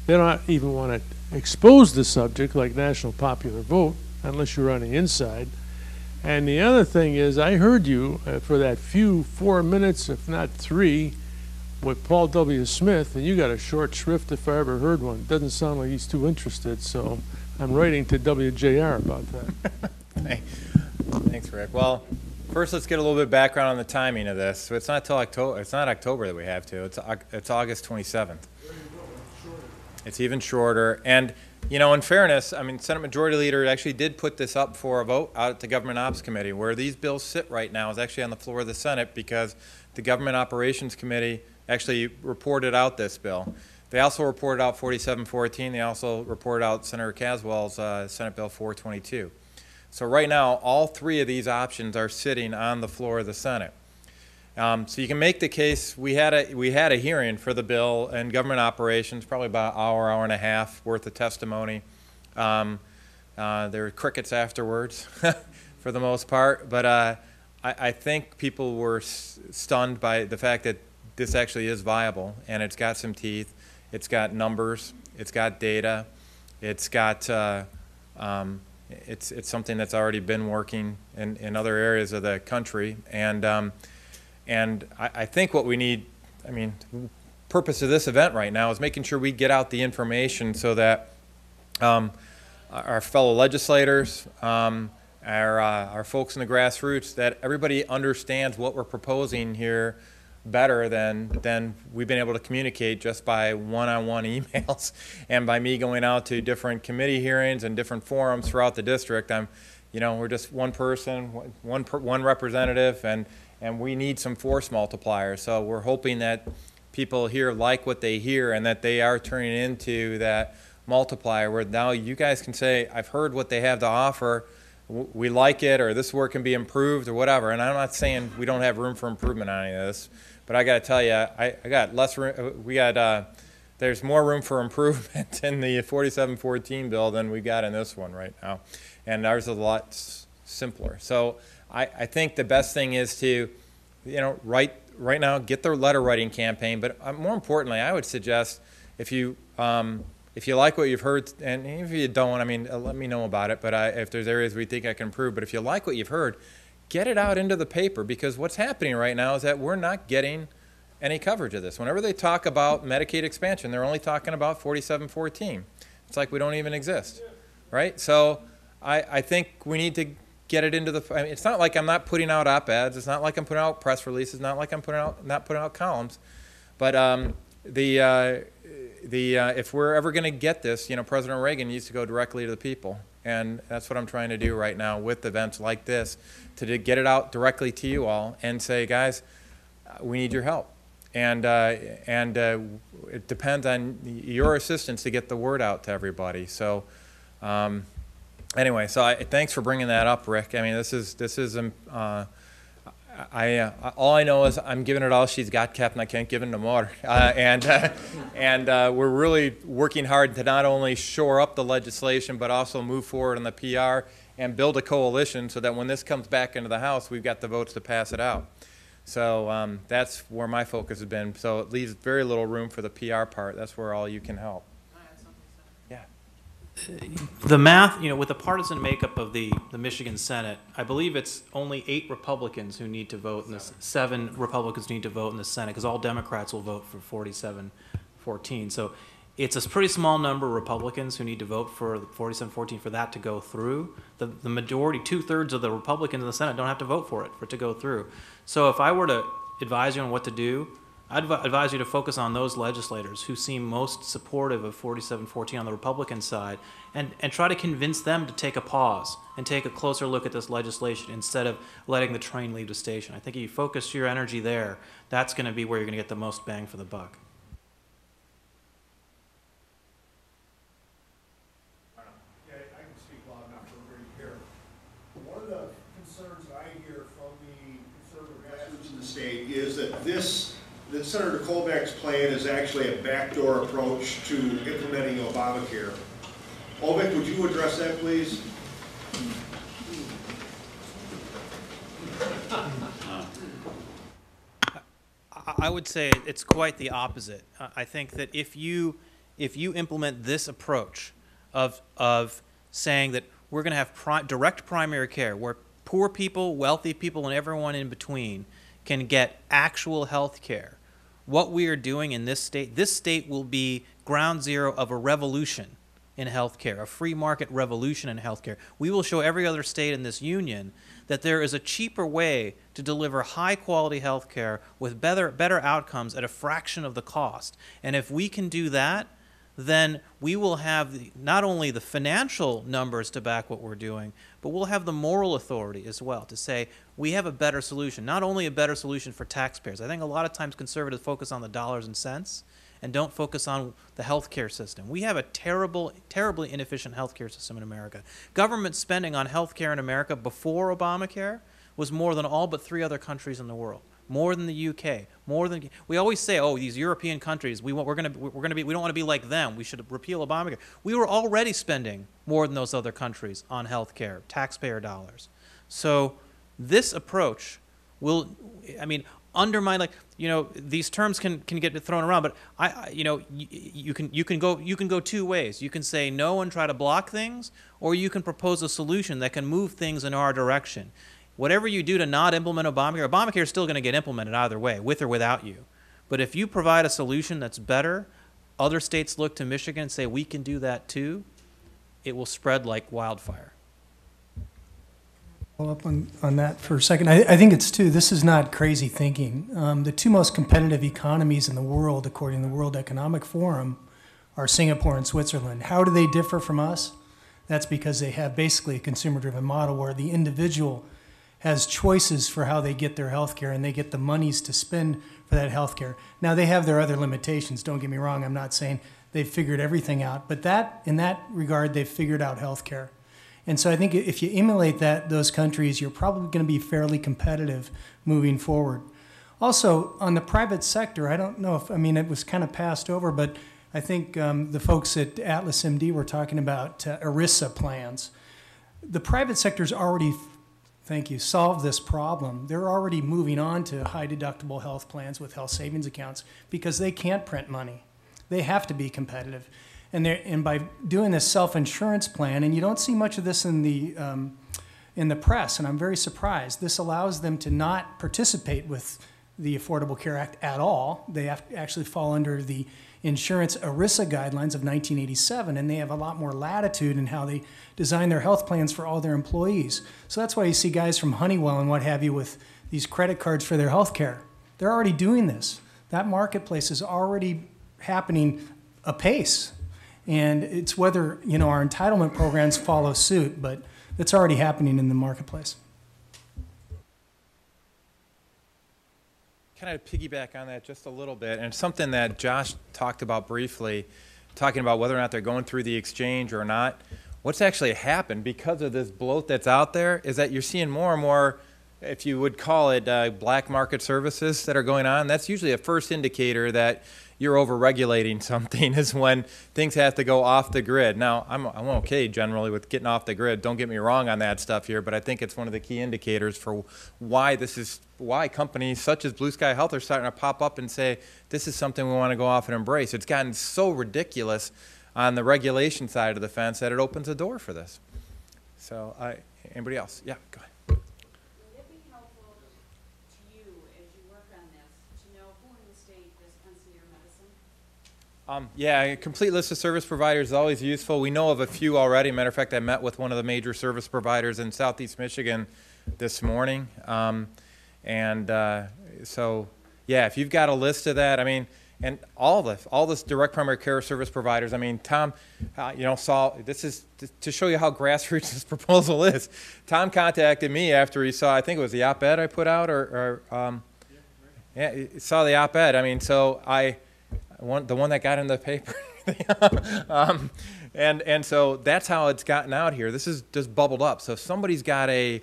want to expose the subject like national popular vote unless you're on the inside. And the other thing is, I heard you for that 4 minutes, if not 3, with Paul W. Smith, and you got a short shrift if I ever heard one. Doesn't sound like he's too interested, so I'm writing to WJR about that. Thanks, Rick. Well, first, let's get a little bit of background on the timing of this. So it's not till October. It's not October that we have to. It's August 27th. It's even shorter. And you know, in fairness, I mean, Senate Majority Leader actually did put this up for a vote out at the Government Ops Committee. Where these bills sit right now is actually on the floor of the Senate because the Government Operations Committee actually reported out this bill. They also reported out 4714. They also reported out Senator Caswell's Senate Bill 422. So right now, all 3 of these options are sitting on the floor of the Senate. So you can make the case. We had a hearing for the bill in government operations, probably about an hour and a half worth of testimony. There were crickets afterwards, for the most part. But I think people were stunned by the fact that this actually is viable, and it's got some teeth. It's got numbers. It's got data. It's got it's something that's already been working in other areas of the country, and I think what we need, I mean, purpose of this event right now is making sure we get out the information so that our fellow legislators, our folks in the grassroots, that everybody understands what we're proposing here better than we've been able to communicate just by one-on-one emails and by me going out to different committee hearings and different forums throughout the district. We're just one person, one representative, and we need some force multipliers. So we're hoping that people here like what they hear and that they are turning into that multiplier where now you guys can say, I've heard what they have to offer, we like it, or this work can be improved or whatever. And I'm not saying we don't have room for improvement on any of this, but I got to tell you, I got less room. There's more room for improvement in the 4714 bill than we got in this one right now, and ours is a lot simpler. So I think the best thing is to, right now, get the letter writing campaign. But more importantly, I would suggest if you like what you've heard, and if you don't, I mean, let me know about it. But if there's areas we think I can improve, but if you like what you've heard, get it out into the paper, because what's happening right now is that we're not getting any coverage of this. Whenever they talk about Medicaid expansion, they're only talking about 4714. It's like we don't even exist, right? So I think we need to get it into the. I mean, it's not like I'm not putting out op-eds. It's not like I'm putting out press releases. Not like I'm not putting out columns. But if we're ever going to get this, President Reagan used to go directly to the people, and that's what I'm trying to do right now with events like this, to get it out directly to you all and say, guys, we need your help. it depends on your assistance to get the word out to everybody. So anyway, so thanks for bringing that up, Rick. I mean, this is all I know is I'm giving it all she's got, Captain. I can't give it no more. We're really working hard to not only shore up the legislation, but also move forward on the PR and build a coalition so that when this comes back into the House, we've got the votes to pass it out. So that's where my focus has been. So it leaves very little room for the PR part. That's where all you can help. The math, with the partisan makeup of the Michigan Senate, I believe it's only 8 Republicans who need to vote in this, 7 Republicans need to vote in the Senate, because all Democrats will vote for 47-14. So it's a pretty small number of Republicans who need to vote for 47-14 for that to go through. The majority, 2/3 of the Republicans in the Senate don't have to vote for it to go through. So if I were to advise you on what to do, I'd advise you to focus on those legislators who seem most supportive of 47-14 on the Republican side, and try to convince them to take a pause and take a closer look at this legislation instead of letting the train leave the station. I think if you focus your energy there, that's going to be where you're going to get the most bang for the buck. Yeah, I can speak loud enough for everybody to hear. One of the concerns I hear from the conservative grassroots in the state is that that Senator Colbeck's plan is actually a backdoor approach to implementing Obamacare. Colbeck, would you address that, please? I would say it's quite the opposite. I think that if you implement this approach of saying that we're going to have direct primary care, where poor people, wealthy people, and everyone in between can get actual health care, what we are doing in this state will be ground zero of a revolution in healthcare, a free market revolution in healthcare. We will show every other state in this union that there is a cheaper way to deliver high-quality healthcare with better outcomes at a fraction of the cost. And if we can do that, then we will have not only the financial numbers to back what we're doing, but we'll have the moral authority as well to say we have a better solution, not only a better solution for taxpayers. I think a lot of times conservatives focus on the dollars and cents and don't focus on the healthcare system. We have a terribly inefficient healthcare system in America. Government spending on healthcare in America before Obamacare was more than all but 3 other countries in the world. More than the UK, we always say, oh, these European countries, we don't want to be like them. We should repeal Obamacare. We were already spending more than those other countries on health care, taxpayer dollars. So this approach will, undermine, these terms can get thrown around, but you can go 2 ways. You can say no and try to block things, or you can propose a solution that can move things in our direction. Whatever you do to not implement Obamacare is still going to get implemented either way, with or without you. But if you provide a solution that's better, other states look to Michigan and say, we can do that too, it will spread like wildfire. Follow up on that for a second. I think it's this is not crazy thinking. The 2 most competitive economies in the world, according to the World Economic Forum, are Singapore and Switzerland. How do they differ from us? That's because they have basically a consumer-driven model where the individual has choices for how they get their health care, and they get the monies to spend for that health care. Now, they have their other limitations. Don't get me wrong. I'm not saying they've figured everything out. But in that regard, they've figured out health care. And so I think if you emulate those countries, you're probably going to be fairly competitive moving forward. Also, on the private sector, I don't know if, it was kind of passed over, but I think the folks at Atlas MD were talking about ERISA plans. The private sector's already solve this problem. They're already moving on to high deductible health plans with health savings accounts because they can't print money. They have to be competitive. And by doing this self-insurance plan, and you don't see much of this in the press, and I'm very surprised, this allows them to not participate with the Affordable Care Act at all. They actually fall under the insurance ERISA guidelines of 1987, and they have a lot more latitude in how they design their health plans for all their employees. So that's why you see guys from Honeywell and what have you with these credit cards for their health care. They're already doing this. That marketplace is already happening apace. And it's whether our entitlement programs follow suit, but it's already happening in the marketplace. kind of piggyback on that just a little bit, and it's something that Josh talked about briefly, talking about whether or not they're going through the exchange or not. What's actually happened because of this bloat that's out there is that you're seeing more and more, if you would call it black market services that are going on. That's usually a first indicator that you're over-regulating something, is when things have to go off the grid. Now, I'm okay generally with getting off the grid. Don't get me wrong on that stuff here, but I think it's one of the key indicators for why companies such as Blue Sky Health are starting to pop up and say, this is something we want to go off and embrace. It's gotten so ridiculous on the regulation side of the fence that it opens the door for this. So, anybody else? Yeah, go ahead. Yeah, a complete list of service providers is always useful. We know of a few already. Matter of fact, I met with one of the major service providers in Southeast Michigan this morning. So, yeah, if you've got a list of that, I mean, and all this direct primary care service providers, I mean, Tom, this is to show you how grassroots this proposal is. Tom contacted me after he saw, I think it was the op-ed I put out, yeah, he saw the op-ed. I mean, so the one that got in the paper. And so that's how it's gotten out here. This is just bubbled up. So if somebody's got a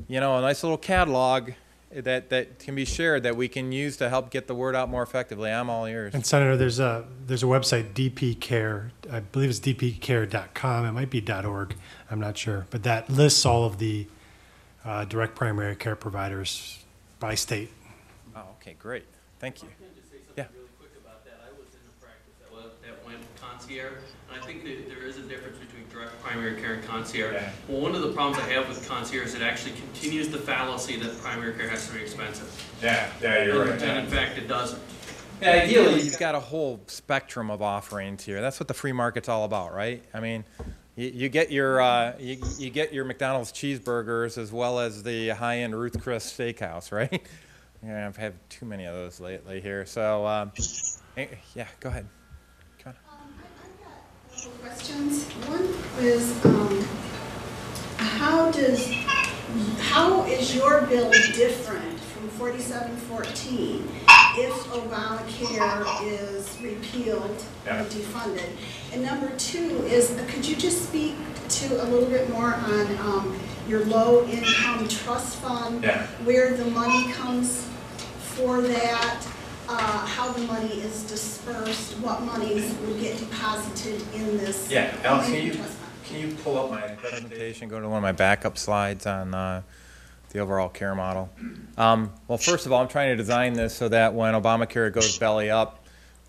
nice little catalog that can be shared that we can use to help get the word out more effectively, I'm all ears. And Senator, there's a website, DP Care. I believe it's dpcare.com. It might be .org. I'm not sure, but that lists all of the direct primary care providers by state. Oh, okay, great. Thank you. Concierge, and I think that there is a difference between direct primary care and concierge. Yeah. Well, one of the problems I have with concierge is it actually continues the fallacy that primary care has to be expensive. Yeah, you're right. And in fact, it doesn't. Yeah, ideally, you've got a whole spectrum of offerings here. That's what the free market's all about, right? I mean, you get your you get your McDonald's cheeseburgers as well as the high-end Ruth Chris Steakhouse, right? Yeah, I've had too many of those lately here. So, yeah, go ahead. Questions. One is how is your bill different from 4714 if Obamacare is repealed or defunded? And number two is, could you just speak to a little bit more on your low-income trust fund, where the money comes for that? How the money is dispersed, what monies will get deposited in this. Yeah, Alex, can you pull up my presentation, go to one of my backup slides on the overall care model? Well, first of all, I'm trying to design this so that when Obamacare goes belly up,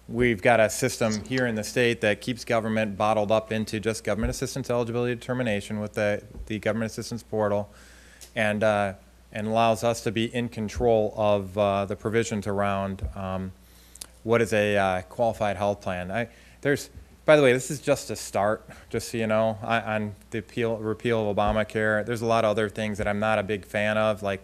we've got a system here in the state that keeps government bottled up into just government assistance eligibility determination with the government assistance portal, and allows us to be in control of the provisions around what is a qualified health plan. By the way, this is just a start, just so you know, on the repeal of Obamacare. There's a lot of other things that I'm not a big fan of, like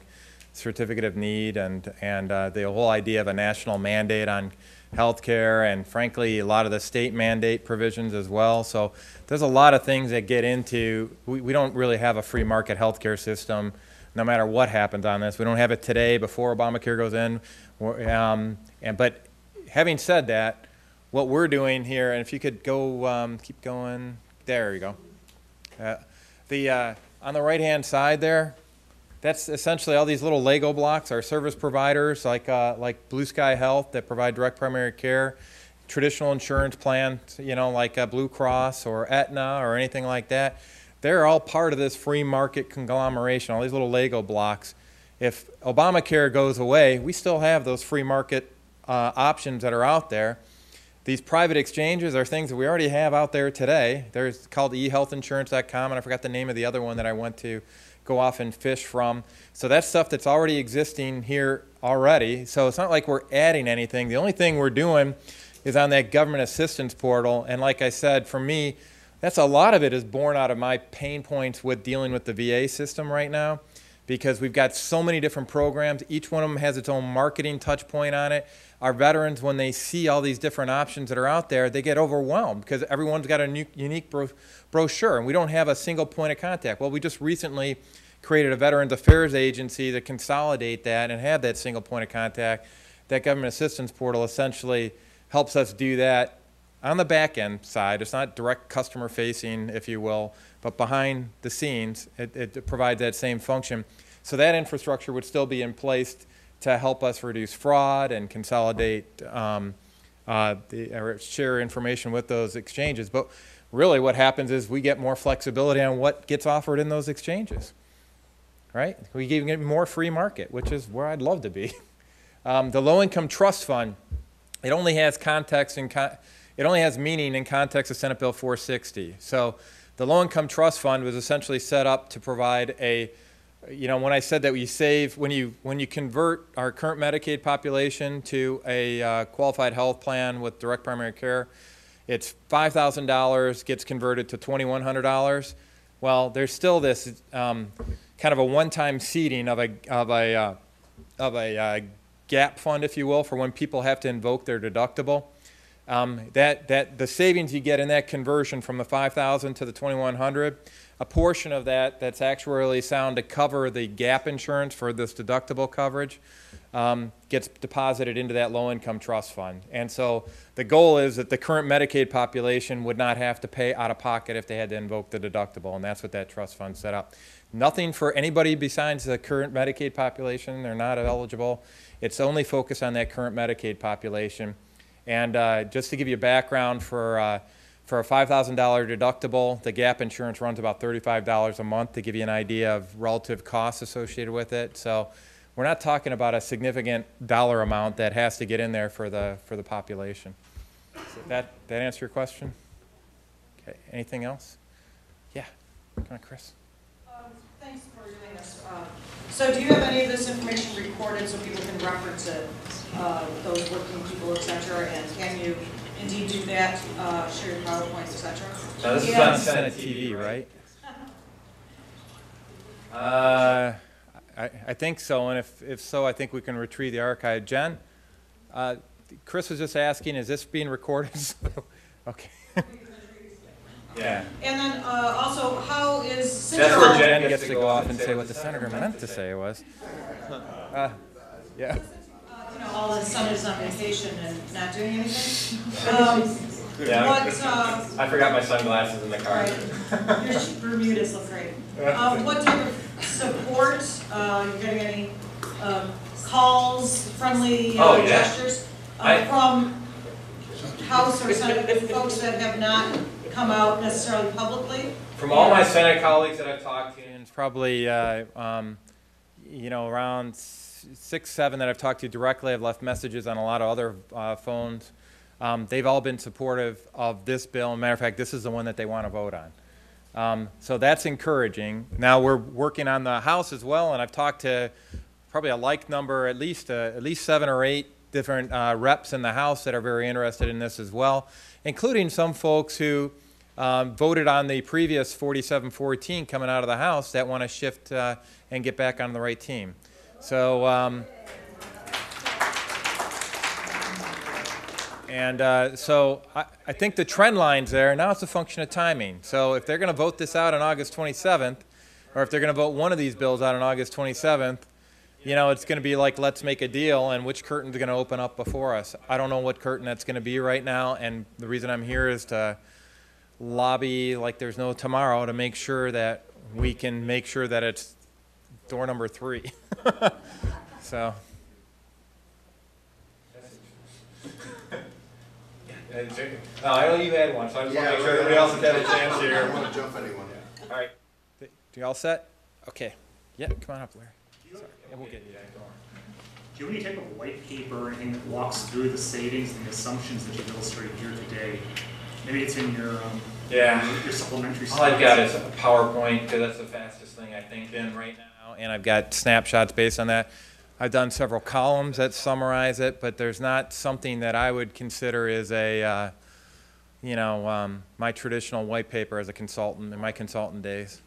certificate of need and the whole idea of a national mandate on health care, and frankly, a lot of the state mandate provisions as well. So there's a lot of things that get into, we don't really have a free market health care system no matter what happens on this. We don't have it today before Obamacare goes in. But having said that, what we're doing here, and if you could go, keep going, there you go. On the right-hand side there, that's essentially all these little Lego blocks are service providers like Blue Sky Health that provide direct primary care, traditional insurance plans, like Blue Cross or Aetna or anything like that. They're all part of this free market conglomeration, all these little Lego blocks. If Obamacare goes away, we still have those free market options that are out there. These private exchanges are things that we already have out there today. There's called ehealthinsurance.com, and I forgot the name of the other one that I went to go off and fish from. So that's stuff that's already existing here already. So it's not like we're adding anything. The only thing we're doing is on that government assistance portal. And like I said, for me, that's a lot of it is born out of my pain points with dealing with the VA system right now, because we've got so many different programs. Each one of them has its own marketing touch point on it. Our veterans, when they see all these different options that are out there, they get overwhelmed because everyone's got a unique brochure, and we don't have a single point of contact. Well, we just recently created a Veterans Affairs agency to consolidate that and have that single point of contact. that government assistance portal essentially helps us do that on the back end side. It's not direct customer facing, if you will, but behind the scenes, it provides that same function. So that infrastructure would still be in place to help us reduce fraud and consolidate or share information with those exchanges. But really what happens is we get more flexibility on what gets offered in those exchanges, right? We get more free market, which is where I'd love to be. The low-income trust fund, it only has context and it only has meaning in context of Senate Bill 460. So the low-income trust fund was essentially set up to provide a, when I said that we save, when you convert our current Medicaid population to a qualified health plan with direct primary care, it's $5,000 gets converted to $2,100. Well, there's still this kind of a one-time seeding of a gap fund, if you will, for when people have to invoke their deductible. The savings you get in that conversion from the $5,000 to the $2,100, a portion of that that's actuarially sound to cover the gap insurance for this deductible coverage gets deposited into that low-income trust fund. And so the goal is that the current Medicaid population would not have to pay out of pocket if they had to invoke the deductible, and that's what that trust fund set up. Nothing for anybody besides the current Medicaid population. They're not eligible. It's only focused on that current Medicaid population. And just to give you a background, for a $5,000 deductible, the gap insurance runs about $35 a month, to give you an idea of relative costs associated with it. So we're not talking about a significant dollar amount that has to get in there for the population. So that answer your question? Okay. Anything else? Yeah. Come on, Chris. Thanks for doing this. So do you have any of this information recorded so people can reference it, those working people, et cetera, and can you indeed do that, share your PowerPoints, et cetera? Now this is on Senate TV, right? I think so, and if so, I think we can retrieve the archive. Jen, Chris was just asking, is this being recorded? Okay. Yeah. And then also, how is That's where Jen gets to go off and say what the senator meant to say was. Yeah. All of a sudden is on vacation and not doing anything. Yeah. I forgot my sunglasses in the car. Right. Your Bermudas look great. What type of support? You're getting any calls, friendly gestures from House or Senate folks that have not come out necessarily publicly? From all my Senate colleagues that I've talked to, and it's probably around 6, 7 that I've talked to directly. I've left messages on a lot of other phones. They've all been supportive of this bill. As a matter of fact, this is the one that they want to vote on. So that's encouraging. Now we're working on the House as well, and I've talked to probably a like number, at least 7 or 8 different reps in the House that are very interested in this as well, including some folks who voted on the previous 4714 coming out of the House that want to shift and get back on the right team. So, so I think the trend line's there. Now it's a function of timing. So if they're going to vote this out on August 27th, or if they're going to vote one of these bills out on August 27th, it's going to be like, let's make a deal, and which curtain's going to open up before us. I don't know what curtain that's going to be right now, and the reason I'm here is to lobby like there's no tomorrow to make sure that we can make sure that it's door number 3. So. I know you had one, so I just want to make sure everybody else has had a chance here. I don't want to jump anyone. All right. Do you all set? Okay. Yeah, come on up, Larry. Sorry. Yeah, we'll get you. Do you have any type of white paper or anything that walks through the savings and the assumptions that you've illustrated here today? Maybe it's in your your supplementary slides. All I've got is a PowerPoint, because that's the fastest thing I think in right now, and I've got snapshots based on that. I've done several columns that summarize it, but there's not something that I would consider as a, my traditional white paper as a consultant in my consultant days.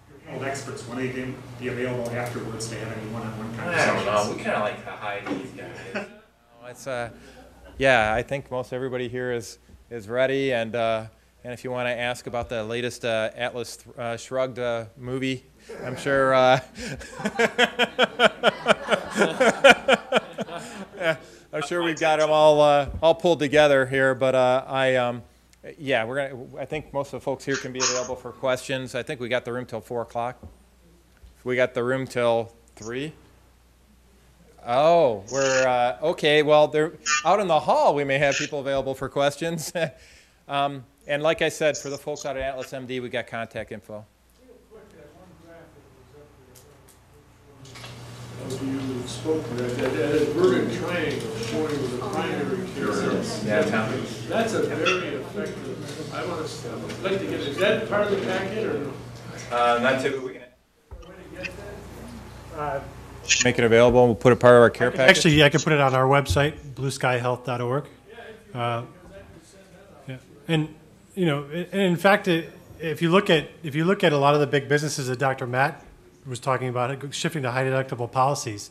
Your panel of experts, when they can be available afterwards to have any one-on-one conversations? I don't know. We kind of like to hide these guys. It's, yeah, I think most everybody here is ready, and if you want to ask about the latest Atlas Shrugged movie, I'm sure. I'm sure we've got them all pulled together here, but yeah, I think most of the folks here can be available for questions. I think we got the room till 4 o'clock. We got the room till 3. Oh, we're okay. Well, they're out in the hall. We may have people available for questions. And like I said, for the folks out at Atlas MD, we got contact info. You spoke to that inverted triangle showing with the primary care. Yeah, Tom. That's a very effective. I'd like to get. Is that part of the packet or no? Not typically. Make it available. We'll put it part of our care package. Actually, I could put it on our website, blueskyhealth.org. Yeah. And you know, and in fact, if you look at a lot of the big businesses that Dr. Matt was talking about, shifting to high deductible policies,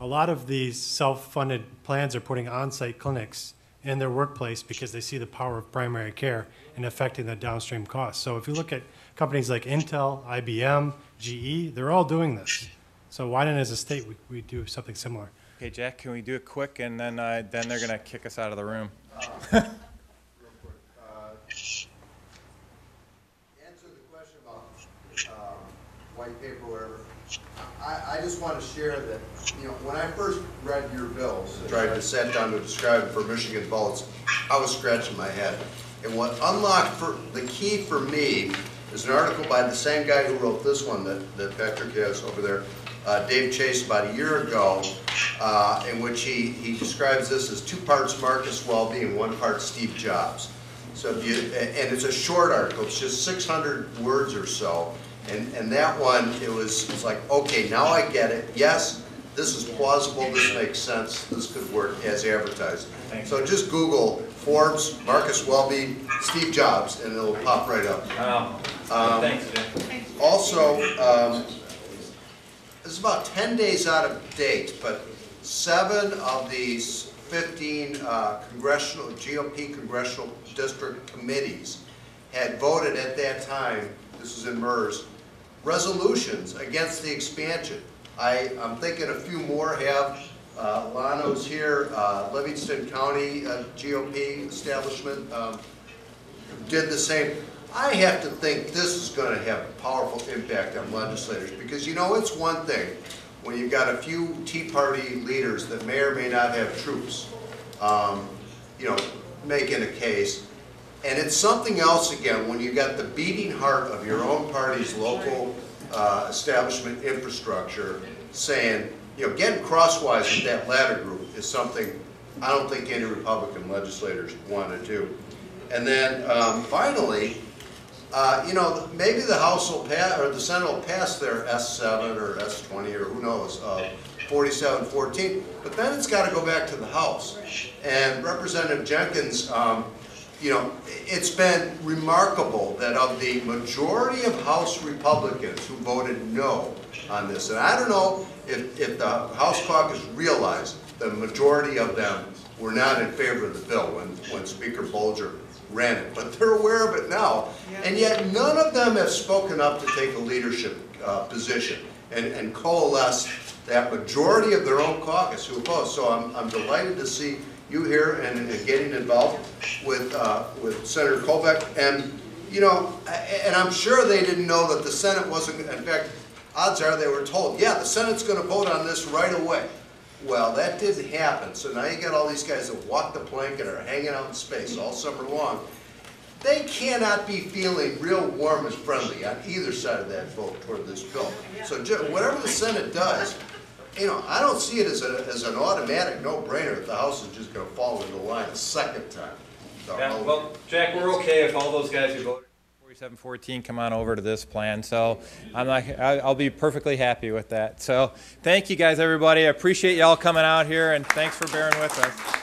a lot of these self-funded plans are putting on-site clinics in their workplace because they see the power of primary care in affecting the downstream costs. So if you look at companies like Intel, IBM, GE, they're all doing this. So why not as a state we do something similar? Okay, Jack, can we do it quick, and then they're going to kick us out of the room. White paper, whatever. I just want to share that, you know, when I first read your bills and tried to sit down to describe it for Michigan votes, I was scratching my head. And what unlocked the key for me is an article by the same guy who wrote this one that Patrick has over there, Dave Chase, about a year ago, in which he describes this as 2 parts Marcus Welby and 1 part Steve Jobs. So and it's a short article, it's just 600 words or so. And that one, it's like, okay, now I get it. Yes, this is plausible, this makes sense, this could work as advertised. So just Google Forbes, Marcus Welby, Steve Jobs, and it'll pop right up. Thanks, Jim. Also, this is about 10 days out of date, but 7 of these 15 GOP congressional district committees had voted at that time, this is in MERS, resolutions against the expansion. I'm thinking a few more have. Lano's here, Livingston County GOP establishment did the same. I have to think this is going to have a powerful impact on legislators because, you know, it's one thing when you've got a few Tea Party leaders that may or may not have troops, you know, making a case. And it's something else again when you got the beating heart of your own party's local establishment infrastructure saying, you know, getting crosswise with that latter group is something I don't think any Republican legislators want to do. And then finally, you know, maybe the House will pass or the Senate will pass their S7 or S20 or who knows, 4714, but then it's got to go back to the House. And Representative Jenkins, you know, it's been remarkable that of the majority of House Republicans who voted no on this, and I don't know if the House caucus realized the majority of them were not in favor of the bill when Speaker Bolger ran it, but they're aware of it now, and yet none of them have spoken up to take a leadership position and coalesce that majority of their own caucus who opposed. So I'm delighted to see you here and getting involved with Senator Colbeck. And, you know, and I'm sure they didn't know that the Senate wasn't, in fact, odds are they were told, yeah, the Senate's going to vote on this right away. Well, that didn't happen. So now you got all these guys that walk the plank and are hanging out in space all summer long. They cannot be feeling real warm and friendly on either side of that vote toward this bill. So whatever the Senate does, you know, I don't see it as an automatic no-brainer that the House is just going to fall into line a second time. Yeah, well, Jack, we're okay if all those guys who voted 4714 come on over to this plan. So I'll be perfectly happy with that. So thank you guys, everybody. I appreciate y'all coming out here, and thanks for bearing with us.